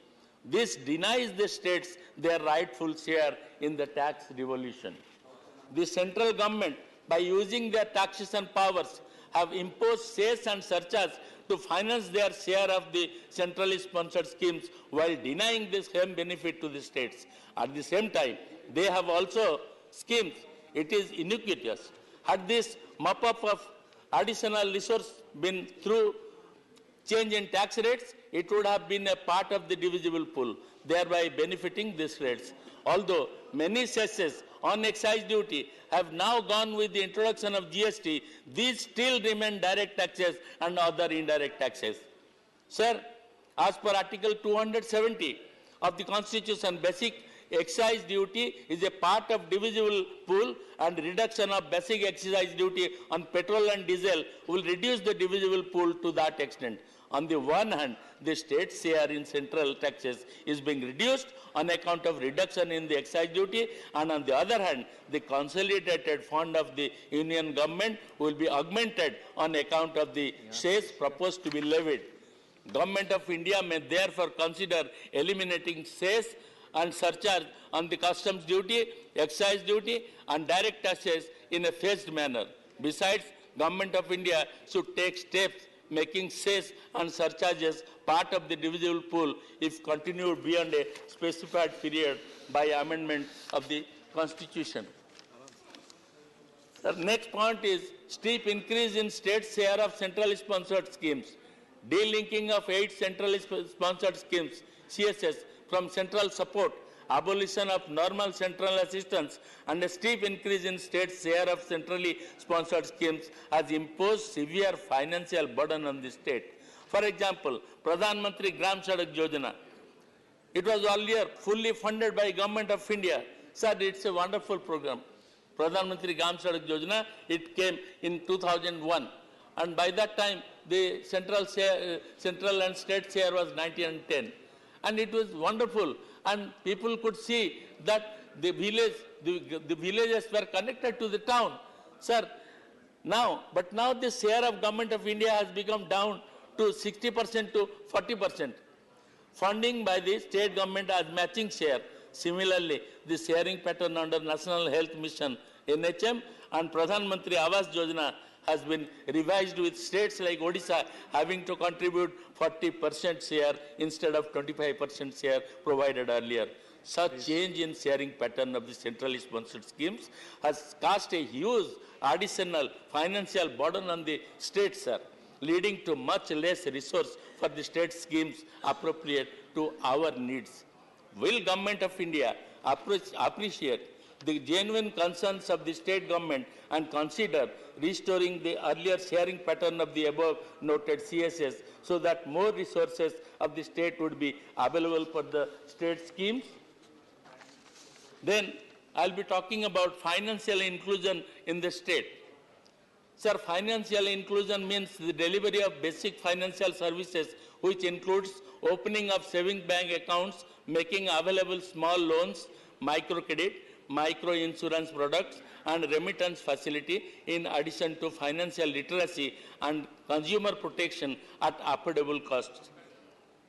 [SPEAKER 10] This denies the states their rightful share in the tax revolution. The central government, by using their taxation powers, have imposed cess and surcharge to finance their share of the centrally sponsored schemes while denying the same benefit to the states. At the same time, they have also schemes. It is iniquitous. Had this mop-up of additional resource been through change in tax rates, it would have been a part of the divisible pool, thereby benefiting these rates. Although many cesses on excise duty have now gone with the introduction of GST, these still remain direct taxes and other indirect taxes. Sir, as per Article 270 of the Constitution, basic excise duty is a part of divisible pool, and reduction of basic excise duty on petrol and diesel will reduce the divisible pool to that extent. On the one hand, the state share in central taxes is being reduced on account of reduction in the excise duty, and on the other hand, the consolidated fund of the union government will be augmented on account of the cess proposed to be levied. Government of India may therefore consider eliminating cess and surcharge on the customs duty, excise duty, and direct taxes in a phased manner. Besides, Government of India should take steps making cess and surcharges part of the divisible pool if continued beyond a specified period by amendment of the Constitution. The next point is steep increase in state share of centrally sponsored schemes. Delinking of 8 centrally sponsored schemes, CSS, from central support, abolition of normal central assistance, and a steep increase in state share of centrally sponsored schemes has imposed severe financial burden on the state. For example, Pradhan Mantri Gram Sadak Yojana. It was earlier fully funded by Government of India. Sir, it's a wonderful program. Pradhan Mantri Gram Sadak Yojana, it came in 2001. And by that time, the central and state share was 90 and 10. And it was wonderful. And people could see that the villages were connected to the town. Sir, now the share of Government of India has become down to 60% to 40%. Funding by the state government as matching share. Similarly, the sharing pattern under National Health Mission, NHM, and Pradhan Mantri Awas Yojana has been revised, with states like Odisha having to contribute 40% share instead of 25% share provided earlier. Such change in sharing pattern of the centrally sponsored schemes has cast a huge additional financial burden on the states, sir, leading to much less resource for the state schemes appropriate to our needs. Will Government of India appreciate the genuine concerns of the state government and consider restoring the earlier sharing pattern of the above noted CSS so that more resources of the state would be available for the state schemes? Then I'll be talking about financial inclusion in the state. Sir, financial inclusion means the delivery of basic financial services, which includes opening of savings bank accounts, making available small loans, microcredit, micro-insurance products, and remittance facility, in addition to financial literacy and consumer protection at affordable costs.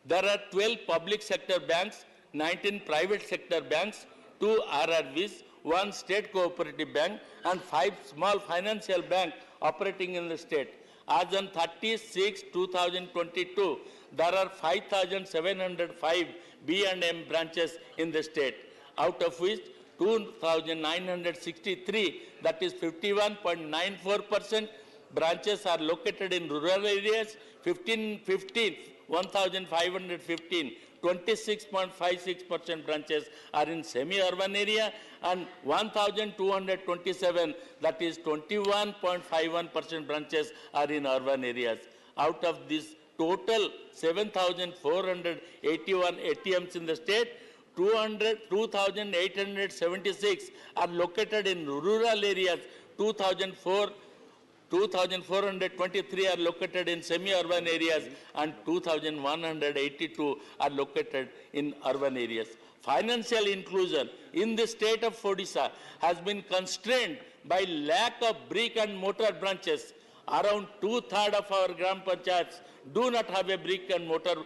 [SPEAKER 10] There are 12 public sector banks, 19 private sector banks, 2 RRBs, 1 state cooperative bank, and 5 small financial banks operating in the state. As on 30/6/2022, there are 5,705 B&M branches in the state, out of which 2,963, that is 51.94%, branches are located in rural areas, 1,515, 26.56% branches are in semi-urban area, and 1,227, that is 21.51% branches are in urban areas. Out of this total 7,481 ATMs in the state, 2,876 are located in rural areas, 2,423 are located in semi-urban areas, and 2,182 are located in urban areas. Financial inclusion in the state of Odisha has been constrained by lack of brick and mortar branches. Around 2/3 of our Gram Panchayats do not have a brick and mortar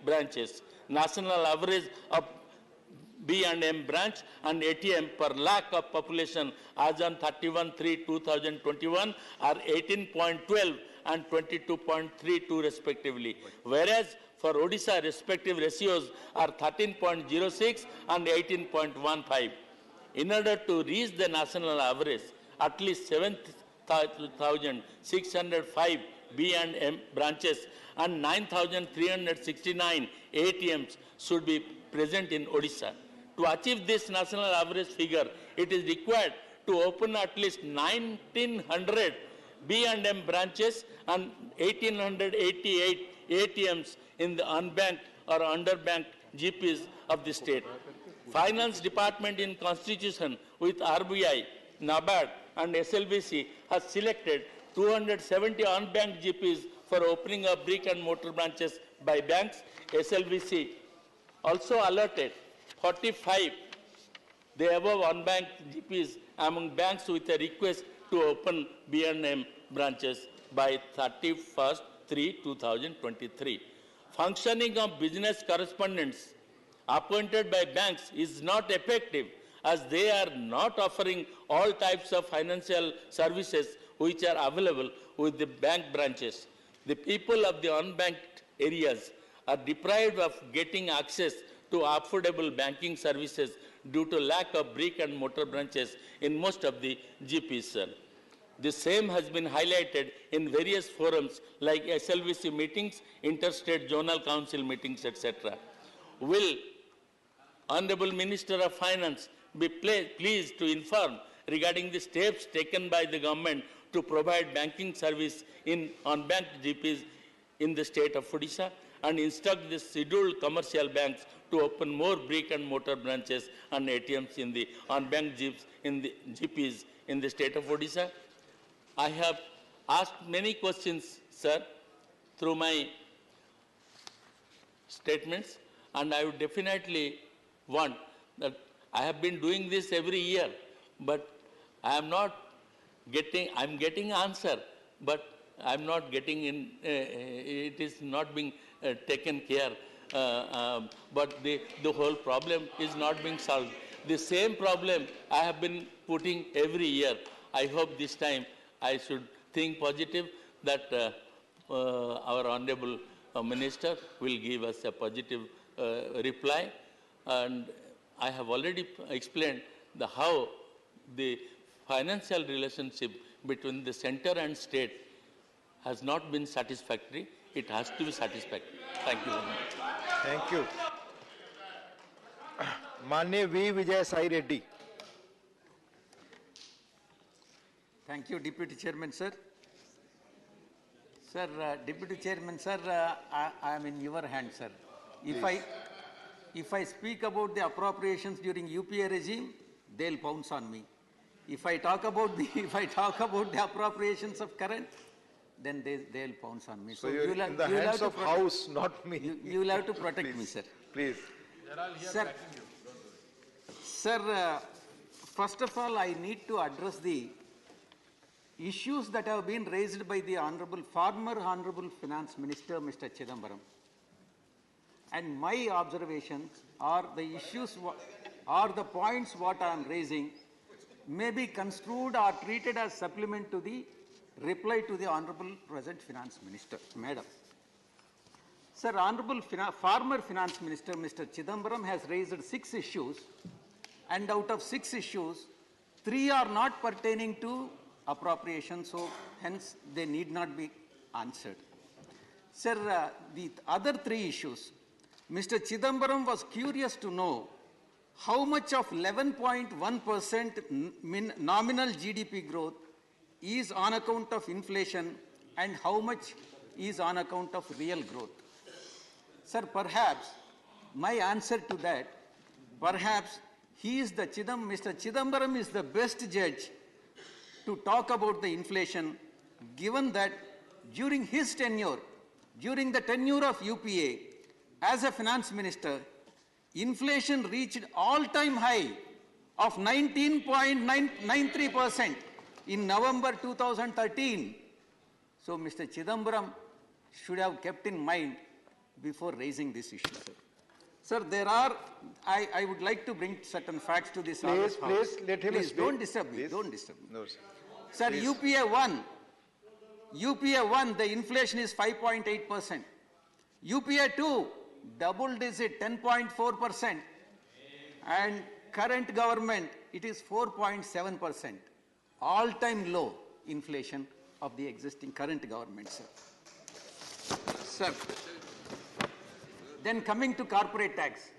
[SPEAKER 10] branches. National average of B&M branch and ATM per lakh of population as on 31/3/2021 are 18.12 and 22.32 respectively, whereas for Odisha respective ratios are 13.06 and 18.15. In order to reach the national average, at least 7,605 B&M branches and 9,369 ATMs should be present in Odisha. To achieve this national average figure, it is required to open at least 1,900 B&M branches and 1,888 ATMs in the unbanked or underbanked GPs of the state. Finance Department in Constitution with RBI, NABARD and SLBC has selected 270 unbanked GPs for opening of brick and mortar branches by banks. SLBC also allotted 45 the above unbanked GPs among banks with a request to open B&M branches by 31/3/2023. Functioning of business correspondents appointed by banks is not effective, as they are not offering all types of financial services which are available with the bank branches. The people of the unbanked areas are deprived of getting access to affordable banking services due to lack of brick and mortar branches in most of the GPs. The same has been highlighted in various forums like SLVC meetings, interstate zonal council meetings, etc. Will Honorable Minister of Finance be pleased to inform regarding the steps taken by the government to provide banking service in unbanked GPs in the state of Odisha, and instruct the scheduled commercial banks to open more brick and mortar branches and ATMs in the unbanked GPs in the state of Odisha? I have asked many questions, sir, through my statements, and I would definitely want that I have been doing this every year, but I am not getting, I'm getting answer, but I'm not getting in, it is not being taken care, but the whole problem is not being solved. The same problem I have been putting every year. I hope this time I should think positive that our Honorable Minister will give us a positive reply. And I have already explained how the financial relationship between the center and state has not been satisfactory. It has to be satisfactory. Thank you very much.
[SPEAKER 2] Thank you.
[SPEAKER 9] माननीय V Vijay Sai Reddy.
[SPEAKER 11] Thank you, Deputy Chairman, sir. Sir, Deputy Chairman, sir, I am in your hands, sir. If I speak about the appropriations during UPA regime, they'll pounce on me. If I talk about the appropriations of current, then they'll pounce on me.
[SPEAKER 9] So you're in the hands of House, not me.
[SPEAKER 11] You will have to protect me, sir.
[SPEAKER 9] Please.
[SPEAKER 11] Sir, first of all, I need to address the issues that have been raised by the former Honorable Finance Minister, Mr. Chidambaram. And my observations are the issues, or the points what I am raising may be construed or treated as supplement to the reply to the Honorable Present Finance Minister, Madam. Sir, Honorable former Finance Minister, Mr. Chidambaram has raised 6 issues, and out of 6 issues, 3 are not pertaining to appropriation, so hence they need not be answered. Sir, the other 3 issues, Mr. Chidambaram was curious to know how much of 11.1% nominal GDP growth is on account of inflation and how much is on account of real growth. Sir, perhaps my answer to that, perhaps Mr. Chidambaram is the best judge to talk about the inflation, given that during his tenure, during the tenure of UPA, as a finance minister, inflation reached all-time high of 19.93% in November 2013. So Mr. Chidambaram should have kept in mind before raising this issue, sir. Sir, I would like to bring certain facts to this.
[SPEAKER 9] Please, let him speak.
[SPEAKER 11] Don't disturb me, don't disturb me.
[SPEAKER 9] No, sir.
[SPEAKER 11] Sir, UPA 1, the inflation is 5.8%. UPA 2, double digit, 10.4%. And current government, it is 4.7%. All-time low inflation of the existing current government, sir. Sir, then coming to corporate tax.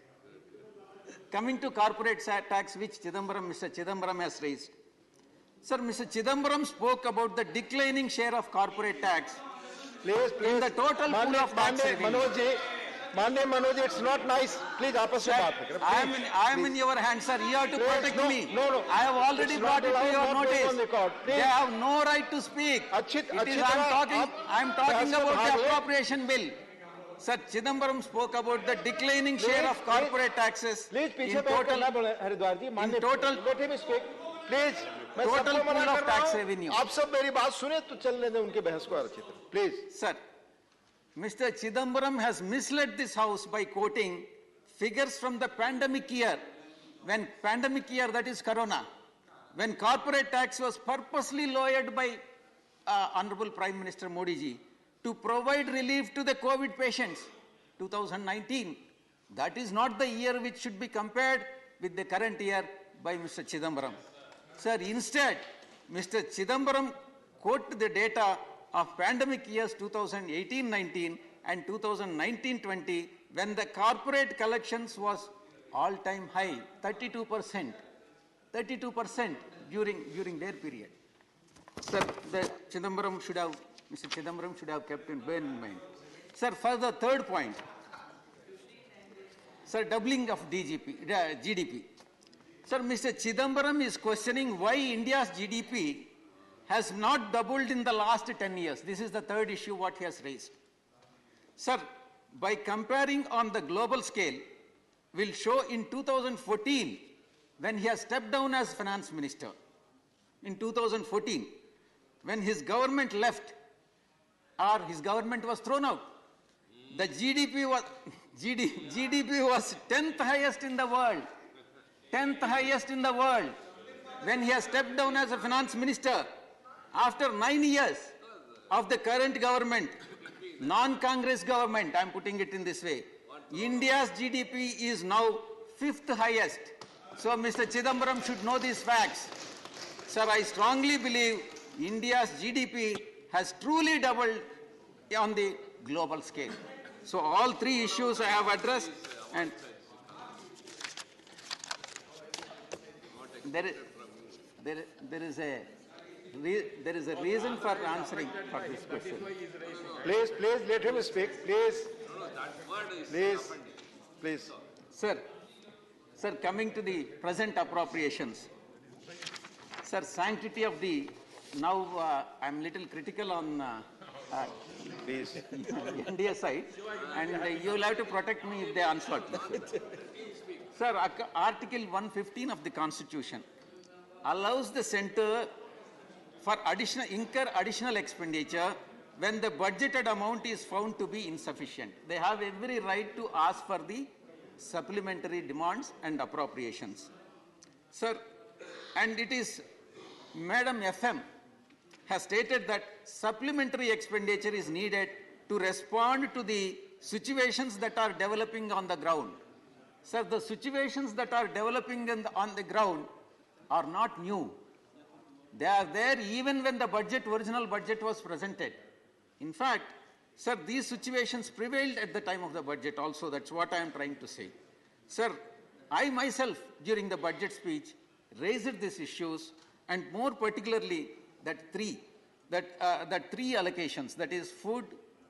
[SPEAKER 11] Coming to corporate tax, which Mr. Chidambaram has raised. Sir, Mr. Chidambaram spoke about the declining share of corporate tax.
[SPEAKER 9] Please.
[SPEAKER 11] In the total pool of tax revenue.
[SPEAKER 9] Manoj, it's not nice. Please, आपस में बात करें.
[SPEAKER 11] I am in your hands, sir. You have to protect me.
[SPEAKER 9] No.
[SPEAKER 11] I have already brought it to your notice. They have no right to speak. I am talking about the appropriation bill. Sir, Chidambaram spoke about the declining share of corporate taxes.
[SPEAKER 9] Please, पीछे बैठ कर ना बोले हरिद्वार जी.
[SPEAKER 11] In total,
[SPEAKER 9] let him speak. Please.
[SPEAKER 11] total pool of tax revenue.
[SPEAKER 9] आप सब मेरी बात सुने तो चलने दें उनके बहस को अच्छी तरह. Please.
[SPEAKER 11] Sir, Mr. Chidambaram has misled this House by quoting figures from the pandemic year, that is Corona, when corporate tax was purposely lowered by Honorable Prime Minister Modi ji to provide relief to the COVID patients, 2019. That is not the year which should be compared with the current year by Mr. Chidambaram. Sir, instead, Mr. Chidambaram quoted the data of pandemic years 2018-19 and 2019-20 when the corporate collections was all-time high, 32% during their period. Sir, Mr. Chidambaram should have kept in mind. Sir, for the third point, sir, doubling of GDP. Sir, Mr. Chidambaram is questioning why India's GDP has not doubled in the last 10 years. This is the third issue what he has raised. Sir, by comparing on the global scale, will show in 2014, when he has stepped down as finance minister, in 2014, when his government left, or his government was thrown out, the GDP was 10th highest in the world. 10th highest in the world. When he has stepped down as a finance minister, after 9 years of the current government, non-Congress government, I am putting it in this way, India's GDP is now 5th highest. So Mr. Chidambaram should know these facts. Sir, I strongly believe India's GDP has truly doubled on the global scale. So all three issues I have addressed, and there is, there is a reason for answering for this question.
[SPEAKER 9] Please, let him speak. Please.
[SPEAKER 11] Sir, coming to the present appropriations. Sir, sanctity of the, now I'm little critical on
[SPEAKER 9] Please.
[SPEAKER 11] NDA side, and you will have to protect me if they answer. Sir, Article 115 of the Constitution allows the centre for incur additional expenditure when the budgeted amount is found to be insufficient. They have every right to ask for the supplementary demands and appropriations. Sir, and it is Madam FM has stated that supplementary expenditure is needed to respond to the situations that are developing on the ground. Sir, the situations that are developing on the ground are not new. They are there even when the original budget was presented. In fact, sir, these situations prevailed at the time of the budget also. That's what I am trying to say. Sir, I myself, during the budget speech, raised these issues, and more particularly that three allocations, that is food,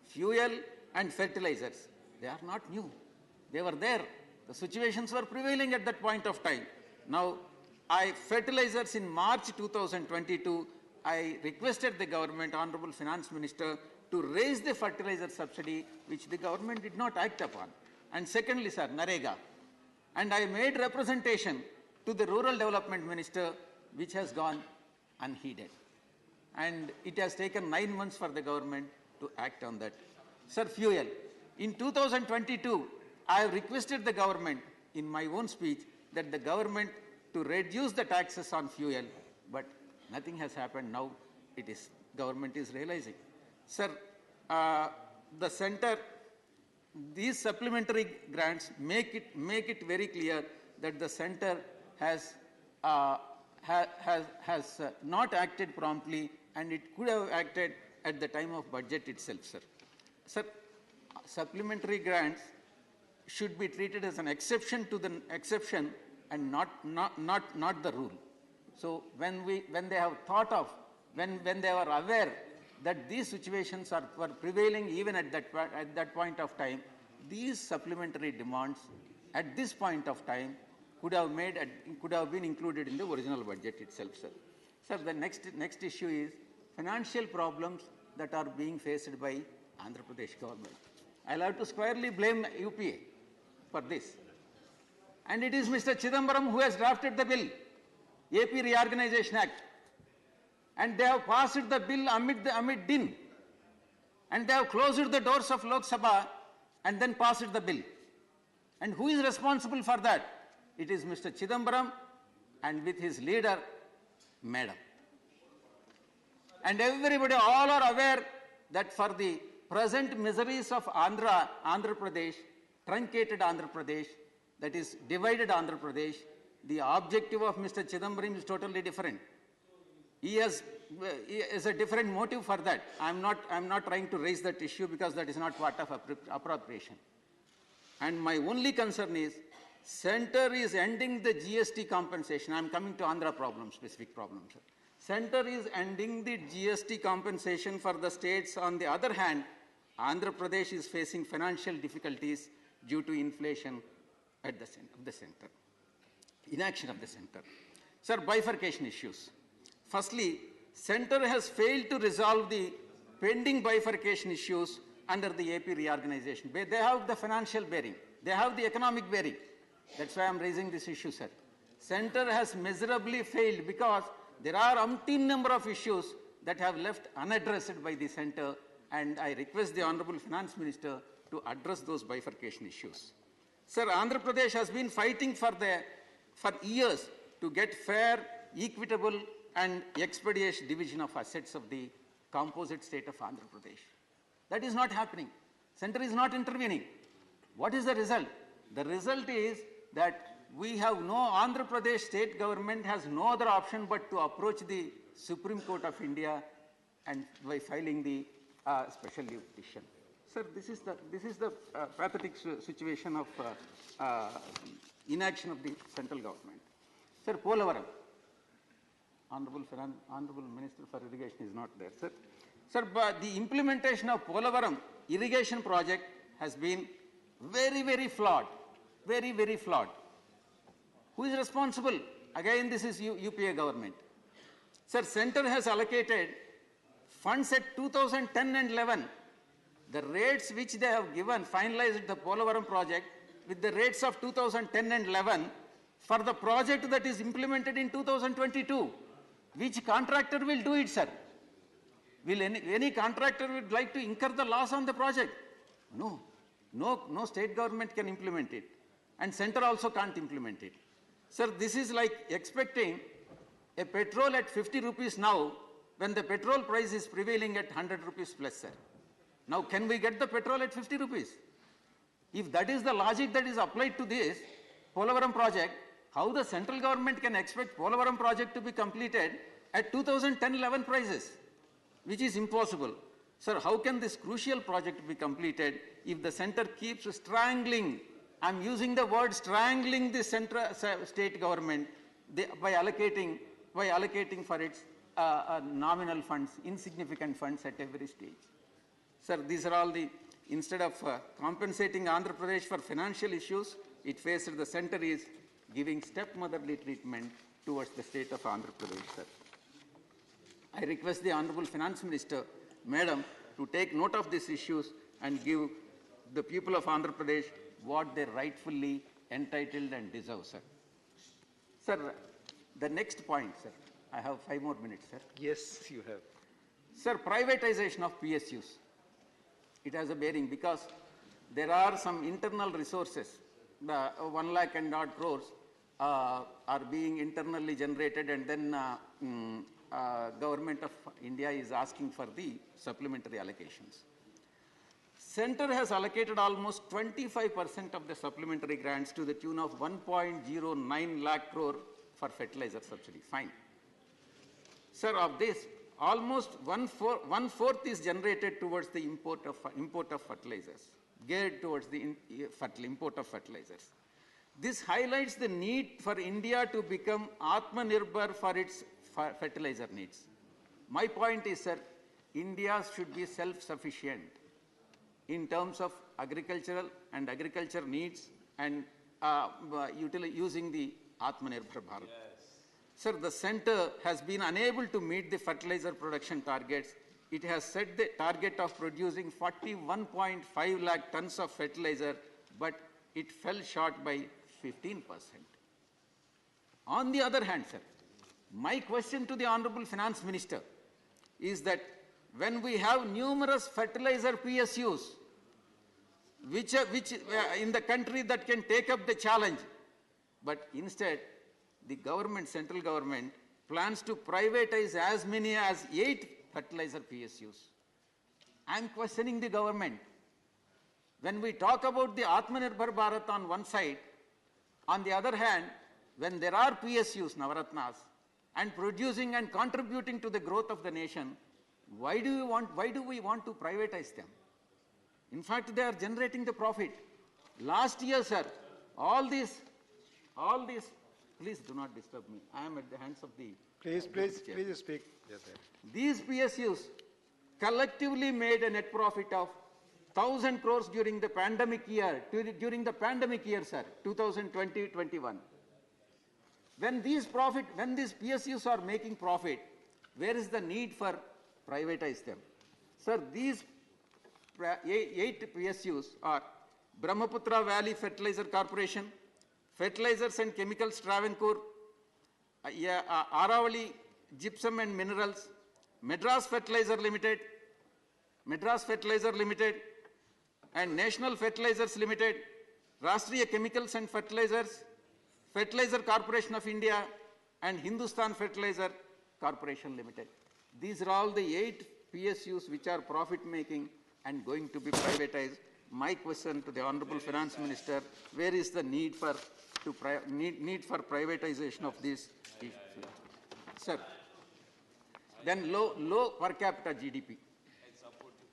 [SPEAKER 11] fuel, and fertilizers. They are not new. They were there. The situations were prevailing at that point of time. Now, fertilizers in March 2022, I requested the government, Honorable Finance Minister, to raise the fertilizer subsidy, which the government did not act upon. And secondly, sir, Narega. And I made representation to the Rural Development Minister, which has gone unheeded. And it has taken 9 months for the government to act on that. Sir, fuel. In 2022, I have requested the government, in my own speech, that the government to reduce the taxes on fuel, but nothing has happened. Now government is realizing. Sir, the centre, these supplementary grants make it very clear that the centre has not acted promptly, and it could have acted at the time of budget itself, sir. Sir, supplementary grants should be treated as an exception to the exception and not the rule. So when they have thought of, when they were aware that these situations were prevailing even at that point of time, these supplementary demands at this point of time could have been included in the original budget itself, sir. Sir, the next issue is financial problems that are being faced by Andhra Pradesh government. I'll have to squarely blame UPA for this. And it is Mr. Chidambaram who has drafted the bill, AP Reorganization Act. And they have passed the bill amid din. And they have closed the doors of Lok Sabha and then passed the bill. And who is responsible for that? It is Mr. Chidambaram and with his leader, Madam. And everybody, all are aware that for the present miseries of Andhra Pradesh, truncated Andhra Pradesh, that is divided Andhra Pradesh, the objective of Mr. Chidambaram is totally different. He has a different motive for that. I'm not trying to raise that issue because that is not part of appropriation. And my only concern is, Centre is ending the GST compensation. I'm coming to Andhra problem, specific problems. Centre is ending the GST compensation for the states. On the other hand, Andhra Pradesh is facing financial difficulties due to inflation at the centre. Inaction of the centre. Sir, bifurcation issues. Firstly, centre has failed to resolve the pending bifurcation issues under the AP reorganization. They have the financial bearing. They have the economic bearing. That's why I'm raising this issue, sir. Centre has miserably failed because there are umpteen number of issues that have left unaddressed by the centre, and I request the Honourable Finance Minister to address those bifurcation issues. Sir, Andhra Pradesh has been fighting for years to get fair, equitable and expeditious division of assets of the composite state of Andhra Pradesh. That is not happening. Centre is not intervening. What is the result? The result is that we have Andhra Pradesh state government has no other option but to approach the Supreme Court of India and by filing the special leave petition. Sir, this is the pathetic situation of inaction of the central government. Sir, Polavaram. Honorable Minister for Irrigation is not there, sir. Sir, but the implementation of Polavaram irrigation project has been very, very flawed. Very, very flawed. Who is responsible? Again, this is UPA government. Sir, center has allocated funds at 2010 and 11. The rates which they have given, finalized the Polavaram project with the rates of 2010 and 11 for the project that is implemented in 2022. Which contractor will do it, sir? Will any contractor would like to incur the loss on the project? No. No state government can implement it. And center also can't implement it. Sir, this is like expecting a petrol at 50 rupees now when the petrol price is prevailing at 100 rupees plus, sir. Now, can we get the petrol at 50 rupees? If that is the logic that is applied to this Polavaram project, how the central government can expect Polavaram project to be completed at 2010-11 prices, which is impossible. Sir, how can this crucial project be completed if the center keeps strangling, I'm using the word strangling the central state government by allocating for its nominal funds, insignificant funds at every stage. Sir, these are all the, instead of compensating Andhra Pradesh for financial issues, it faced the center is giving stepmotherly treatment towards the state of Andhra Pradesh, sir. I request the Honorable Finance Minister, Madam, to take note of these issues and give the people of Andhra Pradesh what they rightfully entitled and deserve, sir. Sir, the next point, sir. I have 5 more minutes, sir.
[SPEAKER 9] Yes, you have.
[SPEAKER 11] Sir, privatization of PSUs. It has a bearing because there are some internal resources. The 1 lakh and odd crores are being internally generated, and then Government of India is asking for the supplementary allocations. Center has allocated almost 25% of the supplementary grants to the tune of 1.09 lakh crore for fertilizer subsidy. Fine. Sir, of this, almost one-fourth is generated towards the import of fertilizers, geared towards the import of fertilizers. This highlights the need for India to become Atmanirbhar for its fertilizer needs. My point is, sir, India should be self-sufficient in terms of agricultural and agriculture needs and using the Atmanirbhar Bharat. Sir, the center has been unable to meet the fertilizer production targets. It has set the target of producing 41.5 lakh tons of fertilizer, but it fell short by 15%. On the other hand, sir, my question to the Honorable Finance Minister is that when we have numerous fertilizer PSUs, which in the country that can take up the challenge, but instead the government, central government, plans to privatize as many as 8 fertilizer PSUs. I am questioning the government. When we talk about the Atmanirbhar Bharat on one side, on the other hand, when there are PSUs, Navaratnas, and producing and contributing to the growth of the nation, why do we want to privatize them? In fact, they are generating the profit. Last year, sir, all these, please do not disturb me. I am at the hands of the...
[SPEAKER 9] Please speak. Yes, sir.
[SPEAKER 11] These PSUs collectively made a net profit of 1,000 crores during the pandemic year, sir, 2020-21. When these PSUs are making profit, where is the need for privatize them? Sir, these 8 PSUs are Brahmaputra Valley Fertilizer Corporation, Fertilizers and Chemicals Travancore, Aravali Gypsum and Minerals, Madras Fertilizer Limited, and National Fertilizers Limited, Rashtriya Chemicals and Fertilizers, Fertilizer Corporation of India, and Hindustan Fertilizer Corporation Limited. These are all the 8 PSUs which are profit-making and going to be privatized. My question to the Honorable Finance Minister, where is the need for privatization of these? Sir, then low per capita GDP.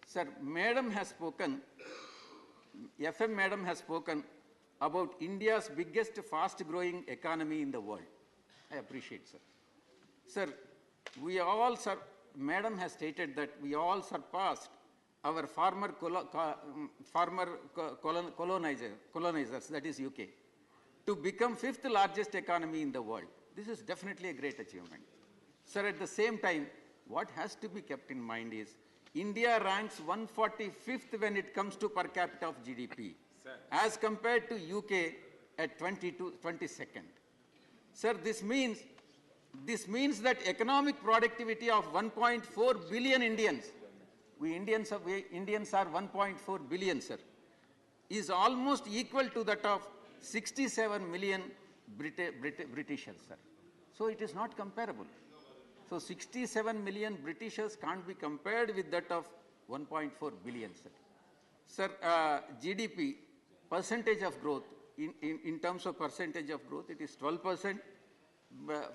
[SPEAKER 11] Sir, Madam has spoken, FM Madam has spoken about India's biggest fast-growing economy in the world. I appreciate, sir. Sir, we all, Madam has stated that we all surpassed our former colonizers, that is UK, to become 5th largest economy in the world. This is definitely a great achievement. Sir, at the same time, what has to be kept in mind is India ranks 145th when it comes to per capita of GDP, as compared to UK at 22nd. Sir, this means that economic productivity of 1.4 billion Indians, we Indians are 1.4 billion, sir, is almost equal to that of 67 million Britishers, sir. So it is not comparable. So 67 million Britishers can't be compared with that of 1.4 billion, sir. Sir, GDP, percentage of growth, in terms of percentage of growth, it is 12%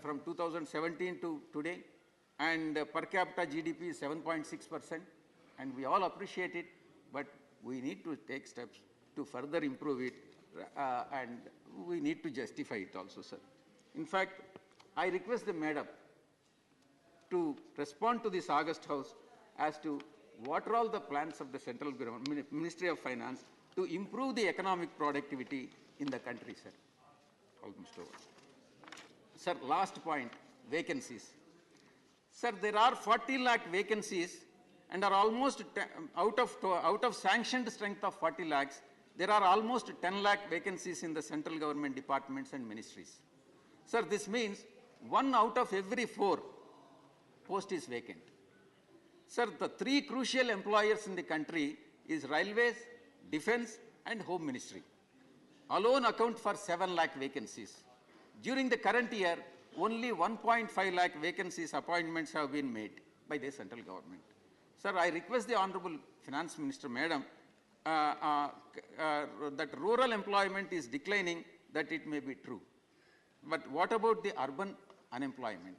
[SPEAKER 11] from 2017 to today, and per capita GDP is 7.6%, and we all appreciate it, but we need to take steps to further improve it, and we need to justify it also, sir. In fact, I request the Madam to respond to this August House as to what are all the plans of the central government, Ministry of Finance, to improve the economic productivity in the country, sir. Almost over. Sir, last point, vacancies. Sir, there are 40 lakh vacancies and are almost out of sanctioned strength of 40 lakhs, there are almost 10 lakh vacancies in the central government departments and ministries. Sir, this means 1 out of every 4 post is vacant. Sir, the 3 crucial employers in the country is Railways, Defence and Home Ministry. Alone account for 7 lakh vacancies. During the current year, only 1.5 lakh vacancies appointments have been made by the central government. Sir, I request the Honorable Finance Minister, Madam, that rural employment is declining, that it may be true. But what about the urban unemployment?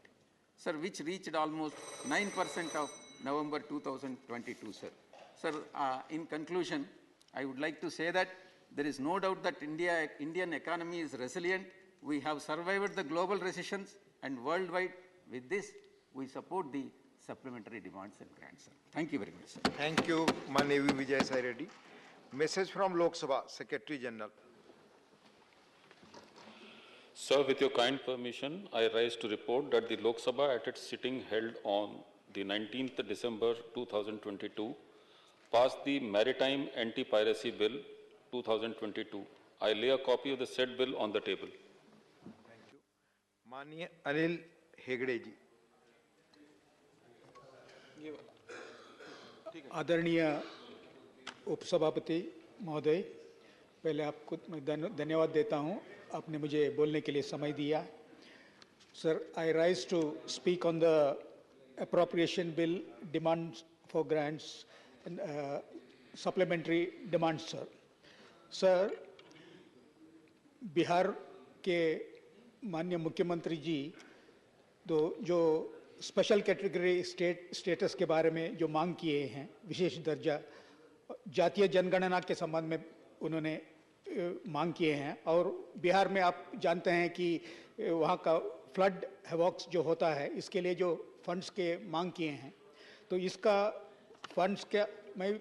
[SPEAKER 11] Sir, which reached almost 9% of November 2022, sir. Sir, in conclusion, I would like to say that there is no doubt that Indian economy is resilient. We have survived the global recessions, and worldwide, with this, we support the supplementary demands and grants, sir. Thank you very much, sir.
[SPEAKER 9] Thank you, Manevi Vijay Sai Reddy. Message from Lok Sabha, Secretary General.
[SPEAKER 12] Sir, with your kind permission, I rise to report that the Lok Sabha at its sitting held on the 19th December 2022 passed the Maritime Anti-Piracy Bill 2022. I lay a copy of the said bill on the table.
[SPEAKER 9] Thank you. Manya Anil Hegde ji.
[SPEAKER 13] आदरणीय उपसभापति महोदय, पहले आपको मैं धन्यवाद देता हूं, आपने मुझे बोलने के लिए समय दिया. Sir, I rise to speak on the appropriation bill demands for grants and supplementary demands, sir. Sir, Bihar के माननीय मुख्यमंत्री जी तो जो स्पेशल कैटेगरी स्टेटस के बारे में जो मांग किए हैं, विशेष दर्जा, जातीय जनगणना के संबंध में उन्होंने मांग किए हैं. और बिहार में आप जानते हैं कि वहाँ का फ्लड हैवॉक्स जो होता है, इसके लिए जो फंड्स के मांग किए हैं, तो इसका फंड्स के मैं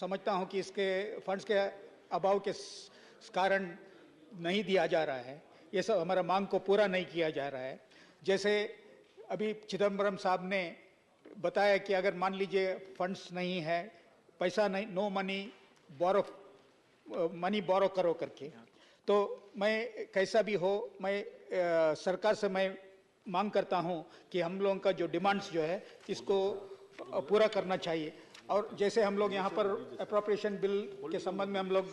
[SPEAKER 13] समझता हूँ कि इसके फंड्स के अभाव के कारण नहीं दिया जा रहा है. ये सब हमारा मांग को पूरा नहीं किया जा रहा है. जैसे अभी चिदम्बरम साहब ने बताया कि अगर मान लीजिए फंड्स नहीं है, पैसा नहीं, नो मनी बोरो करो करके, तो मैं कैसा भी हो, मैं सरकार से मैं मांग करता हूं कि हम लोगों का जो डिमांड्स जो है इसको पूरा करना चाहिए. और जैसे हम लोग यहाँ पर अप्रोप्रिएशन बिल के संबंध में हम लोग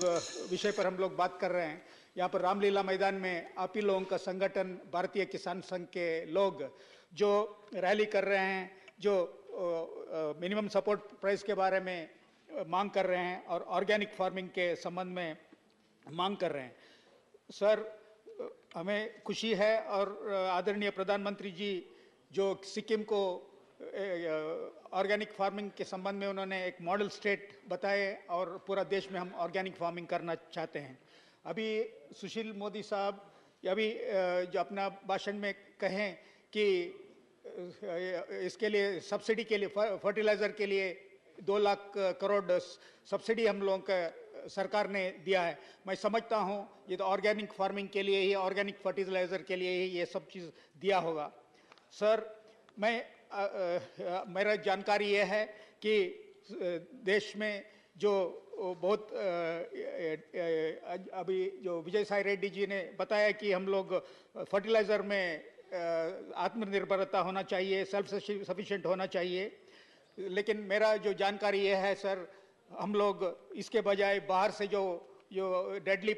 [SPEAKER 13] विषय पर हम लोग बात कर रहे हैं, यहाँ पर रामलीला मैदान में आप ही लोगों का संगठन भारतीय किसान संघ के लोग जो रैली कर रहे हैं, जो मिनिमम सपोर्ट प्राइस के बारे में मांग कर रहे हैं और ऑर्गेनिक फार्मिंग के संबंध में मांग कर रहे हैं. सर, हमें खुशी है और आदरणीय प्रधानमंत्री जी जो सिक्किम को ऑर्गेनिक फार्मिंग के संबंध में उन्होंने एक मॉडल स्टेट बताए और पूरा देश में हम ऑर्गेनिक फार्मिंग करना चाहते हैं. अभी सुशील मोदी साहब अभी जो अपना भाषण में कहें कि इसके लिए सब्सिडी के लिए फर्टिलाइजर के लिए 2 लाख करोड़ सब्सिडी हम लोगों का सरकार ने दिया है। मैं समझता हूं ये तो ऑर्गेनिक फार्मिंग के लिए ही, ऑर्गेनिक फर्टिलाइजर के लिए ही ये सब चीज़ दिया होगा। सर, मेरा जानकारी ये है कि देश में जो बहुत अभी जो विजय साई रेड्डी जी ने बताया कि हम लोग फर्टिलाइजर में आत्मनिर्भरता होना चाहिए, सेल्फ सफिशिएंट होना चाहिए, लेकिन मेरा जो जानकारी ये है सर, हम लोग इसके बजाय बाहर से जो डेडली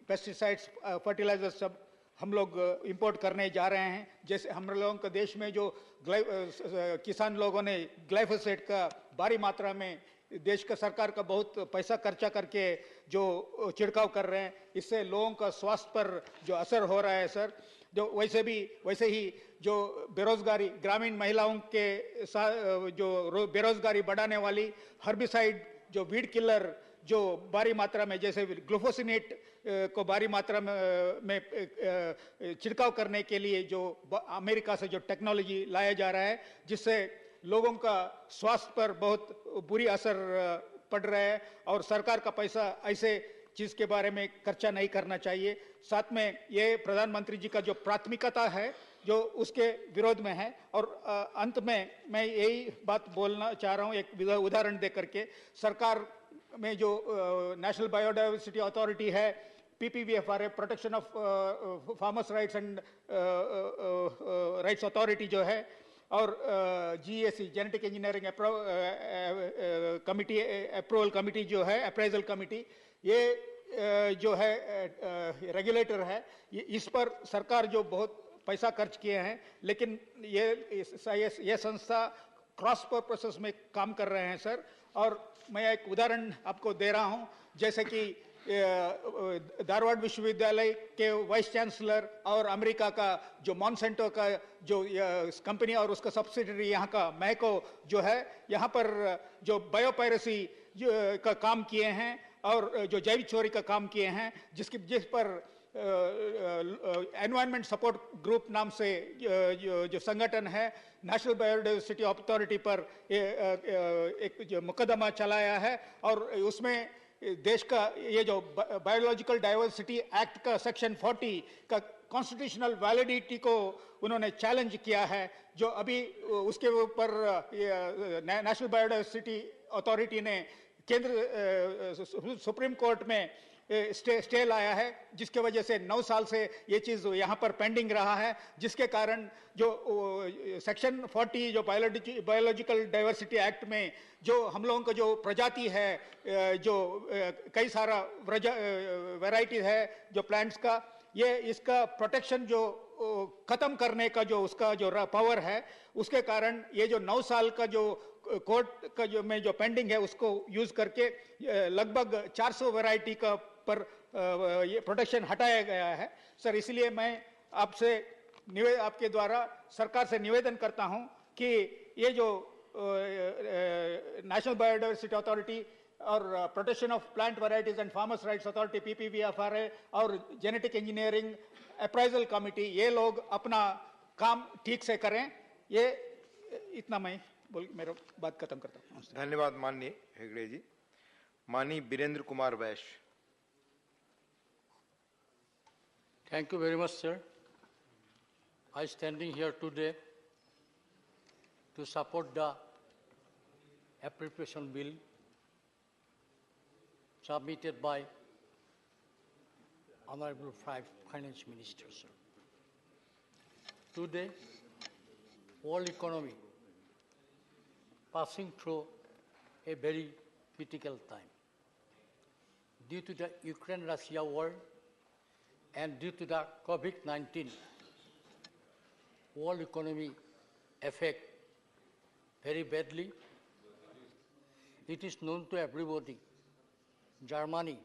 [SPEAKER 13] पेस्टिसाइड्स फर्टिलाइजर सब हम लोग इंपोर्ट करने जा रहे हैं। जैसे हम लोगों के देश में जो किसान लोगों ने ग्लाइफोसेट का भारी मात्रा में देश का सरकार का बहुत पैसा खर्चा करके जो छिड़काव कर रहे हैं, इससे लोगों का स्वास्थ्य पर जो असर हो रहा है सर, जो वैसे ही जो बेरोजगारी, ग्रामीण महिलाओं के साथ जो बेरोजगारी बढ़ाने वाली हर्बिसाइड, जो वीड किलर जो भारी मात्रा में, जैसे ग्लूफोसिनेट को भारी मात्रा में छिड़काव करने के लिए जो अमेरिका से जो टेक्नोलॉजी लाया जा रहा है, जिससे लोगों का स्वास्थ्य पर बहुत बुरी असर पड़ रहा है और सरकार का पैसा ऐसे चीज के बारे में खर्चा नहीं करना चाहिए। साथ में ये प्रधानमंत्री जी का जो प्राथमिकता है जो उसके विरोध में है। और अंत में मैं यही बात बोलना चाह रहा हूँ, एक उदाहरण दे करके, सरकार में जो नेशनल बायोडाइवर्सिटी अथॉरिटी है, PPVFR है, protection of farmers rights and rights authority जो है, और GEC genetic engineering committee approval committee जो है, अप्राइजल कमिटी, ये जो है रेगुलेटर है, इस पर सरकार जो बहुत पैसा खर्च किए हैं, लेकिन ये संस्था क्रॉस पर्पसेस में काम कर रहे हैं सर। और मैं एक उदाहरण आपको दे रहा हूं, जैसे कि धारवाड़ विश्वविद्यालय के वाइस चांसलर और अमेरिका का जो मॉन्सेंटो का जो कंपनी और उसका सब्सिडरी यहाँ का मैको जो है, यहाँ पर जो बायोपायरेसी का काम किए हैं और जो जैविक चोरी का काम किए हैं, जिस पर एनवायरमेंट सपोर्ट ग्रुप नाम से जो संगठन है, नेशनल बायोडाइवर्सिटी अथॉरिटी पर एक जो मुकदमा चलाया है, और उसमें देश का ये जो बायोलॉजिकल डाइवर्सिटी एक्ट का सेक्शन 40 का कॉन्स्टिट्यूशनल वैलिडिटी को उन्होंने चैलेंज किया है, जो अभी उसके ऊपर नेशनल बायोडाइवर्सिटी अथॉरिटी ने केंद्र सुप्रीम कोर्ट में स्टे लाया है, जिसके वजह से 9 साल से ये चीज़ यहाँ पर पेंडिंग रहा है, जिसके कारण जो सेक्शन 40 जो बायोलॉजिकल डाइवर्सिटी एक्ट में जो हम लोगों का जो प्रजाति है, जो कई सारा वैरायटी है जो प्लांट्स का, ये इसका प्रोटेक्शन जो खत्म करने का जो उसका जो पावर है, उसके कारण ये जो 9 साल का जो कोर्ट का जो में जो पेंडिंग है, उसको यूज करके लगभग 400 वैरायटी का पर ये प्रोटेक्शन हटाया गया है सर। इसलिए मैं आपसे आपके द्वारा सरकार से निवेदन करता हूं कि ये जो नेशनल बायोडाइवर्सिटी अथॉरिटी और protection of plant varieties and farmers rights authority PPVFR है, और जेनेटिक इंजीनियरिंग अप्राइजल कमिटी, ये लोग अपना काम ठीक से करें। ये इतना मैं बोल मेरा बात खत्म करता हूँ।
[SPEAKER 9] धन्यवाद माननीय हेगड़े जी। माननीय वीरेंद्र कुमार वैश्य।
[SPEAKER 1] Thank you very much, sir. I standing here today to support the appropriation bill submitted by Honorable Finance Minister, sir. Today, world economy passing through a very critical time. Due to the Ukraine-Russia war and due to the COVID-19, world economy affect very badly. It is known to everybody, Germany,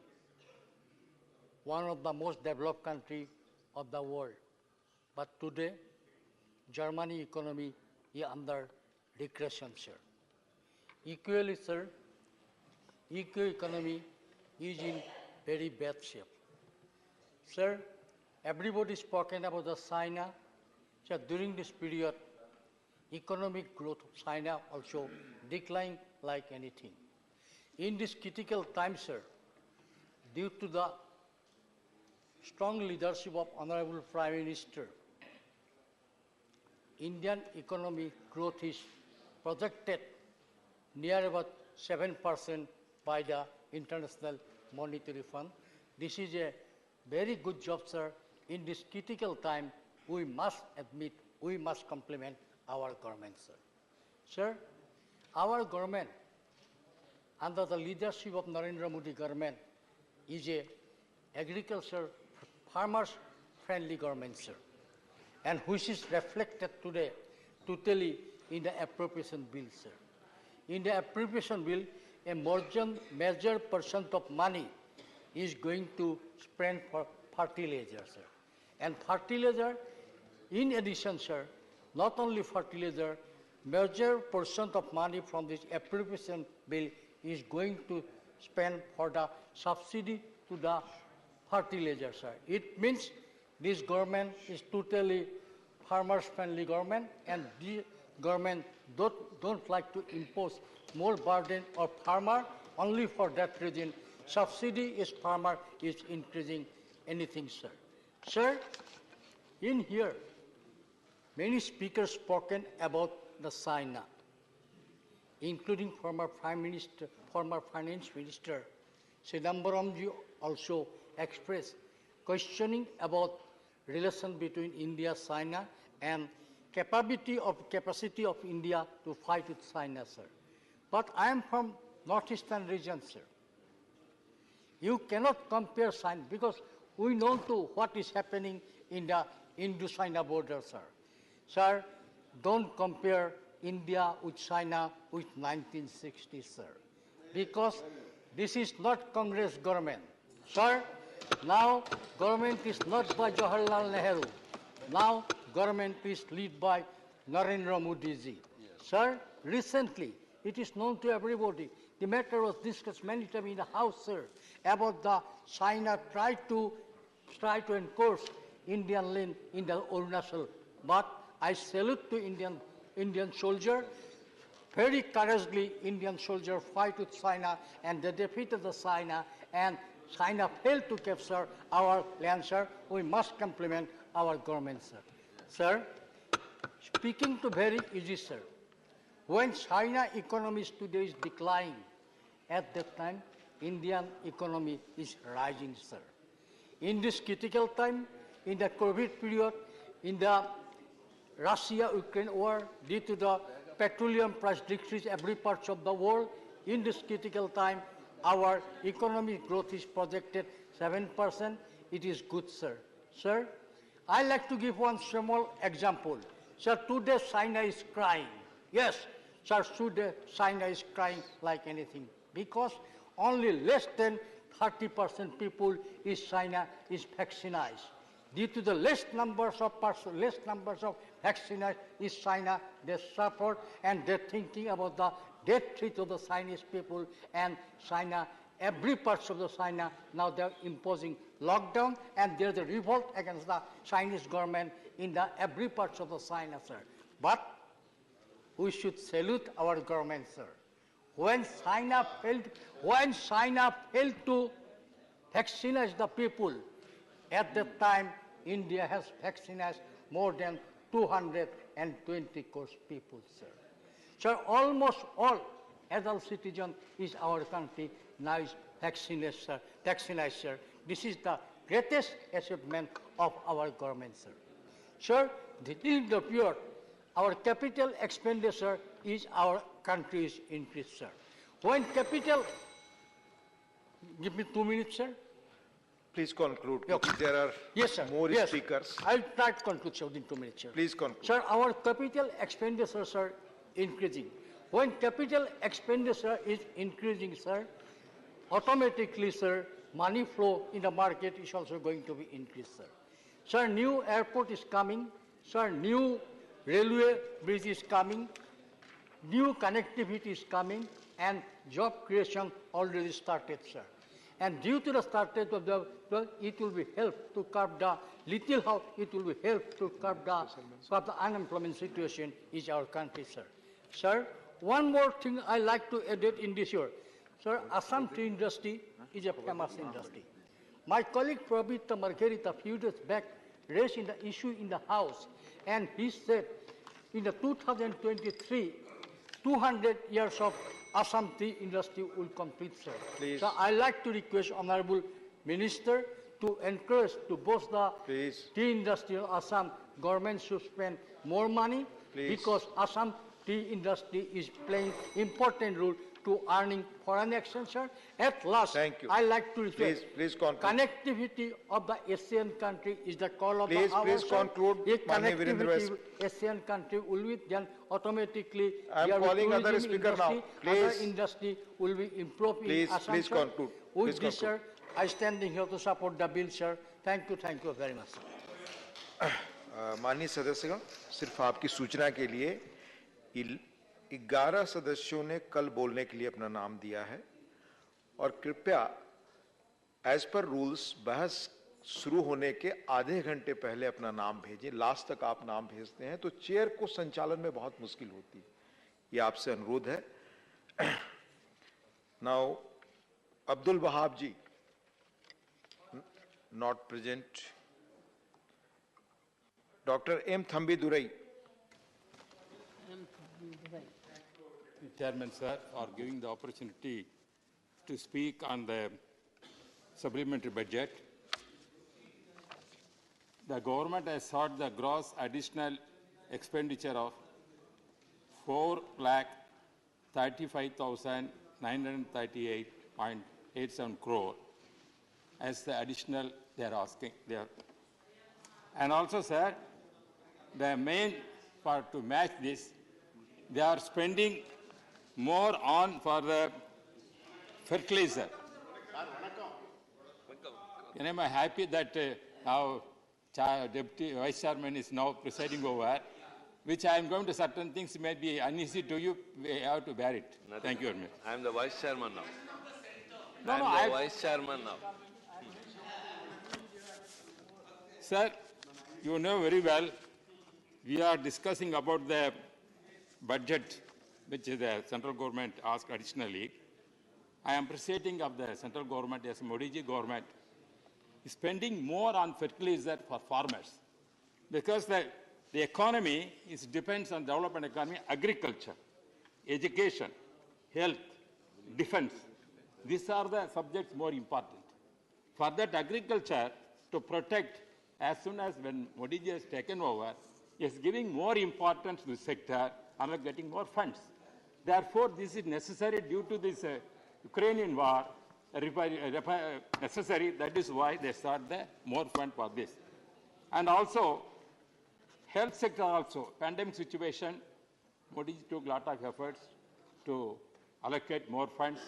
[SPEAKER 1] one of the most developed country of the world. But today, Germany economy is under regression, sir. Equally, sir, UK economy is in very bad shape. Sir, everybody is talking about the China. So during this period,
[SPEAKER 14] economic growth of China also decline like anything. In this critical time, sir, due to the strong leadership of Honorable Prime Minister, Indian economic growth is projected near about 7% by the International Monetary Fund. This is a very good job, sir. In this critical time, we must admit, we must compliment our government, sir. Sir, our government, under the leadership of Narendra Modi government, is a agriculture, farmers-friendly government, sir, and which is reflected today totally in the appropriation bill, sir. In the appropriation bill, a major percent of money is going to spend for fertilizer, sir. And fertilizer, in addition, sir, not only fertilizer, major percent of money from this appropriation bill is going to spend for the subsidy to the fertilizer, sir. It means this government is totally farmers-friendly government, and the government don't like to impose more burden on farmer. Only for that reason, subsidy is farmer is increasing anything, sir. Sir, in here, many speakers spoken about the China, including former Prime Minister, former Finance Minister Chidambaramji also expressed questioning about relation between India, China, and capacity of India to fight with China, sir. But I am from northeastern region, sir. You cannot compare China because we know too what is happening in the Indo-China border, sir. Sir, don't compare India with China with 1960, sir, because this is not Congress government. Sir, now government is not by Jawaharlal Nehru. Now government is led by Narendra Modi ji. Yes. Sir, recently, it is known to everybody, the matter was discussed many times in the House, sir, about the China tried to enforce Indian land in the Arunachal. But I salute to Indian soldier. Very courageously, Indian soldier fight with China, and they defeated the China, and China failed to capture our land, sir. We must compliment our government, sir. Sir, speaking to very easy, sir. When China economy today is declining, at that time, Indian economy is rising, sir. In this critical time, in the COVID period, in the Russia-Ukraine war, due to the petroleum price decrease every part of the world, in this critical time, our economic growth is projected 7%. It is good, sir. Sir, I like to give one small example. Sir, today China is crying. Yes, sir, today China is crying like anything because only less than 30% people in China is vaccinated. Due to the less numbers of vaccinated in China, they suffer and they're thinking about the death rate of the Chinese people, and China, every part of the China, now they're imposing lockdown, and there's a revolt against the Chinese government in the every part of the China, sir. But we should salute our government, sir. When China failed to vaccinate the people, at that time, India has vaccinated more than 220 crore people, sir. So almost all adult citizens in our country now is vaccinated, sir. This is the greatest achievement of our government, sir. Sir, during the period, our capital expenditure is our country's increase, sir. When capital, give me 2 minutes, sir.
[SPEAKER 9] Please conclude.
[SPEAKER 14] Okay.
[SPEAKER 9] There are more
[SPEAKER 14] yes.
[SPEAKER 9] speakers.
[SPEAKER 14] I'll try to conclude, sir, within 2 minutes, sir.
[SPEAKER 9] Please conclude.
[SPEAKER 14] Sir, our capital expenditures are increasing. When capital expenditure is increasing, sir, automatically, sir, money flow in the market is also going to be increased, sir. Sir, new airport is coming. Sir, new railway bridge is coming. New connectivity is coming, and job creation already started, sir. And due to the shortage of the well, it will be help to curb the little how it will be help to curb the unemployment situation is our country, sir. Sir, one more thing I like to add in this year. Sir, Assam tea industry is a famous industry. My colleague Prabhita Margherita a few days back raised in the issue in the House, and he said in the 2023, 200 years of Assam tea industry will complete, sir.
[SPEAKER 9] Please.
[SPEAKER 14] So I like to request Honorable Minister to encourage to boost the tea industry of Assam. Government should spend more money because Assam tea industry is playing important role to earning foreign exchange, sir. At last,
[SPEAKER 9] Thank you.
[SPEAKER 14] I like to request
[SPEAKER 9] Please conclude.
[SPEAKER 14] connectivity of the Asian country is the call of the hour.
[SPEAKER 9] Please
[SPEAKER 14] sir.
[SPEAKER 9] conclude,
[SPEAKER 14] If
[SPEAKER 9] Manya Virendra
[SPEAKER 14] connectivity
[SPEAKER 9] Vas-
[SPEAKER 14] Asian country will be then automatically
[SPEAKER 9] I am
[SPEAKER 14] there will
[SPEAKER 9] calling other
[SPEAKER 14] tourism
[SPEAKER 9] speaker now.
[SPEAKER 14] industry, other
[SPEAKER 9] Please.
[SPEAKER 14] industry will be improved
[SPEAKER 9] Please,
[SPEAKER 14] in Assam,
[SPEAKER 9] please
[SPEAKER 14] sir.
[SPEAKER 9] conclude.
[SPEAKER 14] With
[SPEAKER 9] Please
[SPEAKER 14] this, sir, I standing here to support the bill, sir. Thank you very much, sir.
[SPEAKER 9] माननीय सदस्यगण, सिर्फ आपकी सूचना के लिए 11 सदस्यों ने कल बोलने के लिए अपना नाम दिया है और कृपया एज पर रूल्स बहस शुरू होने के आधे घंटे पहले अपना नाम भेजें। लास्ट तक आप नाम भेजते हैं तो चेयर को संचालन में बहुत मुश्किल होती है। ये आपसे अनुरोध है। Now Abdul Wahab ji, not present. Doctor M Thambi Durai.
[SPEAKER 12] Chairman, sir, for giving the opportunity to speak on the supplementary budget. The government has sought the gross additional expenditure of 4,35,938.87 crore as the additional they are asking. And also, sir, the main part to match this, they are spending more on for the fertilizer. And I'm happy that now Deputy Vice Chairman is now presiding over, which I am going to certain things may be uneasy to you, we have to bear it. Thank you very much.
[SPEAKER 15] I am the Vice Chairman now.
[SPEAKER 12] No,
[SPEAKER 15] I am the Vice Chairman now.
[SPEAKER 12] Sir, you know very well, we are discussing about the budget which the central government asked additionally. I am appreciating of the central government as Modi ji government is spending more on fertilizer for farmers because the economy depends on development economy, agriculture, education, health, defense. These are the subjects more important. For that agriculture to protect as soon as when Modi ji has taken over, is giving more importance to the sector and getting more funds. Therefore, this is necessary due to this Ukrainian war, necessary. That is why they start the more fund for this. And also, health sector also, pandemic situation, Modi ji took a lot of efforts to allocate more funds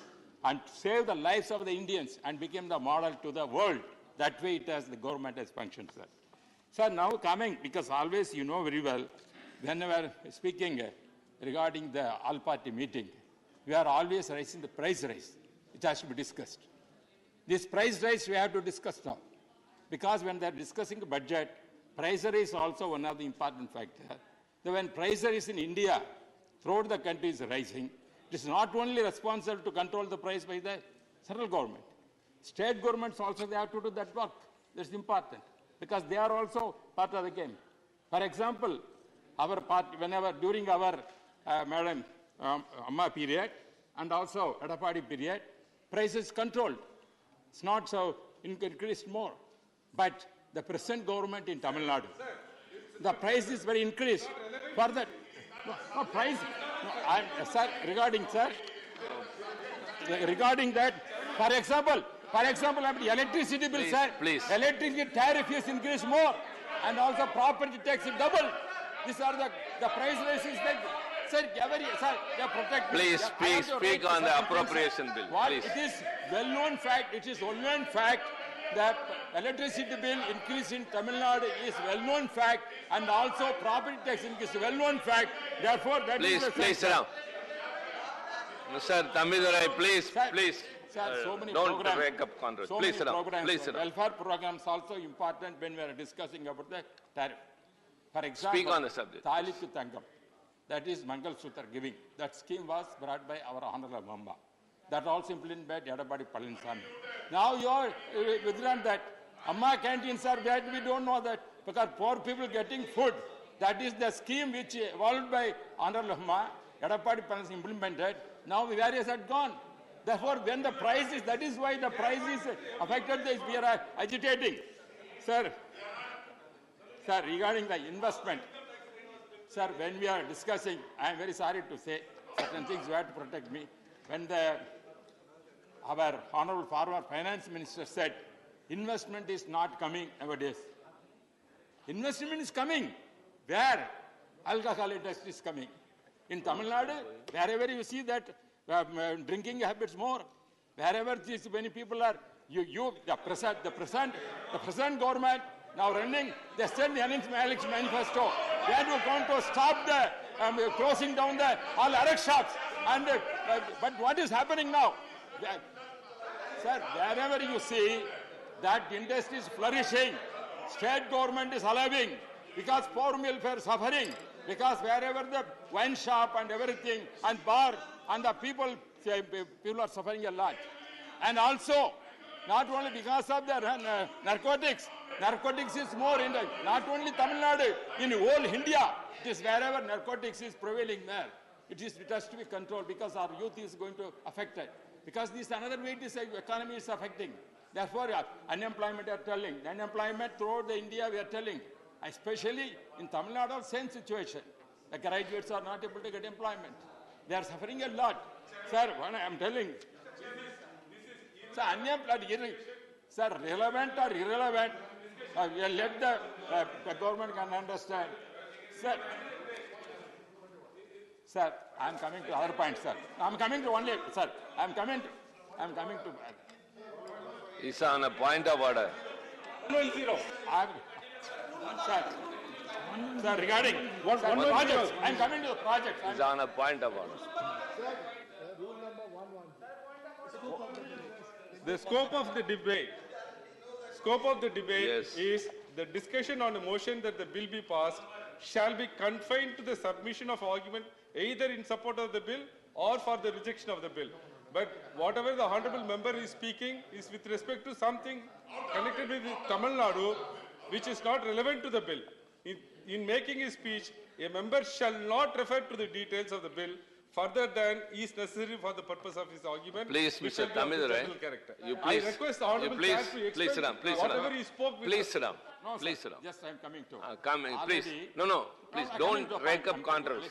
[SPEAKER 12] and save the lives of the Indians and became the model to the world. That way it has, the government has functioned, sir. Sir, now coming, because always you know very well, whenever speaking regarding the all-party meeting, we are always raising the price rise. It has to be discussed. This price rise we have to discuss now. Because when they are discussing the budget, price rise is also one of the important factors. So when price rise in India, throughout the country is rising, it is not only responsible to control the price by the central government. State governments also, they have to do that work. That's important. Because they are also part of the game. For example, our party, whenever during our Madam Amma period and also Edapadi period, prices controlled. It's not so increased more. But the present government in Tamil Nadu, the price is very increased. For that, no price. No, sir, regarding that, for example, the electricity bill, sir, electricity tariff is increased more, and also property tax is double. These are the price rises that, sir, they are protected.
[SPEAKER 15] Please speak on the appropriation bill.
[SPEAKER 12] What
[SPEAKER 15] Please.
[SPEAKER 12] it is well-known fact, it is well-known fact that electricity bill increase in Tamil Nadu is well-known fact, and also property tax increase is well-known fact. Therefore, that is the
[SPEAKER 15] Please sit down. Mr. Tambidurai, please.
[SPEAKER 3] Sir, so many
[SPEAKER 15] don't
[SPEAKER 3] programs.
[SPEAKER 15] break up controversy.
[SPEAKER 3] So
[SPEAKER 15] Please
[SPEAKER 3] many
[SPEAKER 15] sit down.
[SPEAKER 3] programs.
[SPEAKER 15] Please sit down.
[SPEAKER 3] Welfare programs also important when we are discussing about the tariff. For example,
[SPEAKER 15] Speak on the subject.
[SPEAKER 3] Thaliku Tangam, that is Mangal Sutra giving. That scheme was brought by our Honorable Mamba. That also implemented by Yadapadi Palaniswamy. Now you are withdrawn that. Amma canteens are bad, we don't know that. Because poor people getting food. That is the scheme which evolved by Honorable Amma, Yadapadi Palaniswamy implemented. Now various are gone. Therefore, when the price is, that is why the price is affected, we are agitating. Sir, regarding the investment, sir, when we are discussing, I am very sorry to say, certain things you have to protect me. When our Honorable former Finance Minister said, investment is not coming nowadays. Investment is coming. Where? Alcohol industry is coming. In Tamil Nadu, wherever you see that drinking habits more, wherever these many people are, the present government now running, they send the election manifesto. They are going to stop the closing down all arrest shops. And but what is happening now? Sir, wherever you see that industry is flourishing, state government is allowing, because poor welfare is suffering, because wherever the wine shop and everything and bar and the people are suffering a lot. And also, not only because of the narcotics is more in not only Tamil Nadu, in whole India, it is wherever narcotics is prevailing there. It has to be controlled because our youth is going to affect it. Because this another way this economy is affecting. Therefore, unemployment are telling. The unemployment throughout the India we are telling. Especially in Tamil Nadu, same situation. The graduates are not able to get employment. They are suffering a lot. Sir, I am telling. Sir, unemployment, sir, relevant or irrelevant, let the government can understand. Sir, I am coming to other points, sir. I am coming to only, sir. I am coming to.
[SPEAKER 15] It's on a point of order.
[SPEAKER 3] 110. Sir, regarding projects, I am coming to the projects.
[SPEAKER 15] It's on a point of order.
[SPEAKER 16] The scope of the debate.
[SPEAKER 15] Yes.
[SPEAKER 16] Is the discussion on a motion that the bill be passed shall be confined to the submission of argument either in support of the bill or for the rejection of the bill. But whatever the honorable member is speaking is with respect to something connected with Tamil Nadu, which is not relevant to the bill. In making his speech, a member shall not refer to the details of the bill further than is necessary for the purpose of his argument.
[SPEAKER 15] Please,
[SPEAKER 16] which
[SPEAKER 15] Mr.
[SPEAKER 16] shall be of the
[SPEAKER 15] Tamidurai,
[SPEAKER 16] general character.
[SPEAKER 15] you please,
[SPEAKER 16] I request the honorable chair to
[SPEAKER 15] please sit down,
[SPEAKER 16] explain
[SPEAKER 15] please sit
[SPEAKER 16] whatever
[SPEAKER 15] down.
[SPEAKER 16] he spoke with.
[SPEAKER 15] Please sit down.
[SPEAKER 3] No,
[SPEAKER 15] Please
[SPEAKER 3] sir,
[SPEAKER 15] sit down.
[SPEAKER 3] just I am coming to.
[SPEAKER 15] Come, please.
[SPEAKER 3] Already-
[SPEAKER 15] No, please
[SPEAKER 3] I am
[SPEAKER 15] don't
[SPEAKER 3] coming to a
[SPEAKER 15] rake
[SPEAKER 3] point.
[SPEAKER 15] up controversy.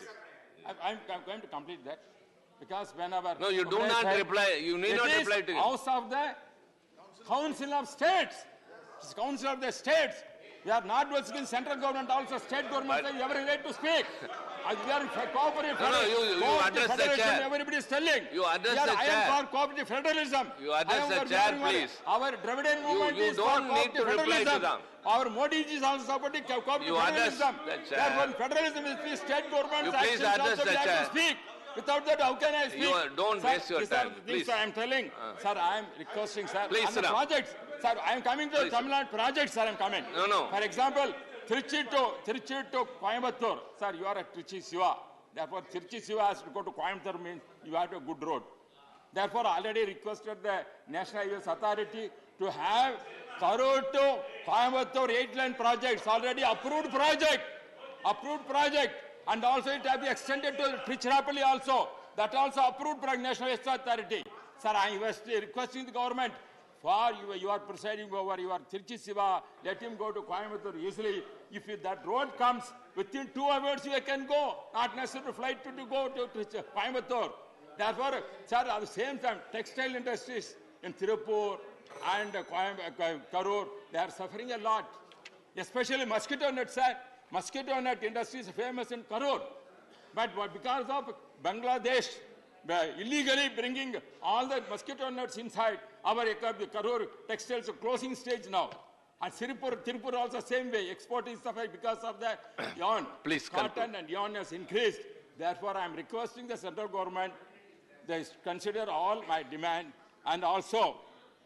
[SPEAKER 3] I am going to complete that. Because whenever...
[SPEAKER 15] No, you do not reply. You need not reply to him.
[SPEAKER 3] House of the Council of States. It's Council of the States. We are not working in central government, also state government has every right to speak. We are cooperative
[SPEAKER 15] you address the
[SPEAKER 3] federalism,
[SPEAKER 15] chair.
[SPEAKER 3] everybody is telling.
[SPEAKER 15] You address the
[SPEAKER 3] I
[SPEAKER 15] chair.
[SPEAKER 3] am for cooperative federalism.
[SPEAKER 15] You address
[SPEAKER 3] I am
[SPEAKER 15] the
[SPEAKER 3] for
[SPEAKER 15] chair,
[SPEAKER 3] government.
[SPEAKER 15] please.
[SPEAKER 3] Our Dravidian movement
[SPEAKER 15] you
[SPEAKER 3] is for
[SPEAKER 15] don't need to
[SPEAKER 3] cooperative
[SPEAKER 15] reply to
[SPEAKER 3] federalism.
[SPEAKER 15] them.
[SPEAKER 3] Our Modi ji is also supporting cooperative
[SPEAKER 15] You address
[SPEAKER 3] federalism.
[SPEAKER 15] the chair.
[SPEAKER 3] Therefore, federalism is state government's
[SPEAKER 15] You please
[SPEAKER 3] actions
[SPEAKER 15] address
[SPEAKER 3] also
[SPEAKER 15] the
[SPEAKER 3] we have
[SPEAKER 15] chair.
[SPEAKER 3] to speak. Without that, how can I speak?
[SPEAKER 15] Don't
[SPEAKER 3] Sir,
[SPEAKER 15] waste your
[SPEAKER 3] these are
[SPEAKER 15] time,
[SPEAKER 3] things
[SPEAKER 15] please.
[SPEAKER 3] I am telling. Sir, I am requesting, sir.
[SPEAKER 15] Please
[SPEAKER 3] on
[SPEAKER 15] sit
[SPEAKER 3] the
[SPEAKER 15] down.
[SPEAKER 3] projects. Sir, I am coming to the Tamil Nadu projects, sir, I am coming.
[SPEAKER 15] No.
[SPEAKER 3] For example, Trichy to Coimbatore. Sir, you are at Trichy Siva. Therefore, Trichy Siva has to go to Coimbatore means you have a good road. Therefore, already requested the National Highways Authority to have Karur to Coimbatore 8-lane projects, already approved project. And also it has been extended to Tiruchirappalli also. That also approved by National Highways Authority. Sir, I was requesting the government for you are presiding over your Trichy Siva, let him go to Coimbatore easily. If that road comes, within 2 hours you can go. Not necessary to flight to go to Coimbatore. Therefore, sir, at the same time, textile industries in Tirupur and Karur, they are suffering a lot. Especially mosquito net, sir. Mosquito net industry is famous in Karur. But because of Bangladesh illegally bringing all the mosquito nets inside, our Karur textiles are closing stage now. And Tirupur also same way. Export is suffering because of the yarn.
[SPEAKER 15] Please
[SPEAKER 3] cotton and yarn has increased. Therefore, I am requesting the central government, they consider all my demand
[SPEAKER 17] And also,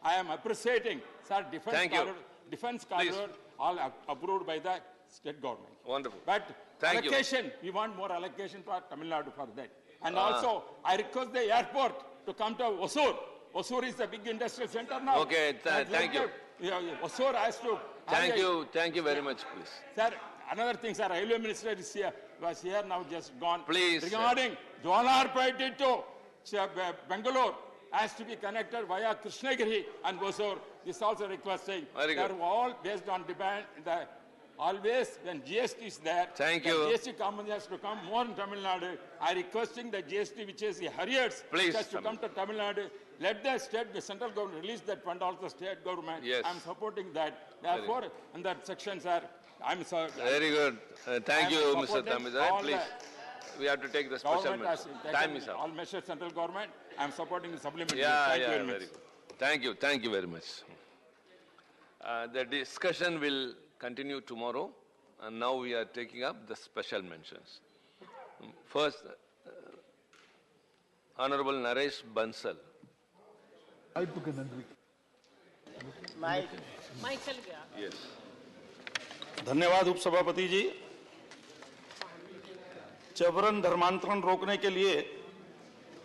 [SPEAKER 17] I am appreciating, sir,
[SPEAKER 15] Thank you.
[SPEAKER 17] defense
[SPEAKER 15] Please.
[SPEAKER 17] corridor, all approved by the state government.
[SPEAKER 15] Wonderful.
[SPEAKER 17] But
[SPEAKER 15] Thank you.
[SPEAKER 17] allocation, we want more allocation for Tamil Nadu for that. And also, I request the airport to come to Osur. Osur is a big industrial center now.
[SPEAKER 15] Okay, thank you.
[SPEAKER 17] Osur has to.
[SPEAKER 15] Thank you very much, please.
[SPEAKER 17] Sir, another thing, sir, railway minister is here, was here now just gone.
[SPEAKER 15] Please,
[SPEAKER 17] regarding Jolarpet to Bangalore has to be connected via Krishnagiri and Osur. This also requesting.
[SPEAKER 15] Very
[SPEAKER 17] They
[SPEAKER 15] good.
[SPEAKER 17] are all based on demand. Always when GST is there,
[SPEAKER 15] Thank
[SPEAKER 17] the
[SPEAKER 15] you.
[SPEAKER 17] GST company has to come more in Tamil Nadu. I requesting the GST, which is the Harriers,
[SPEAKER 15] Please,
[SPEAKER 17] has to come to Tamil Nadu. Let the central government release that fund, also state government.
[SPEAKER 15] Yes.
[SPEAKER 17] I'm supporting that. Therefore, in that section, sir, I'm sorry.
[SPEAKER 15] Very good. Thank
[SPEAKER 17] I
[SPEAKER 15] you,
[SPEAKER 17] am
[SPEAKER 15] Mr.
[SPEAKER 17] supporting
[SPEAKER 15] Tamizai.
[SPEAKER 17] all
[SPEAKER 15] Please, we have to take the special
[SPEAKER 17] Government has
[SPEAKER 15] measures.
[SPEAKER 17] taken
[SPEAKER 15] Time is up.
[SPEAKER 17] all measures, central government. I'm supporting the supplementary.
[SPEAKER 15] Yeah,
[SPEAKER 17] Thank you
[SPEAKER 15] yeah,
[SPEAKER 17] very much.
[SPEAKER 15] very good. Thank you very much. The discussion will continue tomorrow, and now we are taking up the special mentions. First, Honorable Naresh Bansal. Yes.
[SPEAKER 18] धन्यवाद उपसभापति जी। जबरन धर्मांतरण रोकने के लिए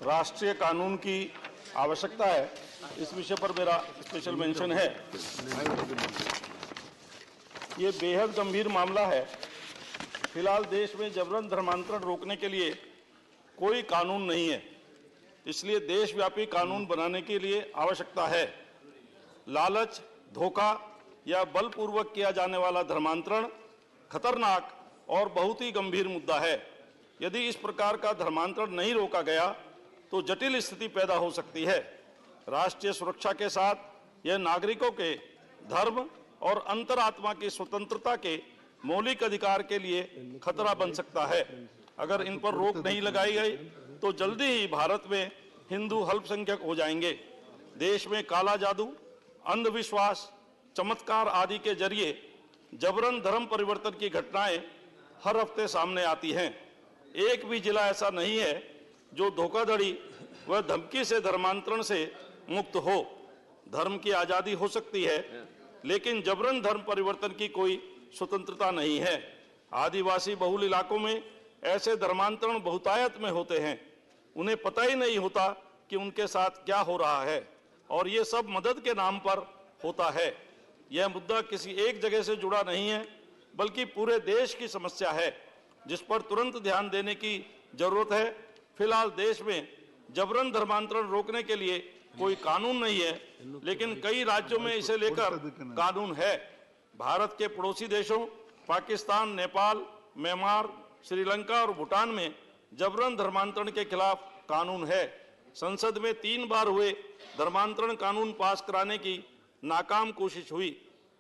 [SPEAKER 18] राष्ट्रीय कानून की आवश्यकता है, इस विषय पर मेरा स्पेशल मेंशन है। ये बेहद गंभीर मामला है। फिलहाल देश में जबरन धर्मांतरण रोकने के लिए कोई कानून नहीं है, इसलिए देशव्यापी कानून बनाने के लिए आवश्यकता है। लालच, धोखा या बलपूर्वक किया जाने वाला धर्मांतरण खतरनाक और बहुत ही गंभीर मुद्दा है। यदि इस प्रकार का धर्मांतरण नहीं रोका गया तो जटिल स्थिति पैदा हो सकती है। राष्ट्रीय सुरक्षा के साथ यह नागरिकों के धर्म और अंतरात्मा की स्वतंत्रता के मौलिक अधिकार के लिए खतरा बन सकता है। अगर इन पर रोक नहीं लगाई गई तो जल्दी ही भारत में हिंदू अल्पसंख्यक हो जाएंगे। देश में काला जादू, अंधविश्वास, चमत्कार आदि के जरिए जबरन धर्म परिवर्तन की घटनाएं हर हफ्ते सामने आती हैं। एक भी जिला ऐसा नहीं है जो धोखाधड़ी व धमकी से धर्मांतरण से मुक्त हो। धर्म की आजादी हो सकती है, लेकिन जबरन धर्म परिवर्तन की कोई स्वतंत्रता नहीं है। आदिवासी बहुल इलाकों में ऐसे धर्मांतरण बहुतायत में होते हैं। उन्हें पता ही नहीं होता कि उनके साथ क्या हो रहा है, और ये सब मदद के नाम पर होता है। यह मुद्दा किसी एक जगह से जुड़ा नहीं है, बल्कि पूरे देश की समस्या है, जिस पर तुरंत ध्यान देने की जरूरत है। फिलहाल देश में जबरन धर्मांतरण रोकने के लिए कोई कानून नहीं है, लेकिन कई राज्यों में इसे लेकर कानून है। भारत के पड़ोसी देशों पाकिस्तान, नेपाल, म्यांमार, श्रीलंका और भूटान में जबरन धर्मांतरण के खिलाफ कानून है। संसद में 3 बार हुए धर्मांतरण कानून पास कराने की नाकाम कोशिश हुई।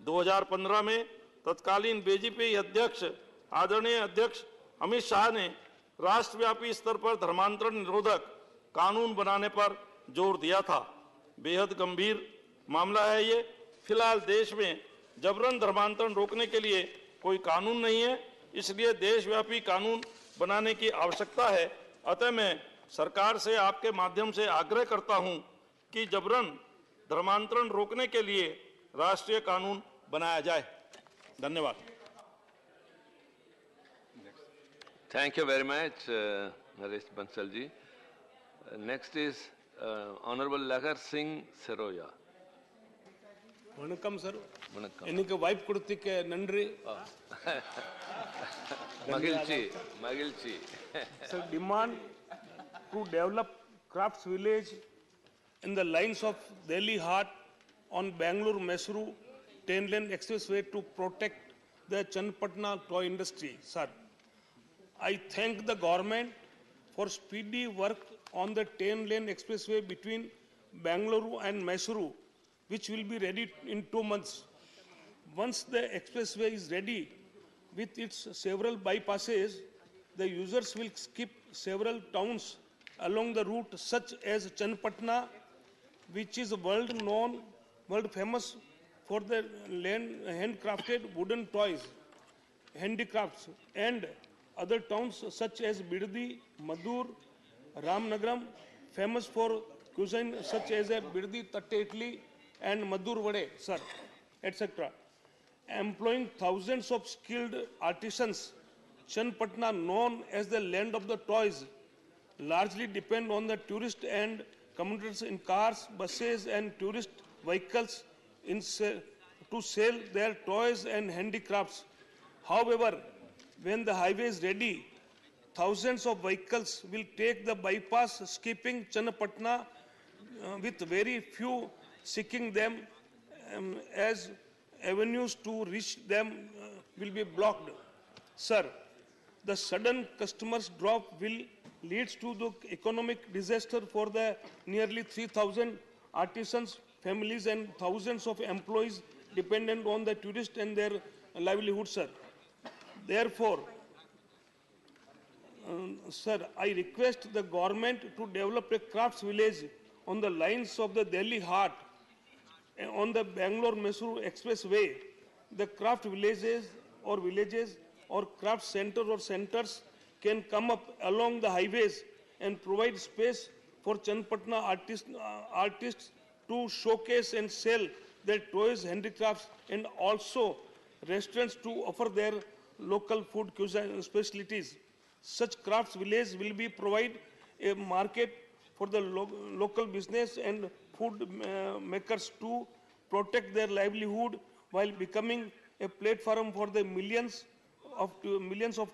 [SPEAKER 18] 2015 में तत्कालीन बीजेपी अध्यक्ष आदरणीय अध्यक्ष अमित शाह ने राष्ट्रव्यापी स्तर पर धर्मांतरण निरोधक कानून बनाने पर जोर दिया था। बेहद गंभीर मामला है ये। फिलहाल देश में जबरन धर्मांतरण रोकने के लिए कोई कानून नहीं है, इसलिए देशव्यापी कानून बनाने की आवश्यकता है। अतः मैं सरकार से आपके माध्यम से आग्रह करता हूं कि जबरन धर्मांतरण रोकने के लिए राष्ट्रीय कानून बनाया जाए। धन्यवाद।
[SPEAKER 15] Thank you very much, Naresh Bansal ji. Next is Honorable Lagar Singh Seroya.
[SPEAKER 19] Vanakkam sir.
[SPEAKER 15] Vanakkam.
[SPEAKER 19] Enike wife koduthikke nandri.
[SPEAKER 15] Magilchi.
[SPEAKER 19] Sir, demand to develop crafts village in the lines of Delhi Hat on Bangalore-Mysuru 10-lane expressway to protect the Channapatna toy industry, sir. I thank the government for speedy work on the 10-lane expressway between Bangalore and Mysuru, which will be ready in 2 months. Once the expressway is ready, with its several bypasses, the users will skip several towns along the route, such as Channapatna, which is world famous for the handcrafted wooden toys, handicrafts, and other towns such as Bidadi, Madur, Ramnagaram, famous for cuisine such as a birdi, tattetli, and madur vade, sir, etc. Employing thousands of skilled artisans, Chanpatna, known as the land of the toys, largely depend on the tourists and commuters in cars, buses, and tourist vehicles to sell their toys and handicrafts. However, when the highway is ready, thousands of vehicles will take the bypass, skipping Chanpatna, with very few seeking them, as avenues to reach them will be blocked. Sir, the sudden customers drop will lead to the economic disaster for the nearly 3,000 artisans, families, and thousands of employees dependent on the tourists and their livelihood, sir. Therefore, sir, I request the government to develop a crafts village on the lines of the Delhi Heart on the Bangalore-Mysuru Expressway. The craft villages or craft centers or centers can come up along the highways and provide space for Chanpatna artists to showcase and sell their toys, handicrafts, and also restaurants to offer their local food cuisine specialties. Such crafts village will be provide a market for the local business and food makers to protect their livelihood while becoming a platform for the millions of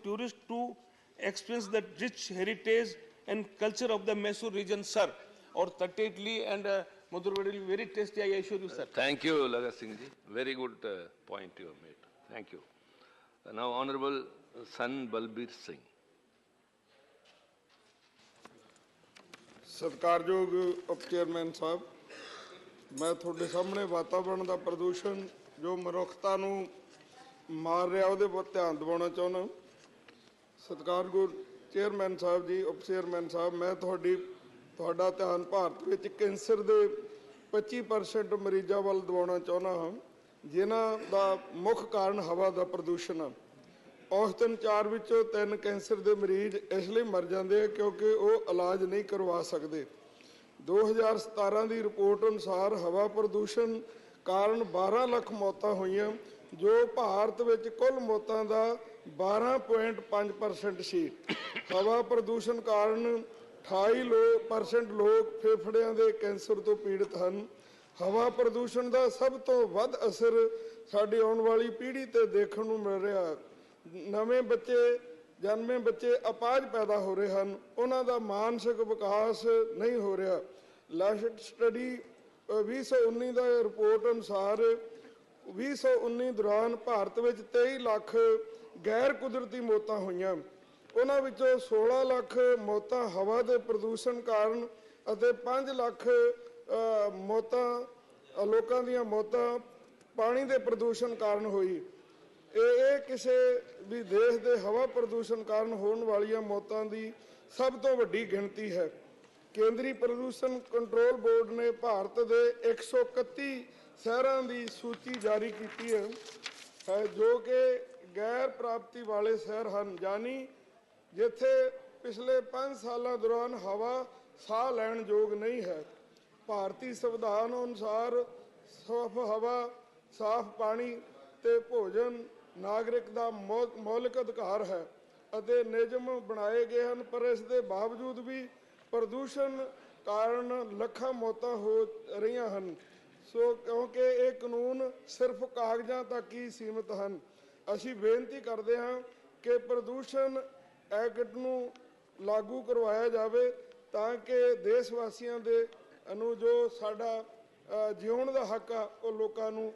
[SPEAKER 19] tourists to experience the rich heritage and culture of the Mysore region, sir. Or Tattetli and Madurvadi, very tasty, I assure you, sir.
[SPEAKER 15] Thank you, Lagat Singh ji. Very good point you have made. Thank you. Now, Honorable San Balbir Singh.
[SPEAKER 20] ਸਤਿਕਾਰਯੋਗ ਉਪ chairman ਸਾਹਿਬ, ਮੈਂ ਤੁਹਾਡੇ ਸਾਹਮਣੇ ਵਾਤਾਵਰਣ ਦਾ ਪ੍ਰਦੂਸ਼ਣ ਜੋ ਮਨੁੱਖਤਾ ਨੂੰ ਮਾਰ ਰਿਹਾ ਉਹਦੇ ਵੱਲ ਧਿਆਨ ਦਿਵਾਉਣਾ ਚਾਹੁੰਦਾ। ਸਤਿਕਾਰਯੋਗ ਚੇਅਰਮੈਨ ਸਾਹਿਬ ਜੀ, ਉਪ ਚੇਅਰਮੈਨ ਸਾਹਿਬ, ਮੈਂ ਤੁਹਾਡਾ ਧਿਆਨ ਭਾਰਤ ਵਿੱਚ ਕੈਂਸਰ ਦੇ 25% ਮਰੀਜ਼ਾਂ ਵੱਲ ਦਿਵਾਉਣਾ ਚਾਹੁੰਦਾ ਹਾਂ, ਜਿਨ੍ਹਾਂ ਦਾ ਮੁੱਖ ਕਾਰਨ ਹਵਾ ਦਾ ਪ੍ਰਦੂਸ਼ਣ ਹੈ। ਔਸਤਨ 4 ਵਿੱਚੋਂ 3 ਕੈਂਸਰ ਦੇ ਮਰੀਜ਼ ਇਸ ਲਈ ਮਰ ਜਾਂਦੇ ਆ ਕਿਉਂਕਿ ਉਹ ਇਲਾਜ ਨਹੀਂ ਕਰਵਾ ਸਕਦੇ। 2017 ਦੀ ਰਿਪੋਰਟ ਅਨੁਸਾਰ ਹਵਾ ਪ੍ਰਦੂਸ਼ਣ ਕਾਰਨ 12 ਲੱਖ ਮੌਤਾਂ ਹੋਈਆਂ, ਜੋ ਭਾਰਤ ਵਿੱਚ ਕੁੱਲ ਮੌਤਾਂ ਦਾ 12.5% ਸੀ। ਹਵਾ ਪ੍ਰਦੂਸ਼ਣ ਕਾਰਨ 28% ਲੋਕ ਫੇਫੜਿਆਂ ਦੇ ਕੈਂਸਰ ਤੋਂ ਪੀੜਤ ਹਨ। ਹਵਾ ਪ੍ਰਦੂਸ਼ਣ ਦਾ ਸਭ ਤੋਂ ਵੱਧ ਅਸਰ ਸਾਡੀ ਆਉਣ ਵਾਲੀ ਪੀੜ੍ਹੀ ਤੇ ਦੇਖਣ ਨੂੰ ਮਿਲ ਰਿਹਾ। ਨਵੇਂ ਜਨਮੇ ਬੱਚੇ ਅਪਾਹਜ ਪੈਦਾ ਹੋ ਰਹੇ ਹਨ, ਉਹਨਾਂ ਦਾ ਮਾਨਸਿਕ ਵਿਕਾਸ ਨਹੀਂ ਹੋ ਰਿਹਾ। ਲਾਸਟ ਸਟੱਡੀ 2019 ਦਾ ਰਿਪੋਰਟ ਅਨੁਸਾਰ 2019 ਦੌਰਾਨ ਭਾਰਤ ਵਿੱਚ 23 ਲੱਖ ਗੈਰ ਕੁਦਰਤੀ ਮੌਤਾਂ ਹੋਈਆਂ। ਉਹਨਾਂ ਵਿੱਚੋਂ 16 ਲੱਖ ਮੌਤਾਂ ਹਵਾ ਦੇ ਪ੍ਰਦੂਸ਼ਣ ਕਾਰਨ ਅਤੇ 5 ਲੱਖ ਲੋਕਾਂ ਦੀਆਂ ਮੌਤਾਂ ਪਾਣੀ ਦੇ ਪ੍ਰਦੂਸ਼ਣ ਕਾਰਨ ਹੋਈ। ਇਹ ਕਿਸੇ ਵੀ ਦੇਸ਼ ਦੇ ਹਵਾ ਪ੍ਰਦੂਸ਼ਣ ਕਾਰਨ ਹੋਣ ਵਾਲੀਆਂ ਮੌਤਾਂ ਦੀ ਸਭ ਤੋਂ ਵੱਡੀ ਗਿਣਤੀ ਹੈ। ਕੇਂਦਰੀ ਪ੍ਰਦੂਸ਼ਣ ਕੰਟਰੋਲ ਬੋਰਡ ਨੇ ਭਾਰਤ ਦੇ 131 ਸ਼ਹਿਰਾਂ ਦੀ ਸੂਚੀ ਜਾਰੀ ਕੀਤੀ ਹੈ ਜੋ ਕਿ ਗੈਰ ਪ੍ਰਾਪਤੀ ਵਾਲੇ ਸ਼ਹਿਰ ਹਨ, ਯਾਨੀ ਜਿੱਥੇ ਪਿਛਲੇ 5 ਸਾਲਾਂ ਦੌਰਾਨ ਹਵਾ ਸਾਹ ਲੈਣ ਯੋਗ ਨਹੀਂ ਹੈ। ਭਾਰਤੀ ਸੰਵਿਧਾਨ ਅਨੁਸਾਰ ਸਾਫ਼ ਹਵਾ, ਸਾਫ਼ ਪਾਣੀ ਤੇ ਭੋਜਨ ਨਾਗਰਿਕ ਦਾ ਮੌਲਿਕ ਅਧਿਕਾਰ ਹੈ ਅਤੇ ਨਿਯਮ ਬਣਾਏ ਗਏ ਹਨ, ਪਰ ਇਸ ਦੇ ਬਾਵਜੂਦ ਵੀ ਪ੍ਰਦੂਸ਼ਣ ਕਾਰਨ ਲੱਖਾਂ ਮੌਤਾਂ ਹੋ ਰਹੀਆਂ ਹਨ। ਸੋ ਕਿਉਂਕਿ ਇਹ ਕਾਨੂੰਨ ਸਿਰਫ ਕਾਗਜ਼ਾਂ ਤੱਕ ਹੀ ਸੀਮਿਤ ਹਨ, ਅਸੀਂ ਬੇਨਤੀ ਕਰਦੇ ਹਾਂ ਕਿ ਪ੍ਰਦੂਸ਼ਣ ਐਕਟ ਨੂੰ ਲਾਗੂ ਕਰਵਾਇਆ ਜਾਵੇ ਤਾਂ ਕਿ ਦੇਸ਼ ਵਾਸੀਆਂ ਦੇ ਨੂੰ ਜੋ ਸਾਡਾ ਜਿਉਣ ਦਾ ਹੱਕ ਆ ਉਹ ਲੋਕਾਂ ਨੂੰ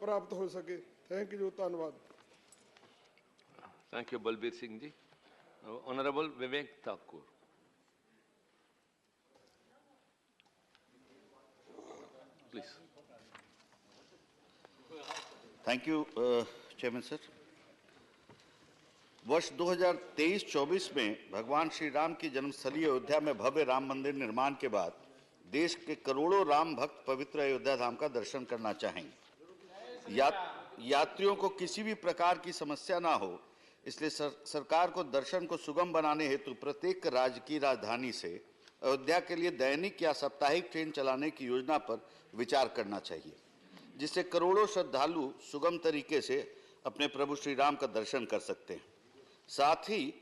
[SPEAKER 20] ਪ੍ਰਾਪਤ ਹੋ ਸਕੇ। ਥੈਂਕ ਯੂ, ਧੰਨਵਾਦ।
[SPEAKER 15] Thank you, Balbir Singh ji. Honorable Vivek Thakur. Please.
[SPEAKER 6] Thank you, Chairman sir. वर्ष 2023-24 में भगवान श्री राम की जन्मस्थली अयोध्या में भव्य राम मंदिर निर्माण के बाद देश के करोड़ों राम भक्त पवित्र अयोध्या धाम का दर्शन करना चाहेंगे। यात्रियों को किसी भी प्रकार की समस्या ना हो, इसलिए सरकार को दर्शन को सुगम बनाने हेतु प्रत्येक राज्य की राजधानी से अयोध्या के लिए दैनिक या साप्ताहिक ट्रेन चलाने की योजना पर विचार करना चाहिए, जिससे करोड़ों श्रद्धालु सुगम तरीके से अपने प्रभु श्री राम का दर्शन कर सकते हैं। साथ ही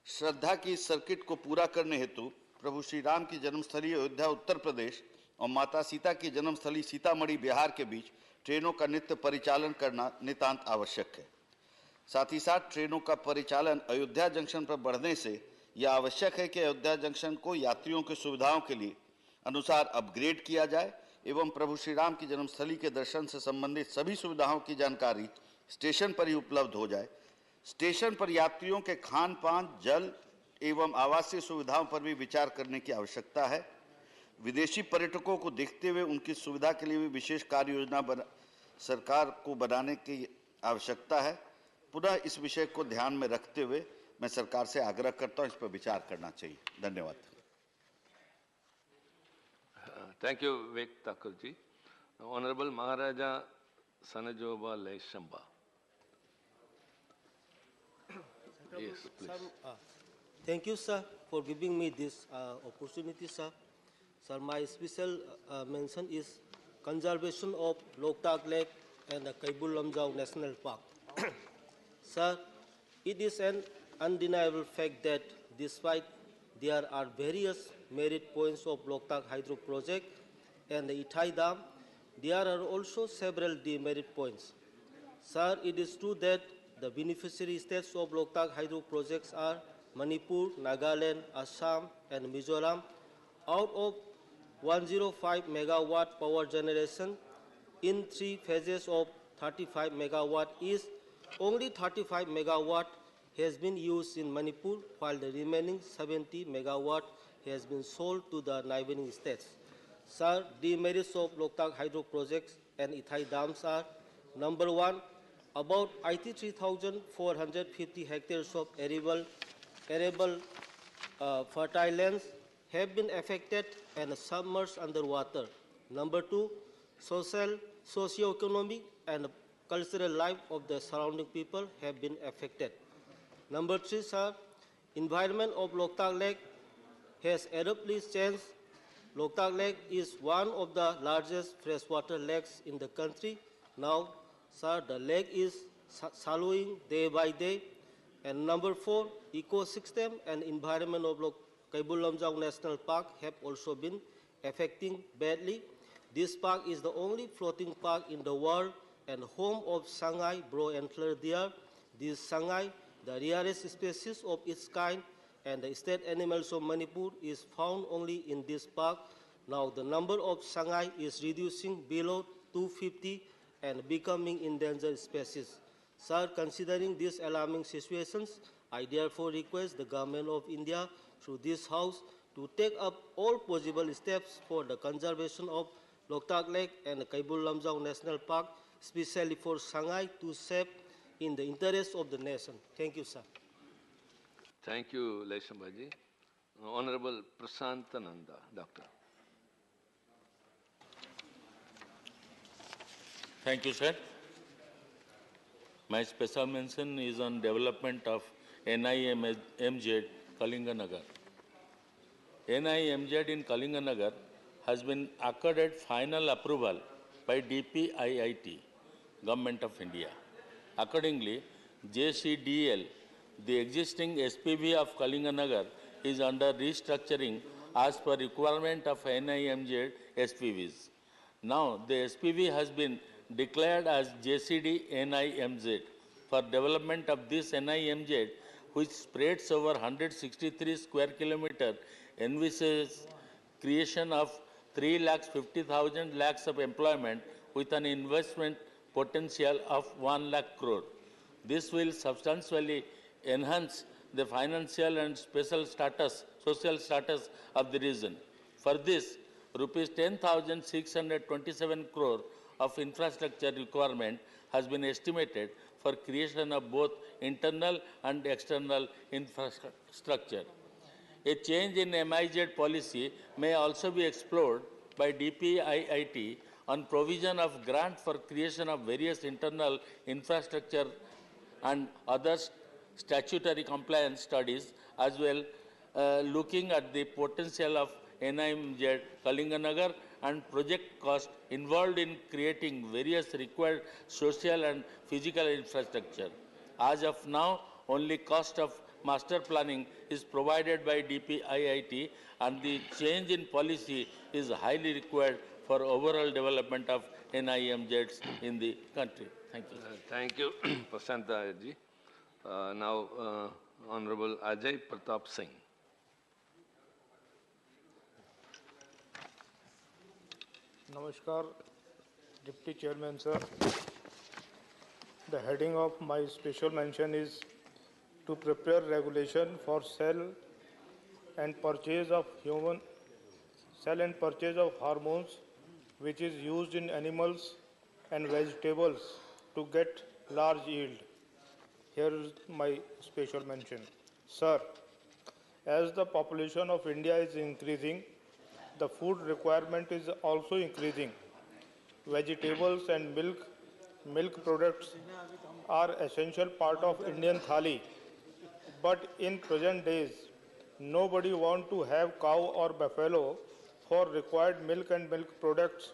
[SPEAKER 6] श्रद्धा की इस सर्किट को पूरा करने हेतु प्रभु श्री राम की जन्मस्थली अयोध्या उत्तर प्रदेश और माता सीता की जन्मस्थली सीतामढ़ी बिहार के बीच ट्रेनों का नित्य परिचालन करना नितांत आवश्यक है। साथ ही साथ ट्रेनों का परिचालन अयोध्या जंक्शन पर बढ़ने से यह आवश्यक है कि अयोध्या जंक्शन को यात्रियों की सुविधाओं के लिए अनुसार अपग्रेड किया जाए एवं प्रभु श्री राम की जन्मस्थली के दर्शन से संबंधित सभी सुविधाओं की जानकारी स्टेशन पर ही उपलब्ध हो जाए। स्टेशन पर यात्रियों के खान पान, जल एवं आवासीय सुविधाओं पर भी विचार करने की आवश्यकता है। विदेशी पर्यटकों को देखते हुए उनकी सुविधा के लिए भी विशेष कार्य योजना सरकार को बनाने की आवश्यकता है। पुनः इस विषय को ध्यान में रखते हुए मैं सरकार से आग्रह करता हूं, इस पर विचार करना चाहिए। धन्यवाद।
[SPEAKER 15] Thank you, Vivek Thakur ji. Honorable Maharaja Sanajoba Leishamba. Yes, please.
[SPEAKER 21] Thank you, sir, for giving me this opportunity, sir. Sir, my special mention is conservation of Loktak Lake and the Kaibul Lamjau National Park. Sir, it is an undeniable fact that despite there are various merit points of Loktak Hydro Project and the Ithai Dam, there are also several demerit points. Sir, it is true that the beneficiary states of Loktak Hydro projects are Manipur, Nagaland, Assam, and Mizoram. Out of 105 megawatt power generation in 3 phases of 35 megawatt is only 35 megawatt has been used in Manipur, while the remaining 70 megawatt has been sold to the neighboring states. Sir, the merits of Loktak Hydro projects and Ithai dams are: number one, about 83,450 hectares of arable fertile lands have been affected and submerged underwater. Number two, socio-economic and cultural life of the surrounding people have been affected. Number three, sir, environment of Loktak Lake has abruptly changed. Loktak Lake is one of the largest freshwater lakes in the country. Now, sir, the lake is shallowing day by day. And number four, ecosystem and environment of Kaibul Lamjau National Park have also been affecting badly. This park is the only floating park in the world and home of Shanghai brow antler deer. This Shanghai, the rarest species of its kind, and the state animals of Manipur is found only in this park. Now the number of Shanghai is reducing below 250 and becoming endangered species. Sir, considering these alarming situations, I therefore request the Government of India through this House to take up all possible steps for the conservation of Loktak Lake and Kaibul Lamjau National Park, especially for Shanghai, to save in the interest of the nation. Thank you, sir.
[SPEAKER 15] Thank you, Leishambaji. Honorable Prasantananda, Doctor.
[SPEAKER 10] Thank you, sir. My special mention is on development of NIMZ Kalinganagar. NIMZ in Kalinganagar has been accorded final approval by DPIIT, Government of India. Accordingly, JCDL, the existing SPV of Kalinganagar, is under restructuring as per requirement of NIMZ SPVs. Now, the SPV has been declared as JCD NIMZ for development of this NIMZ, which spreads over 163 square kilometers, envisages creation of 3,50,000 lakhs of employment with an investment potential of 1 lakh crore. This will substantially enhance the financial and social status of the region. For this, rupees 10,627 crore of infrastructure requirement has been estimated for creation of both internal and external infrastructure. A change in MIZ policy may also be explored by DPIIT on provision of grant for creation of various internal infrastructure and other statutory compliance studies, as well looking at the potential of NIMZ Kalinganagar and project cost involved in creating various required social and physical infrastructure. As of now, only cost of master planning is provided by DPIIT, and the change in policy is highly required for overall development of NIMZs in the country. Thank you.
[SPEAKER 15] Thank you, Prashanta ji. Now, Honorable Ajay Pratap Singh.
[SPEAKER 4] Namaskar, Deputy Chairman, sir. The heading of my special mention is to prepare regulation for sale and purchase of hormones which is used in animals and vegetables to get large yield. Here is my special mention. Sir, as the population of India is increasing, the food requirement is also increasing. Vegetables and milk products are essential part of Indian thali. But in present days, nobody want to have cow or buffalo for required milk and milk products.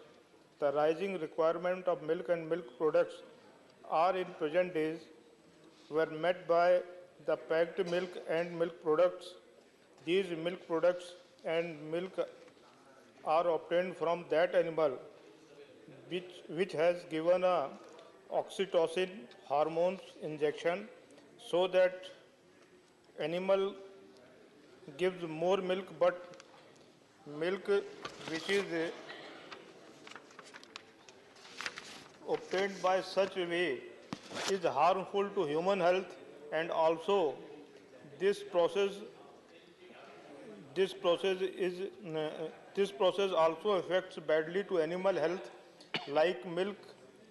[SPEAKER 4] The rising requirement of milk and milk products are in present days were met by the packed milk and milk products. These milk products and milk are obtained from that animal which has given a oxytocin hormones injection so that animal gives more milk, but milk which is obtained by such a way is harmful to human health, and also this process also affects badly to animal health. Like milk,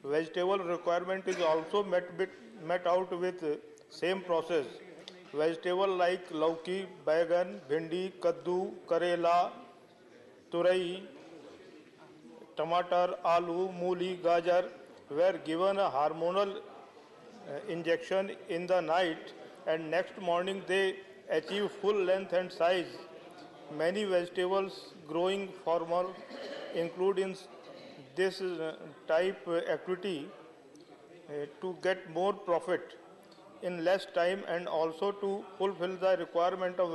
[SPEAKER 4] vegetable requirement is also met out with same process. Vegetable like lauki, baigan, bhindi, kaddu, karela, turai, tomato, aloo, mooli, gajar were given a hormonal injection in the night, and next morning they achieve full length and size. Many vegetables growing farmer include in this type activity to get more profit in less time and also to fulfill the requirement of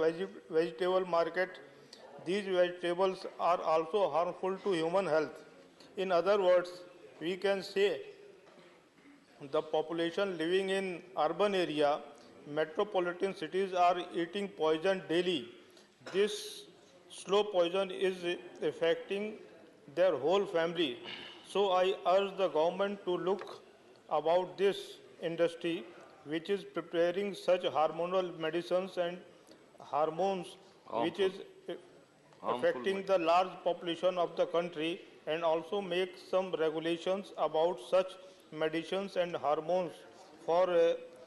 [SPEAKER 4] vegetable market. These vegetables are also harmful to human health. In other words, we can say the population living in urban area, metropolitan cities are eating poison daily. This slow poison is affecting their whole family. So I urge the government to look about this industry which is preparing such hormonal medicines and hormones which is affecting the large population of the country, and also make some regulations about such medicines and hormones for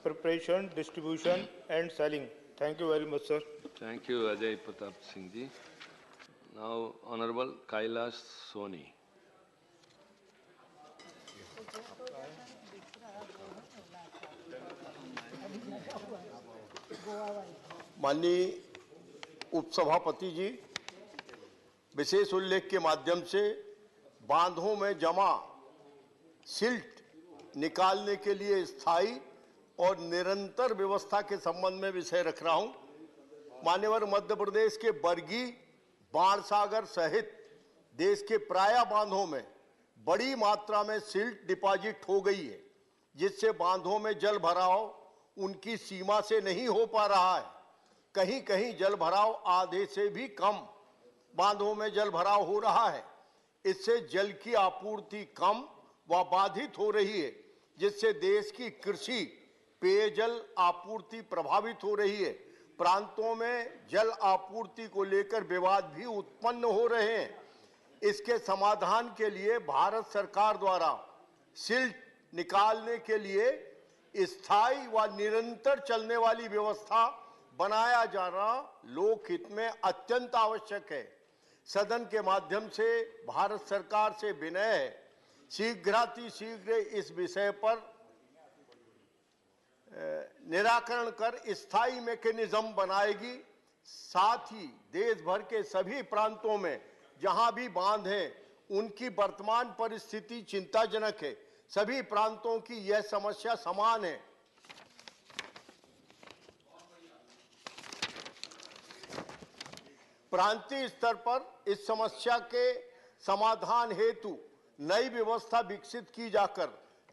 [SPEAKER 4] preparation, distribution and selling. Thank you very much, sir.
[SPEAKER 15] Thank you, Ajay Pratap Singh ji. Now, Honorable Kailash Soni.
[SPEAKER 22] माननीय उपसभापति जी, विशेष उल्लेख के माध्यम से बांधों में जमा silt निकालने के लिए स्थायी और निरंतर व्यवस्था के संबंध में विषय रख रहा हूं। मान्यवर मध्य प्रदेश के बरगी, बाणसागर सहित देश के प्राय बांधों में बड़ी मात्रा में सिल्ट डिपॉजिट हो गई है, जिससे बांधों में जल भराव उनकी सीमा से नहीं हो पा रहा है। कहीं कहीं जल भराव आधे से भी कम बांधों में जल भराव हो रहा है। इससे जल की आपूर्ति कम व बाधित हो रही है, जिससे देश की कृषि, पेयजल आपूर्ति प्रभावित हो रही है। प्रांतों में जल आपूर्ति को लेकर विवाद भी उत्पन्न हो रहे हैं। इसके समाधान के लिए भारत सरकार द्वारा सिल्ट निकालने के लिए स्थायी व निरंतर चलने वाली व्यवस्था बनाया जाना लोक हित में अत्यंत आवश्यक है। सदन के माध्यम से भारत सरकार से विनय है, शीघ्रातिशीघ्र इस विषय पर निराकरण कर स्थायी मैकेनिज्म बनाएगी, साथ ही देश भर के सभी प्रांतों में जहां भी बांध हैं उनकी वर्तमान परिस्थिति चिंताजनक है। सभी प्रांतों की यह समस्या समान है। प्रांतीय स्तर पर इस समस्या के समाधान हेतु नई व्यवस्था विकसित की जाकर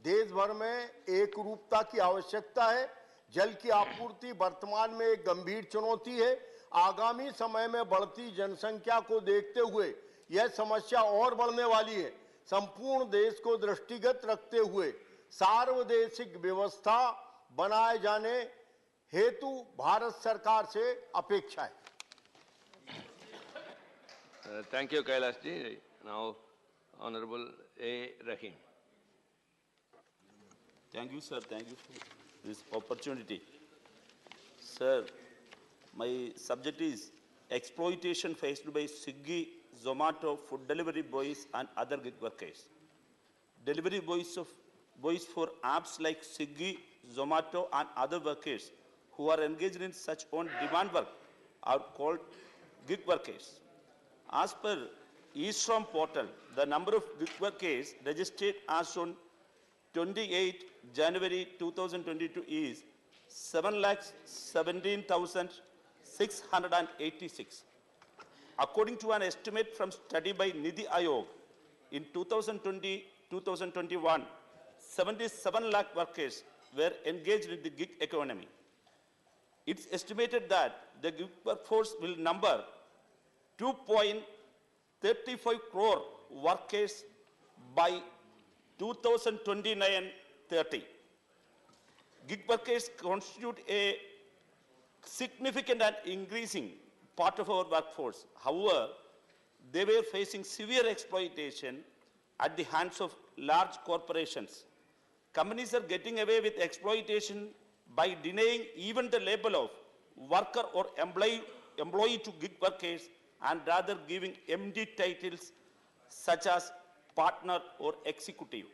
[SPEAKER 22] देश भर में एक रूपता की आवश्यकता है। जल की आपूर्ति वर्तमान में एक गंभीर चुनौती है। आगामी समय में बढ़ती जनसंख्या को देखते हुए यह समस्या और बढ़ने वाली है। संपूर्ण देश को दृष्टिगत रखते हुए सार्वदेशिक व्यवस्था बनाए जाने हेतु भारत सरकार से अपेक्षा है।
[SPEAKER 15] Thank you, Kailash ji. Now, Honorable A. Rahim.
[SPEAKER 5] Thank you, sir. Thank you for this opportunity. Sir, my subject is exploitation faced by Swiggy, Zomato, food delivery boys and other gig workers. Delivery boys for apps like Swiggy, Zomato and other workers who are engaged in such on-demand work are called gig workers. As per eShram portal, the number of gig workers registered as on 28 January 2022 is 7,17,686. According to an estimate from study by Nidhi Aayog, in 2020-2021, 77 lakh workers were engaged in the gig economy. It's estimated that the gig workforce will number 2.35 crore workers by 2029-30. Gig workers constitute a significant and increasing part of our workforce. However, they were facing severe exploitation at the hands of large corporations. Companies are getting away with exploitation by denying even the label of worker or employee to gig workers and rather giving empty titles such as partner or executive.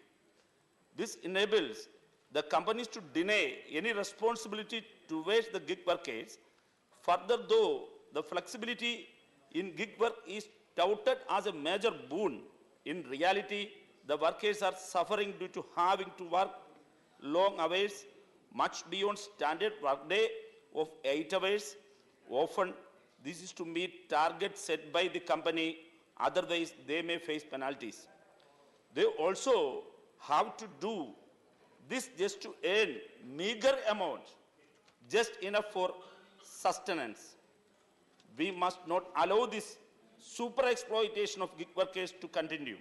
[SPEAKER 5] This enables the companies to deny any responsibility towards the gig workers. Further, though the flexibility in gig work is touted as a major boon, in reality, the workers are suffering due to having to work long hours, much beyond standard workday of 8 hours. Often, this is to meet targets set by the company, otherwise they may face penalties. They also have to do this just to earn meager amounts, just enough for sustenance. We must not allow this super exploitation of gig workers to continue.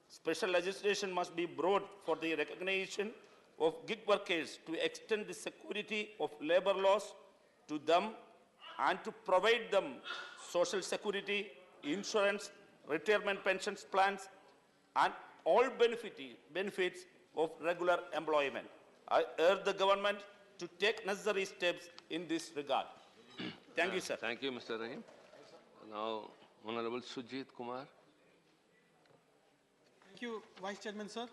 [SPEAKER 5] Special legislation must be brought for the recognition of gig workers to extend the security of labor laws to them and to provide them social security, insurance, retirement pensions plans, and all benefits of regular employment. I urge the government to take necessary steps in this regard. Thank you, sir.
[SPEAKER 15] Thank you, Mr. Rahim. Now, Honorable Sujit Kumar.
[SPEAKER 7] Thank you, Vice Chairman, sir.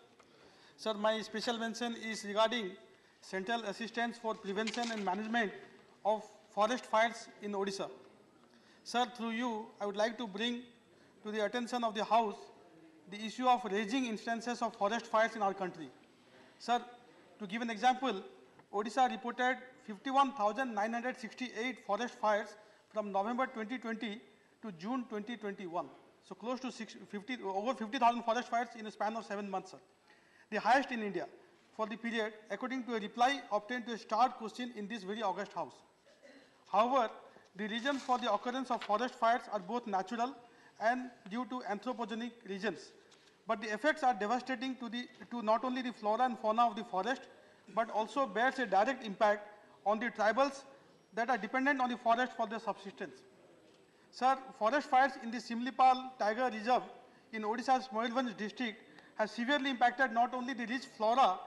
[SPEAKER 7] Sir, my special mention is regarding Central Assistance for Prevention and Management of Forest Fires in Odisha. Sir, through you, I would like to bring to the attention of the House the issue of raging instances of forest fires in our country. Sir, to give an example, Odisha reported 51,968 forest fires from November 2020 to June 2021. So close to over 50,000 forest fires in a span of 7 months, sir. The highest in India for the period, according to a reply obtained to a starred question in this very august House. However, the reasons for the occurrence of forest fires are both natural and due to anthropogenic reasons. But the effects are devastating to not only the flora and fauna of the forest, but also bears a direct impact on the tribals that are dependent on the forest for their subsistence. Sir, forest fires in the Simlipal Tiger Reserve in Odisha's Moyurvanj district has severely impacted not only the rich flora,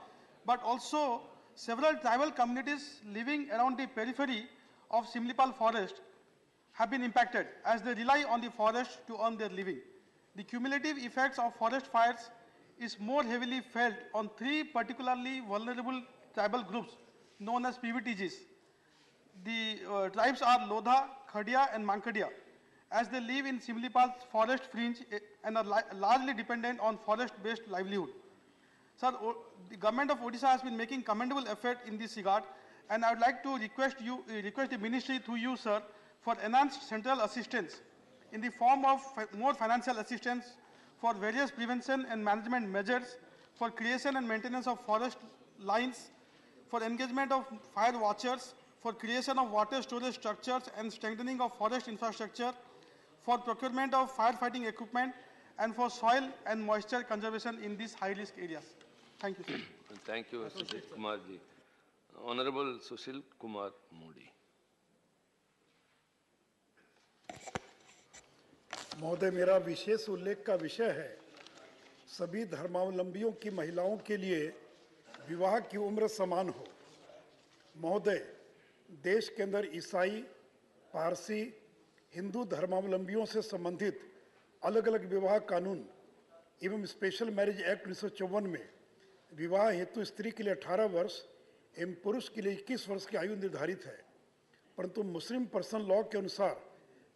[SPEAKER 7] but also several tribal communities living around the periphery of Simlipal forest have been impacted as they rely on the forest to earn their living. The cumulative effects of forest fires is more heavily felt on 3 particularly vulnerable tribal groups known as PVTGs. The tribes are Lodha, Khadia and Mankadia, as they live in Simlipal's forest fringe and are largely dependent on forest-based livelihood. Sir, the government of Odisha has been making commendable effort in this regard, and I would like to request the ministry through you, sir, for enhanced central assistance in the form of more financial assistance for various prevention and management measures, for creation and maintenance of forest lines, for engagement of fire watchers, for creation of water storage structures and strengthening of forest infrastructure, for procurement of firefighting equipment, and for soil and moisture conservation in these high-risk areas. Thank you, sir.
[SPEAKER 15] Thank you, Sushil Kumar ji. Honorable Sushil Kumar Modi.
[SPEAKER 2] महोदय, मेरा विशेष उल्लेख का विषय है सभी धर्मावलंबियों की महिलाओं के लिए विवाह की उम्र समान हो। महोदय, देश के अंदर ईसाई, पारसी, हिंदू धर्मावलंबियों से संबंधित अलग अलग विवाह कानून एवं स्पेशल मैरिज एक्ट 1954 में विवाह हेतु स्त्री के लिए 18 वर्ष एवं पुरुष के लिए 21 वर्ष की आयु निर्धारित है, परंतु मुस्लिम पर्सनल लॉ के अनुसार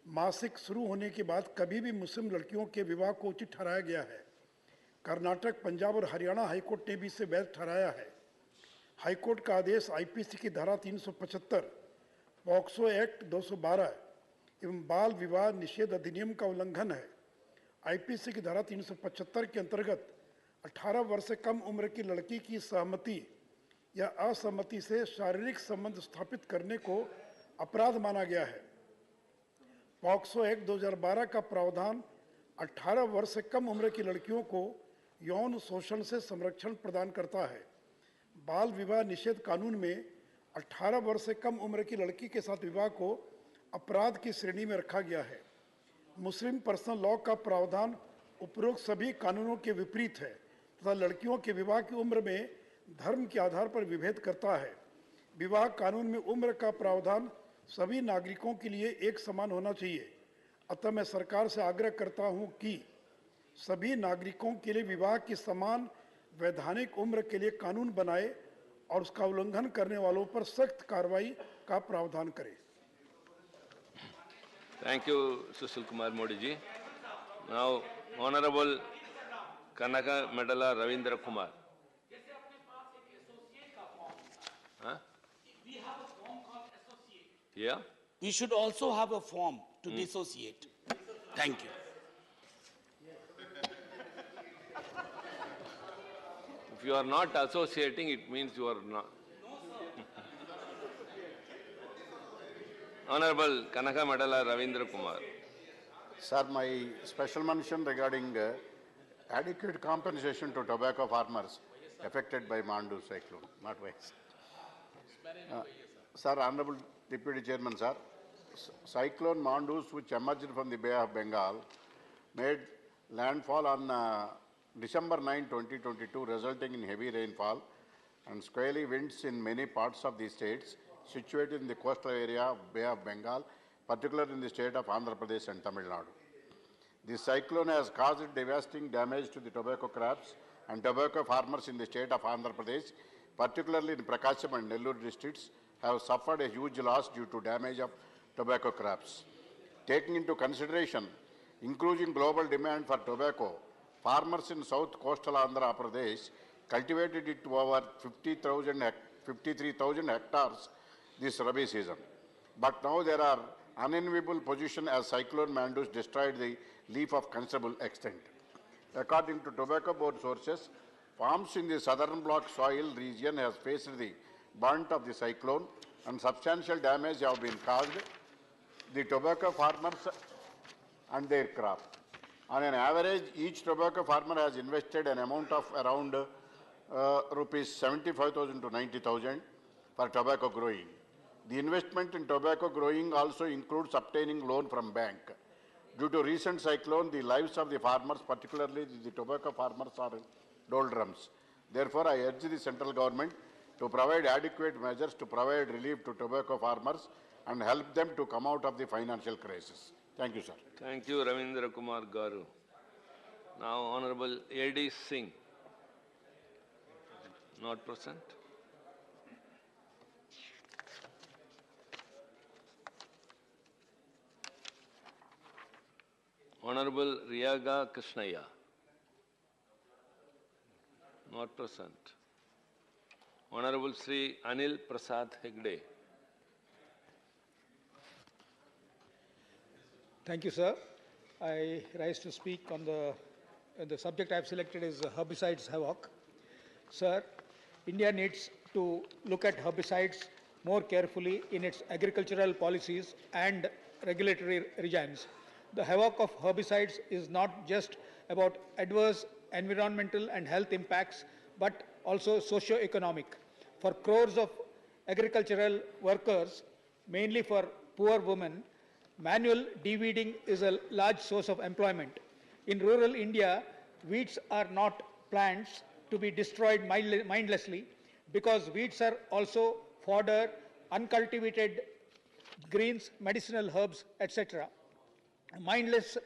[SPEAKER 2] मासिक शुरू होने के बाद कभी भी मुस्लिम लड़कियों के विवाह को उचित ठहराया गया है। कर्नाटक, पंजाब और हरियाणा हाईकोर्ट ने भी इसे वैध ठहराया है। हाईकोर्ट का आदेश आईपीसी की धारा 375, पॉक्सो एक्ट 212 एवं बाल विवाह निषेध अधिनियम का उल्लंघन है। आईपीसी की धारा 375 के अंतर्गत 18 वर्ष से कम उम्र की लड़की की सहमति या असहमति से शारीरिक संबंध स्थापित करने को अपराध माना गया है। पॉक्सो एक्ट 2012 का प्रावधान 18 वर्ष से कम उम्र की लड़कियों को यौन शोषण से संरक्षण प्रदान करता है। बाल विवाह निषेध कानून में 18 वर्ष से कम उम्र की लड़की के साथ विवाह को अपराध की श्रेणी में रखा गया है। मुस्लिम पर्सनल लॉ का प्रावधान उपरोक्त सभी कानूनों के विपरीत है तथा लड़कियों के विवाह की उम्र में धर्म के आधार पर विभेद करता है। विवाह कानून में उम्र का प्रावधान सभी नागरिकों के लिए एक समान होना चाहिए। अतः मैं सरकार से आग्रह करता हूं कि सभी नागरिकों के लिए विवाह की समान वैधानिक उम्र के लिए कानून बनाए और उसका उल्लंघन करने वालों पर सख्त कार्रवाई का प्रावधान करे।
[SPEAKER 15] Thank you, Sushil Kumar Modi ji. Now, Honorable Kanaka Medala Ravindra Kumar. Huh?
[SPEAKER 8] We have a form called associate.
[SPEAKER 15] Yeah?
[SPEAKER 8] We should also have a form to dissociate. Thank you.
[SPEAKER 15] If you are not associating, it means you are not. Honorable Kanaka Medala Ravindra Kumar.
[SPEAKER 23] Sir, my special mention regarding adequate compensation to tobacco farmers affected by Mandu cyclone, not wise. Sir, Honorable Deputy Chairman, sir, cyclone Mandus, which emerged from the Bay of Bengal, made landfall on December 9, 2022, resulting in heavy rainfall and squally winds in many parts of the states situated in the coastal area of Bay of Bengal, particularly in the state of Andhra Pradesh and Tamil Nadu. The cyclone has caused devastating damage to the tobacco crops and tobacco farmers in the state of Andhra Pradesh, particularly in Prakasam and Nellore districts, have suffered a huge loss due to damage of tobacco crops. Taking into consideration increasing global demand for tobacco, farmers in south coastal Andhra Pradesh cultivated it to over 53,000 hectares this Rabi season. But now there are unenviable position as cyclone Mandus destroyed the leaf of considerable extent. According to Tobacco Board sources, farms in the southern block soil region has faced the brunt of the cyclone and substantial damage have been caused the tobacco farmers and their crop. On an average, each tobacco farmer has invested an amount of around rupees 75,000 to 90,000 for tobacco growing. The investment in tobacco growing also includes obtaining loan from bank. Due to recent cyclone, the lives of the farmers, particularly the tobacco farmers, are doldrums. Therefore, I urge the central government to provide adequate measures to provide relief to tobacco farmers and help them to come out of the financial crisis. Thank you, sir.
[SPEAKER 15] Thank you, Ravindra Kumar Garu. Now, Honorable A.D. Singh. Not present. Honorable Riyaga Krishnaya. Not present. Honorable Sri Anil Prasad Hegde.
[SPEAKER 1] Thank you, sir. I rise to speak on the subject I have selected is herbicides havoc. Sir, India needs to look at herbicides more carefully in its agricultural policies and regulatory regimes. The havoc of herbicides is not just about adverse environmental and health impacts, but also socio-economic. For crores of agricultural workers, mainly for poor women, manual de-weeding is a large source of employment. In rural India, weeds are not plants to be destroyed mindlessly because weeds are also fodder, uncultivated greens, medicinal herbs, etc. Mindless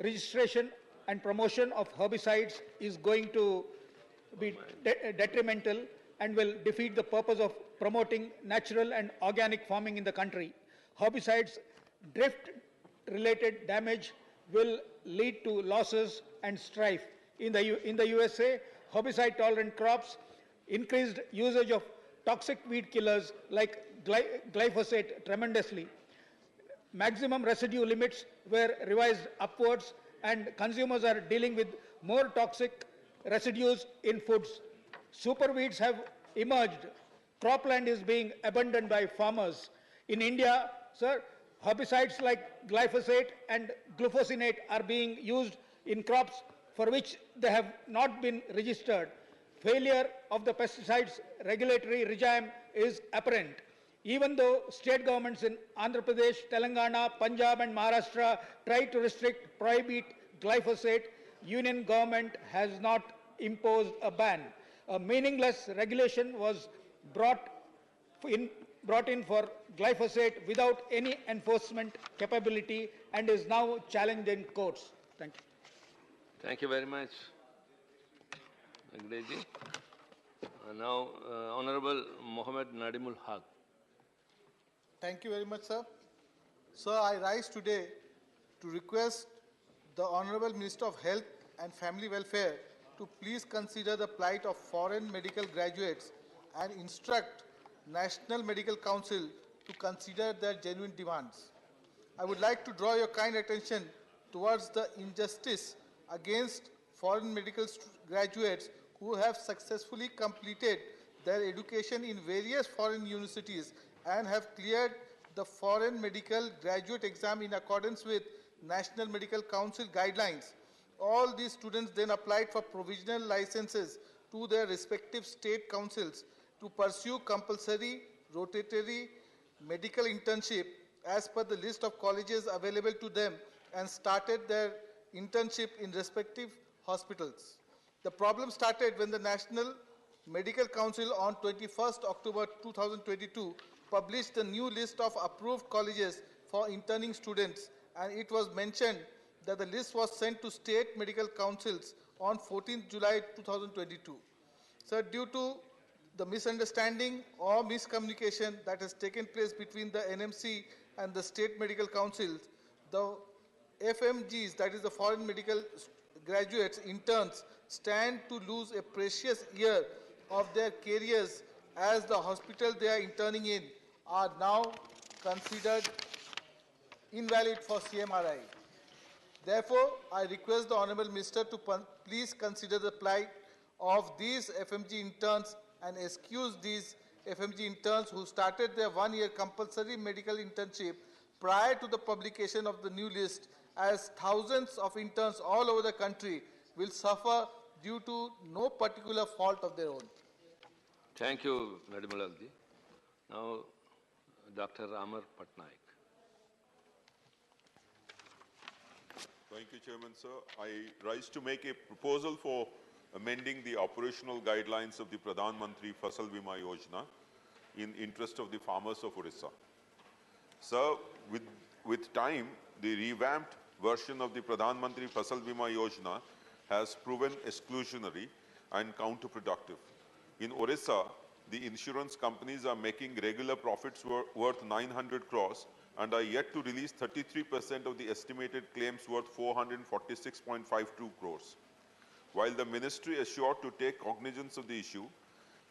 [SPEAKER 1] registration and promotion of herbicides is going to be detrimental and will defeat the purpose of promoting natural and organic farming in the country. Herbicides drift-related damage will lead to losses and strife. In the USA, herbicide-tolerant crops increased usage of toxic weed killers like glyphosate tremendously. Maximum residue limits were revised upwards and consumers are dealing with more toxic residues in foods. Superweeds have emerged. Cropland is being abandoned by farmers. In India, sir, herbicides like glyphosate and glufosinate are being used in crops for which they have not been registered. Failure of the pesticides regulatory regime is apparent. Even though state governments in Andhra Pradesh, Telangana, Punjab and Maharashtra try to restrict, prohibit glyphosate, union government has not imposed a ban. A meaningless regulation was brought in for glyphosate without any enforcement capability and is now challenged in courts. Thank you.
[SPEAKER 15] Thank you very much, Agreji. Now, Honorable Mohammed Nadimul Haq.
[SPEAKER 11] Thank you very much, sir. Sir, I rise today to request the Honorable Minister of Health and Family Welfare to please consider the plight of foreign medical graduates and instruct National Medical Council to consider their genuine demands. I would like to draw your kind attention towards the injustice against foreign medical graduates who have successfully completed their education in various foreign universities and have cleared the foreign medical graduate exam in accordance with National Medical Council guidelines. All these students then applied for provisional licenses to their respective state councils to pursue compulsory rotatory medical internship as per the list of colleges available to them and started their internship in respective hospitals. The problem started when the National Medical Council on 21st October 2022 published the new list of approved colleges for interning students, and it was mentioned that the list was sent to state medical councils on 14th July 2022. So due to the misunderstanding or miscommunication that has taken place between the NMC and the state medical councils, the FMGs, that is the foreign medical graduates, interns, stand to lose a precious year of their careers as the hospital they are interning in are now considered invalid for CMRI. Therefore, I request the Honourable Minister to please consider the plight of these FMG interns and excuse these FMG interns who started their one-year compulsory medical internship prior to the publication of the new list, as thousands of interns all over the country will suffer due to no particular fault of their own.
[SPEAKER 15] Thank you, Nadimul Haq ji. Now, Dr. Amar Patnaik.
[SPEAKER 13] Thank you, Chairman, sir. I rise to make a proposal for amending the operational guidelines of the Pradhan Mantri Fasal Bima Yojana in interest of the farmers of Orissa. Sir, with time, the revamped version of the Pradhan Mantri Fasal Bima Yojana has proven exclusionary and counterproductive. In Orissa, the insurance companies are making regular profits worth 900 crores and are yet to release 33% of the estimated claims worth 446.52 crores. While the ministry assured to take cognizance of the issue,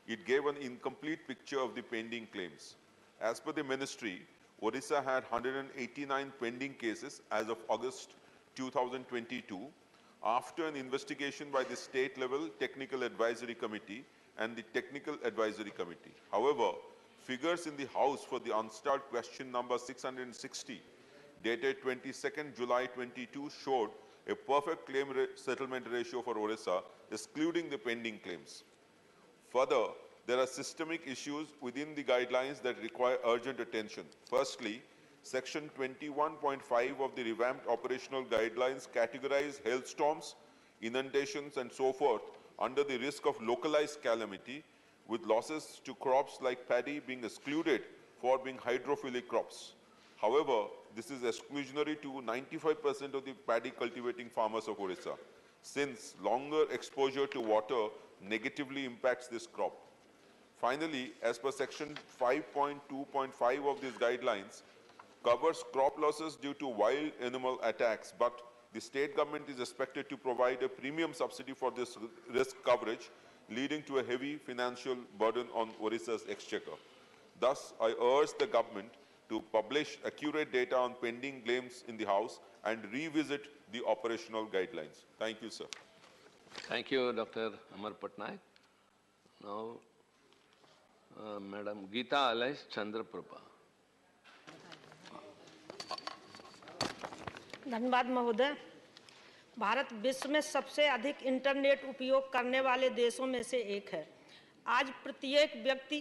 [SPEAKER 13] it gave an incomplete picture of the pending claims. As per the ministry, Odisha had 189 pending cases as of August 2022, after an investigation by the state-level Technical Advisory Committee and the Technical Advisory Committee. However, figures in the House for the unstalled question number 660, dated 22nd July 22, showed a perfect claim settlement ratio for Odisha, excluding the pending claims. Further, there are systemic issues within the guidelines that require urgent attention. Firstly, Section 21.5 of the revamped operational guidelines categorize hailstorms, inundations, and so forth under the risk of localized calamity, with losses to crops like paddy being excluded for being hydrophilic crops. However, this is exclusionary to 95% of the paddy cultivating farmers of Odisha, since longer exposure to water negatively impacts this crop. Finally, as per Section 5.2.5 of these guidelines, covers crop losses due to wild animal attacks, but the state government is expected to provide a premium subsidy for this risk coverage, leading to a heavy financial burden on Odisha's exchequer. Thus, I urge the government to publish accurate data on pending claims in the House and revisit the operational guidelines. Thank you, sir.
[SPEAKER 15] Thank you, Dr. Amar Patnaik. Now, Madam Geeta Alais Chandraprabha.
[SPEAKER 9] धन्यवाद महोदय। भारत विश्व में सबसे अधिक internet उपयोग करने वाले देशों में से एक है। आज प्रत्येक व्यक्ति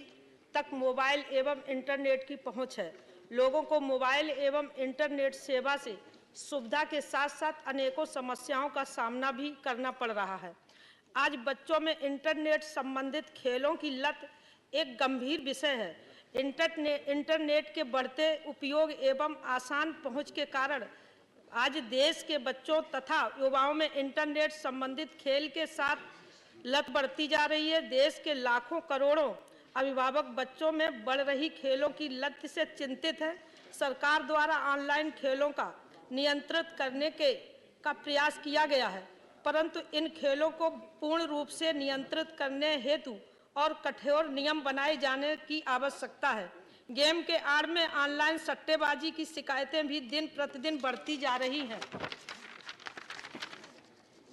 [SPEAKER 9] तक मोबाइल एवं इंटरनेट की पहुंच है। लोगों को मोबाइल एवं इंटरनेट सेवा से सुविधा के साथ साथ अनेकों समस्याओं का सामना भी करना पड़ रहा है। आज बच्चों में इंटरनेट संबंधित खेलों की लत एक गंभीर विषय है। इंटरनेट के बढ़ते उपयोग एवं आसान पहुंच के कारण आज देश के बच्चों तथा युवाओं में इंटरनेट संबंधित खेल के साथ लत बढ़ती जा रही है। देश के लाखों करोड़ों अभिभावक बच्चों में बढ़ रही खेलों की लत से चिंतित हैं। सरकार द्वारा ऑनलाइन खेलों का नियंत्रित करने का प्रयास किया गया है, परंतु इन खेलों को पूर्ण रूप से नियंत्रित करने हेतु और कठोर नियम बनाए जाने की आवश्यकता है। गेम के आड़ में ऑनलाइन सट्टेबाजी की शिकायतें भी दिन प्रतिदिन बढ़ती जा रही हैं।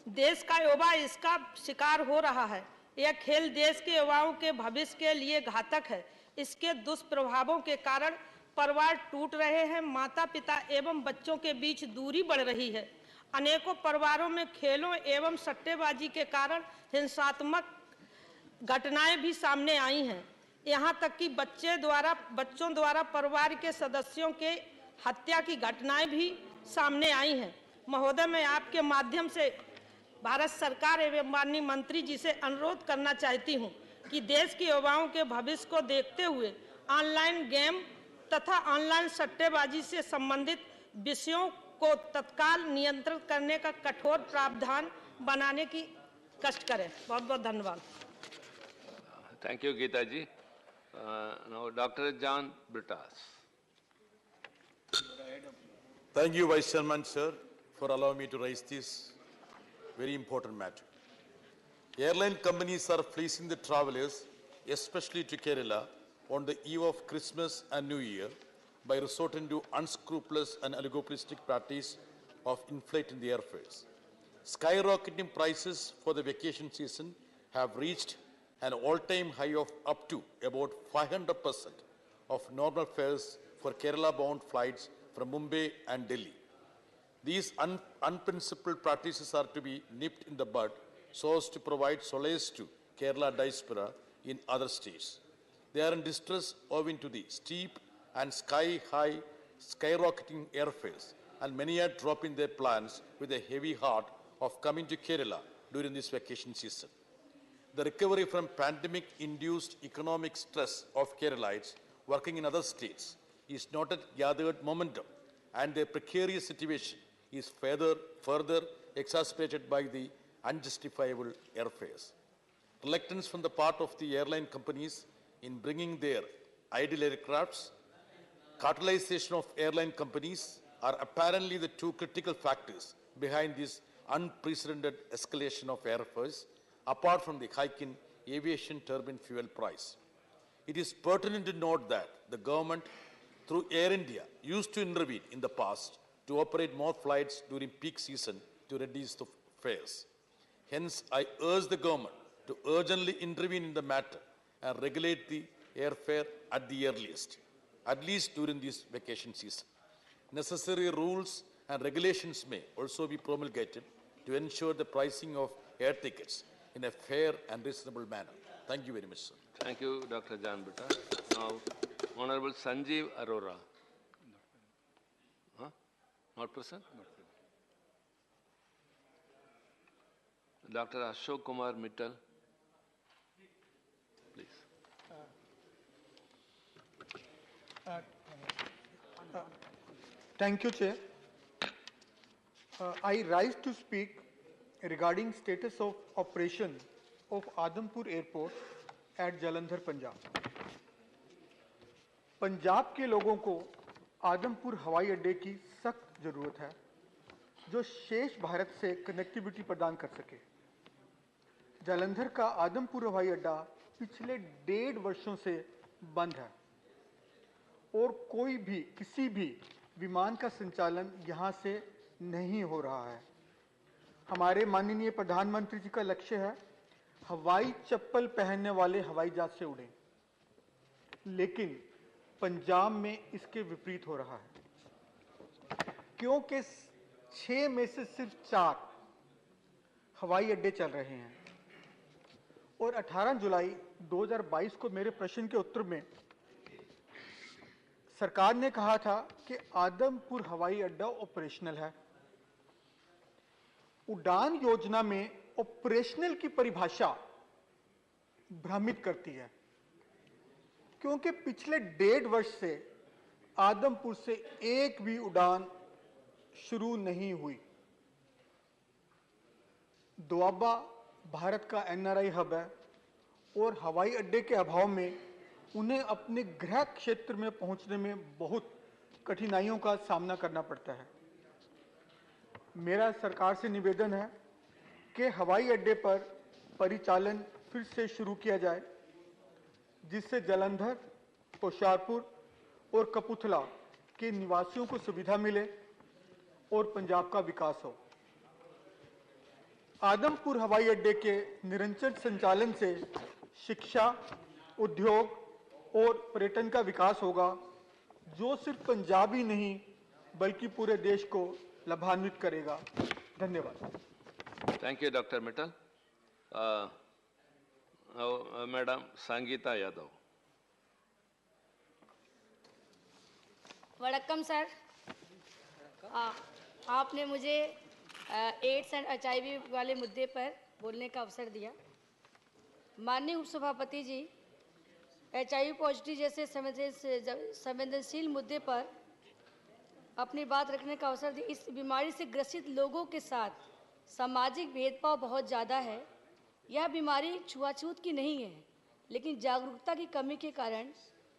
[SPEAKER 9] देश का युवा इसका शिकार हो रहा है। यह खेल देश के युवाओं के भविष्य के लिए घातक है। इसके दुष्प्रभावों के कारण परिवार टूट रहे हैं, माता पिता एवं बच्चों के बीच दूरी बढ़ रही है। अनेकों परिवारों में खेलों एवं सट्टेबाजी के कारण हिंसात्मक घटनाएं भी सामने आई हैं। यहाँ तक कि बच्चों द्वारा परिवार के सदस्यों के हत्या की घटनाएं भी सामने आई हैं। महोदय, मैं आपके माध्यम से भारत सरकार एवं माननीय मंत्री जी से अनुरोध करना चाहती हूँ कि देश के युवाओं के भविष्य को देखते हुए ऑनलाइन गेम तथा ऑनलाइन सट्टेबाजी से संबंधित विषयों को तत्काल नियंत्रित करने का कठोर प्रावधान बनाने की कष्ट करें। बहुत बहुत धन्यवाद।
[SPEAKER 15] Thank you, Geeta ji. Now, Dr. John Britas.
[SPEAKER 12] Thank you, Vice Chairman, sir, for allowing me to raise this very important matter. Airline companies are fleecing the travelers, especially to Kerala, on the eve of Christmas and New Year by resorting to unscrupulous and oligopolistic practice of inflating the airfares. Skyrocketing prices for the vacation season have reached an all-time high of up to about 500% of normal fares for Kerala-bound flights from Mumbai and Delhi. These unprincipled practices are to be nipped in the bud so as to provide solace to Kerala diaspora in other states. They are in distress owing to the steep and sky-high skyrocketing airfares, and many are dropping their plans with a heavy heart of coming to Kerala during this vacation season. The recovery from pandemic-induced economic stress of Keralites working in other states is not at gathered momentum, and their precarious situation is further exacerbated by the unjustifiable airfares. Reluctance from the part of the airline companies in bringing their idle aircrafts, cartelization of airline companies are apparently the two critical factors behind this unprecedented escalation of airfares, apart from the hike in aviation turbine fuel price. It is pertinent to note that the government, through Air India, used to intervene in the past to operate more flights during peak season to reduce the fares. Hence, I urge the government to urgently intervene in the matter and regulate the airfare at the earliest, at least during this vacation season. Necessary rules and regulations may also be promulgated to ensure the pricing of air tickets in a fair and reasonable manner. Thank you very much, sir.
[SPEAKER 15] Thank you, Dr. Jan Butta. Now, Honorable Sanjeev Arora. Huh? Not present? Dr. Ashok Kumar Mittal. Please.
[SPEAKER 3] Thank you, Chair. I rise to speak regarding status of operation of Adampur Airport at Jalandhar, Punjab. Punjab के लोगों को आदमपुर हवाई अड्डे की सख्त जरूरत है, जो शेष भारत से कनेक्टिविटी प्रदान कर सके। जालंधर का आदमपुर हवाई अड्डा पिछले 1.5 वर्षों से बंद है और कोई भी किसी भी विमान का संचालन यहां से नहीं हो रहा है। हमारे माननीय प्रधानमंत्री जी का लक्ष्य है हवाई चप्पल पहनने वाले हवाई जहाज से उड़ें, लेकिन पंजाब में इसके विपरीत हो रहा है, क्योंकि 6 में से सिर्फ 4 हवाई अड्डे चल रहे हैं। और 18 जुलाई 2022 को मेरे प्रश्न के उत्तर में सरकार ने कहा था कि आदमपुर हवाई अड्डा ऑपरेशनल है। उड़ान योजना में ऑपरेशनल की परिभाषा भ्रमित करती है, क्योंकि पिछले 1.5 वर्ष से आदमपुर से एक भी उड़ान शुरू नहीं हुई। दोआबा भारत का एनआरआई हब है और हवाई अड्डे के अभाव में उन्हें अपने गृह क्षेत्र में पहुंचने में बहुत कठिनाइयों का सामना करना पड़ता है। मेरा सरकार से निवेदन है कि हवाई अड्डे पर परिचालन फिर से शुरू किया जाए, जिससे जालंधर, होशियारपुर और कपूरथला के निवासियों को सुविधा मिले और पंजाब का विकास हो। आदमपुर हवाई अड्डे के निरंतर संचालन से शिक्षा, उद्योग और पर्यटन का विकास होगा, जो सिर्फ पंजाब ही नहीं बल्कि पूरे देश को लाभान्वित करेगा। धन्यवाद।
[SPEAKER 15] Thank you, Dr. Mittal. Madam Sangeeta Yadav.
[SPEAKER 14] वड़क्कम सर, आपने मुझे एड्स एंड HIV वाले मुद्दे पर बोलने का अवसर दिया। माननीय उपसभापति जी, HIV पॉजिटिव जैसे संवेदनशील मुद्दे पर अपनी बात रखने का अवसर दिया। इस बीमारी से ग्रसित लोगों के साथ सामाजिक भेदभाव बहुत ज़्यादा है। यह बीमारी छुआछूत की नहीं है, लेकिन जागरूकता की कमी के कारण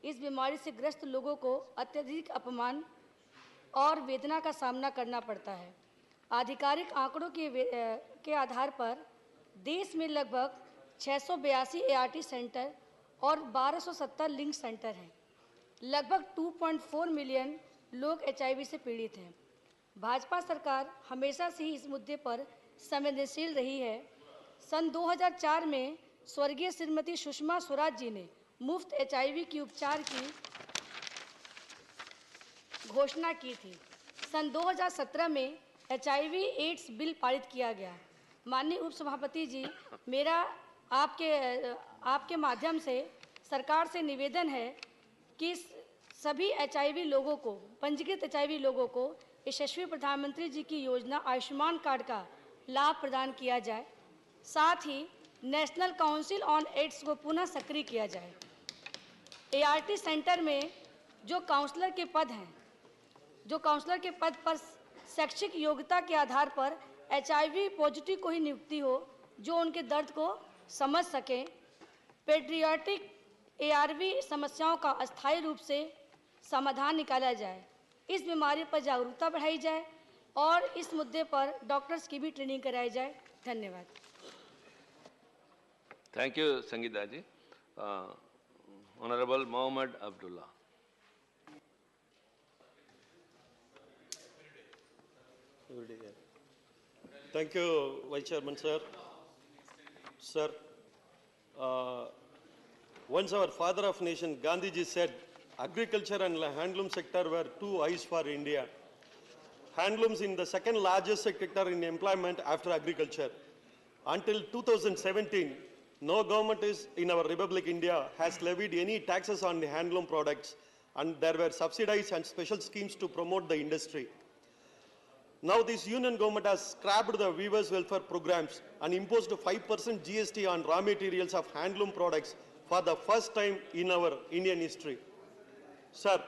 [SPEAKER 14] इस बीमारी से ग्रस्त लोगों को अत्यधिक अपमान और वेदना का सामना करना पड़ता है। आधिकारिक आंकड़ों के आधार पर देश में लगभग 682 ART सेंटर और 1270 लिंक सेंटर हैं। लगभग 2.4 मिलियन लोग HIV से पीड़ित हैं। भाजपा सरकार हमेशा से ही इस मुद्दे पर संवेदनशील रही है। सन 2004 में स्वर्गीय श्रीमती सुषमा स्वराज जी ने मुफ्त HIV की उपचार की घोषणा की थी। सन 2017 में HIV एड्स बिल पारित किया गया। माननीय उपसभापति जी, मेरा आपके माध्यम से सरकार से निवेदन है कि सभी HIV लोगों को, पंजीकृत HIV लोगों को यशस्वी प्रधानमंत्री जी की योजना आयुष्मान कार्ड का लाभ प्रदान किया जाए। साथ ही नेशनल काउंसिल ऑन एड्स को पुनः सक्रिय किया जाए। ART सेंटर में जो काउंसलर के पद पर शैक्षिक योग्यता के आधार पर HIV पॉजिटिव को ही नियुक्ति हो, जो उनके दर्द को समझ सकें। पेडियाट्रिक ARV समस्याओं का अस्थायी रूप से समाधान निकाला जाए, इस बीमारी पर जागरूकता बढ़ाई जाए और इस मुद्दे पर डॉक्टर्स की भी ट्रेनिंग कराई जाए। धन्यवाद।
[SPEAKER 15] Thank you, Sangeeta ji. Honorable Mohammed Abdullah.
[SPEAKER 16] Thank you, Vice Chairman, sir. Sir, once our father of nation, Gandhiji, said, agriculture and handloom sector were two eyes for India. Handlooms in the second largest sector in employment after agriculture. Until 2017, no government in our Republic India has levied any taxes on the handloom products, and there were subsidies and special schemes to promote the industry. Now this union government has scrapped the weavers welfare programs and imposed 5% GST on raw materials of handloom products for the first time in our Indian history. Sir,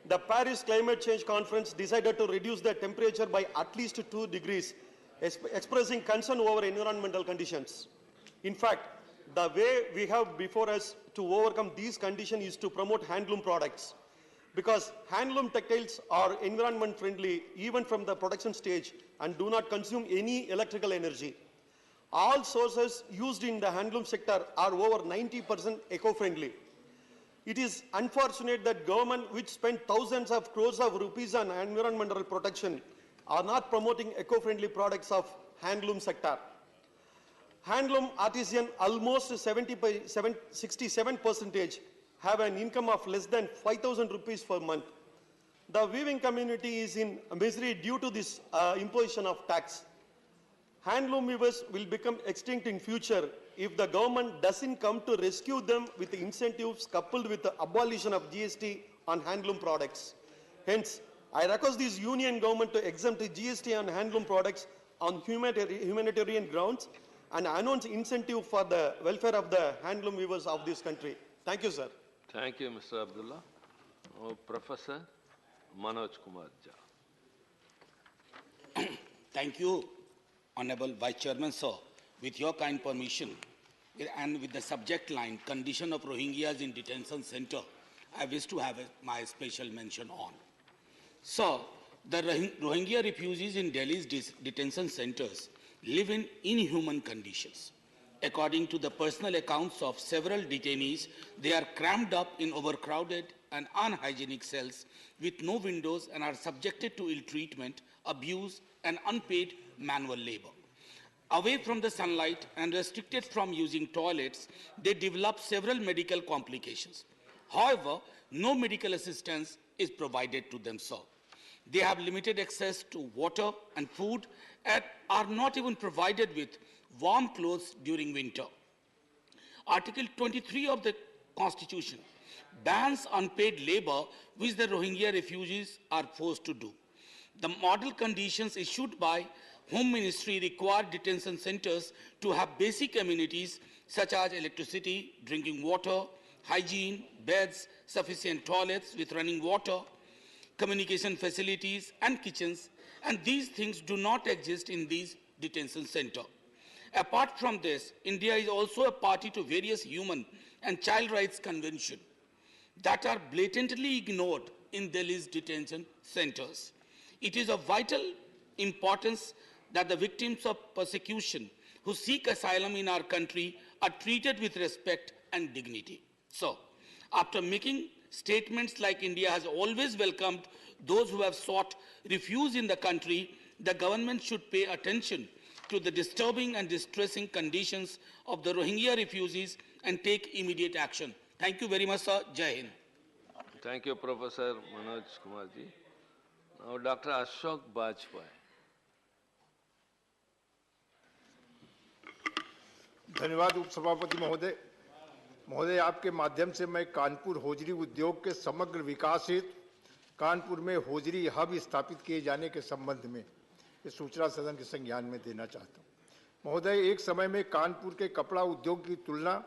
[SPEAKER 16] the Paris Climate Change Conference decided to reduce the temperature by at least 2 degrees, expressing concern over environmental conditions. In fact, the way we have before us to overcome these conditions is to promote handloom products. Because handloom textiles are environment friendly even from the production stage and do not consume any electrical energy. All sources used in the handloom sector are over 90% eco-friendly. It is unfortunate that government, which spent thousands of crores of rupees on environmental protection, are not promoting eco-friendly products of handloom sector. Handloom artisan almost 67% have an income of less than 5,000 rupees per month. The weaving community is in misery due to this imposition of tax. Handloom weavers will become extinct in future if the government doesn't come to rescue them with incentives coupled with the abolition of GST on handloom products. Hence, I request this union government to exempt GST on handloom products on humanitarian grounds and announce incentive for the welfare of the handloom weavers of this country. Thank you, sir.
[SPEAKER 15] Thank you, Mr. Abdullah. Professor Manoj Kumar Jha.
[SPEAKER 8] Thank you, Honorable Vice Chairman, sir. With your kind permission, and with the subject line, Condition of Rohingyas in Detention Center, I wish to have my special mention on. So, the Rohingya refugees in Delhi's detention centers live in inhuman conditions. According to the personal accounts of several detainees, they are crammed up in overcrowded and unhygienic cells with no windows and are subjected to ill treatment, abuse, and unpaid manual labor. Away from the sunlight and restricted from using toilets, they develop several medical complications. However, no medical assistance is provided to them, sir. They have limited access to water and food and are not even provided with warm clothes during winter. Article 23 of the Constitution bans unpaid labor which the Rohingya refugees are forced to do. The model conditions issued by Home Ministry require detention centers to have basic amenities such as electricity, drinking water, hygiene, beds, sufficient toilets with running water, communication facilities and kitchens, and these things do not exist in these detention centers. Apart from this, India is also a party to various human and child rights conventions that are blatantly ignored in Delhi's detention centers. It is of vital importance that the victims of persecution who seek asylum in our country are treated with respect and dignity. So, after making statements like India has always welcomed those who have sought refuge in the country, the government should pay attention to the disturbing and distressing conditions of the Rohingya refugees and take immediate action. Thank you very much, sir. Jai Hind.
[SPEAKER 15] Thank you, Professor Manoj Kumar ji. Now, Dr. Ashok Bajpai.
[SPEAKER 17] धन्यवाद उपसभापति महोदय। महोदय, आपके माध्यम से मैं Kanpur hosiery उद्योग के समग्र विकास हेतु कानपुर में होजरी हब स्थापित किए जाने के संबंध में इस सूचना सदन के संज्ञान में देना चाहता हूं। महोदय, एक समय में कानपुर के कपड़ा उद्योग की तुलना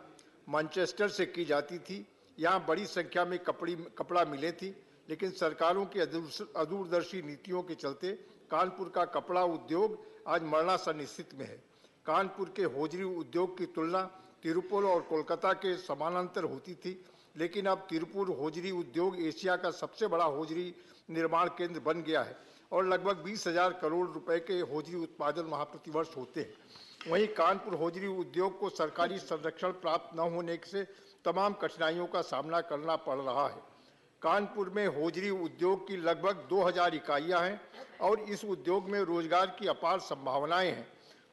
[SPEAKER 17] मैनचेस्टर से की जाती थी। यहां बड़ी संख्या में कपड़ा मिले थी, लेकिन सरकारों की अदूरदर्शी नीतियों के चलते कानपुर का कपड़ा उद्योग आज मरणासन स्थिति में है। कानपुर के होजरी उद्योग की तुलना तिरुपति और कोलकाता के समानांतर होती थी। लेकिन अब तिरुपुर होजरी उद्योग एशिया का सबसे बड़ा होजरी निर्माण केंद्र बन गया है और लगभग 20,000 करोड़ रुपए के होजरी उत्पादन वहां प्रतिवर्ष होते हैं। वहीं कानपुर होजरी उद्योग को सरकारी संरक्षण प्राप्त न होने से तमाम कठिनाइयों का सामना करना पड़ रहा है। कानपुर में होजरी उद्योग की लगभग 2,000 इकाइयां हैं और इस उद्योग में रोजगार की अपार संभावनाएं हैं,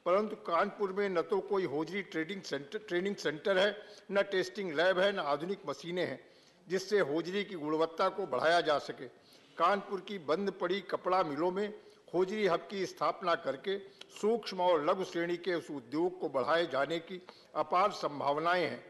[SPEAKER 17] परंतु कानपुर में न तो कोई होजरी ट्रेनिंग सेंटर है, न टेस्टिंग लैब है, न आधुनिक मशीनें हैं जिससे होजरी की गुणवत्ता को बढ़ाया जा सके। कानपुर की बंद पड़ी कपड़ा मिलों में होजरी हब की स्थापना करके सूक्ष्म और लघु श्रेणी के उस उद्योग को बढ़ाए जाने की अपार संभावनाएं हैं।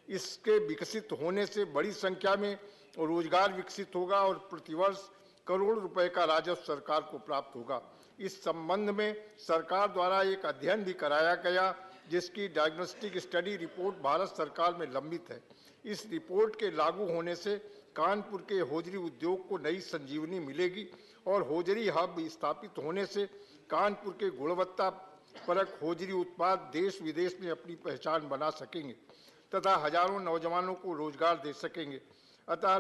[SPEAKER 17] इसके विकसित होने से बड़ी संख्या में रोजगार विकसित होगा और प्रतिवर्ष करोड़ रुपए का राजस्व सरकार को प्राप्त होगा। इस संबंध में सरकार द्वारा एक अध्ययन भी कराया गया जिसकी डायग्नोस्टिक स्टडी रिपोर्ट भारत सरकार में लंबित है। इस रिपोर्ट के लागू होने से कानपुर के होजरी उद्योग को नई संजीवनी मिलेगी और होजरी हब स्थापित होने से कानपुर के गुणवत्ता परक होजरी उत्पाद देश विदेश में अपनी पहचान बना सकेंगे तथा हजारों नौजवानों को रोजगार दे सकेंगे। अतः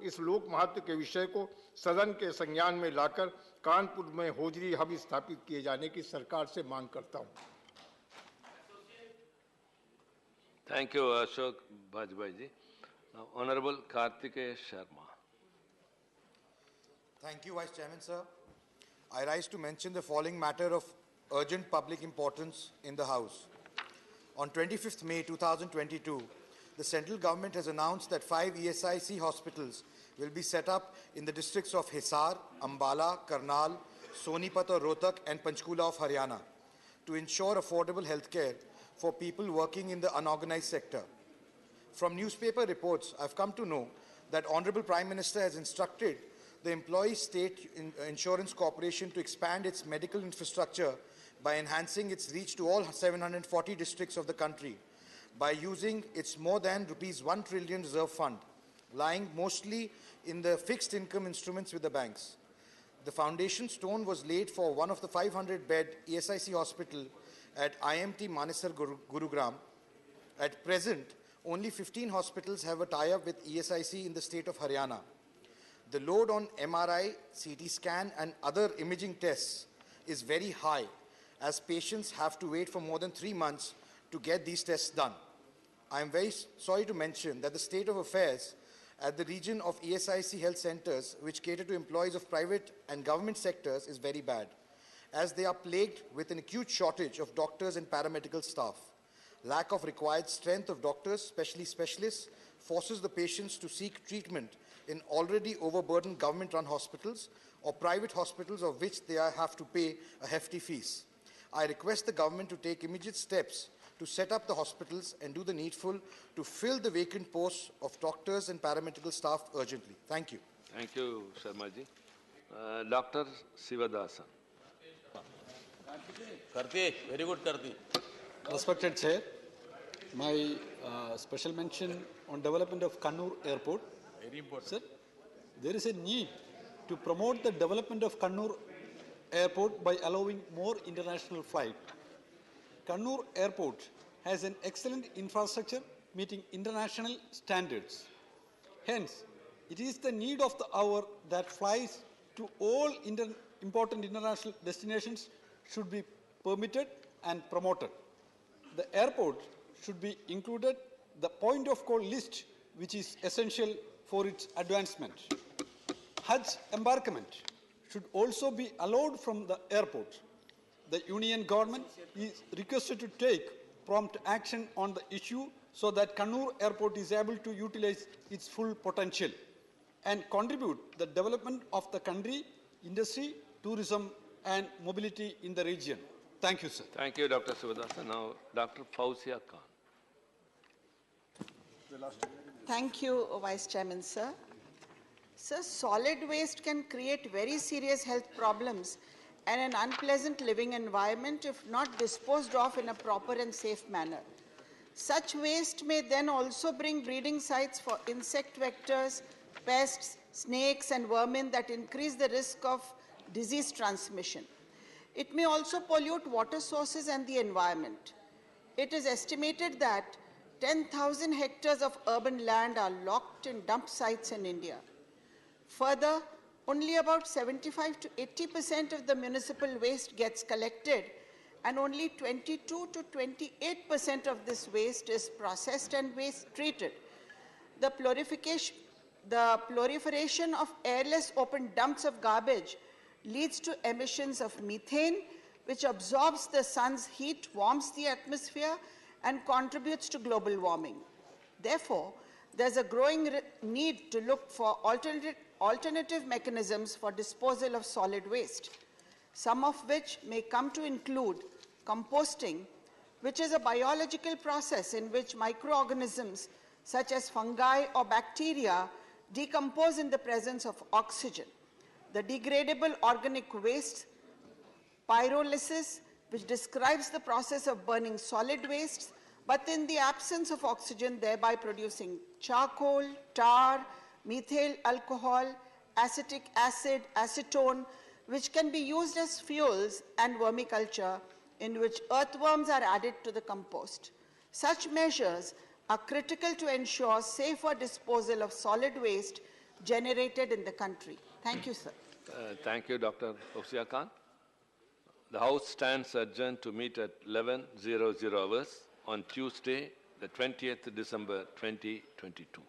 [SPEAKER 17] इस लोक महत्व के विषय को सदन के संज्ञान में लाकर कानपुर में होजरी हब स्थापित किए जाने की सरकार से मांग करता हूं।
[SPEAKER 15] Thank you, Ashok Bajpai ji. Now, Honorable Kartikeya Sharma.
[SPEAKER 18] Thank you, Vice Chairman, sir. I rise to mention the following matter of urgent public importance in the House. On 25th May 2022, the central government has announced that 5 ESIC hospitals will be set up in the districts of Hisar, Ambala, Karnal, Sonipat or Rohtak and Panchkula of Haryana to ensure affordable healthcare for people working in the unorganized sector. From newspaper reports, I've come to know that Honorable Prime Minister has instructed the Employee State Insurance Corporation to expand its medical infrastructure by enhancing its reach to all 740 districts of the country by using its more than ₹1 trillion reserve fund, lying mostly in the fixed income instruments with the banks. The foundation stone was laid for one of the 500-bed ESIC hospital at IMT Manesar, Gurugram. At present, only 15 hospitals have a tie-up with ESIC in the state of Haryana. The load on MRI, CT scan and other imaging tests is very high, as patients have to wait for more than 3 months to get these tests done. I am very sorry to mention that the state of affairs at the region of ESIC health centers, which cater to employees of private and government sectors, is very bad, as they are plagued with an acute shortage of doctors and paramedical staff. Lack of required strength of doctors, especially specialists, forces the patients to seek treatment in already overburdened government-run hospitals or private hospitals of which they have to pay a hefty fees. I request the government to take immediate steps to set up the hospitals and do the needful to fill the vacant posts of doctors and paramedical staff urgently. Thank you.
[SPEAKER 15] Thank you, Sharma ji. Dr. Sivadasan.
[SPEAKER 19] Karti, very good Karti.
[SPEAKER 20] Respected Chair, my special mention on development of Kannur Airport.
[SPEAKER 19] Very important.
[SPEAKER 20] Sir, there is a need to promote the development of Kannur Airport by allowing more international flight. Kannur Airport has an excellent infrastructure meeting international standards. Hence, it is the need of the hour that flights to all important international destinations should be permitted and promoted. The airport should be included the point of call list, which is essential for its advancement. Hajj embarkment should also be allowed from the airport. The Union government is requested to take prompt action on the issue so that Kannur Airport is able to utilize its full potential and contribute the development of the country, industry, tourism and mobility in the region. Thank you, sir.
[SPEAKER 15] Thank you, Dr. Sivadasan. Now, Dr. Fauzia Khan.
[SPEAKER 24] Thank you, Vice Chairman, sir. Sir, solid waste can create very serious health problems and an unpleasant living environment if not disposed of in a proper and safe manner. Such waste may then also bring breeding sites for insect vectors, pests, snakes and vermin that increase the risk of disease transmission. It may also pollute water sources and the environment. It is estimated that 10,000 hectares of urban land are locked in dump sites in India. Further, only about 75 to 80% of the municipal waste gets collected, and only 22 to 28% of this waste is processed and waste treated. The proliferation of airless open dumps of garbage leads to emissions of methane, which absorbs the sun's heat, warms the atmosphere, and contributes to global warming. Therefore, there's a growing need to look for alternative mechanisms for disposal of solid waste, some of which may come to include composting, which is a biological process in which microorganisms such as fungi or bacteria decompose in the presence of oxygen. The degradable organic waste, pyrolysis, which describes the process of burning solid wastes, but in the absence of oxygen, thereby producing charcoal, tar, methyl alcohol, acetic acid, acetone, which can be used as fuels, and vermiculture, in which earthworms are added to the compost. Such measures are critical to ensure safer disposal of solid waste generated in the country. Thank you, sir.
[SPEAKER 15] Thank you, Dr. Hosea Khan. The House stands adjourned to meet at 11:00 hours on Tuesday, the 20th December 2022.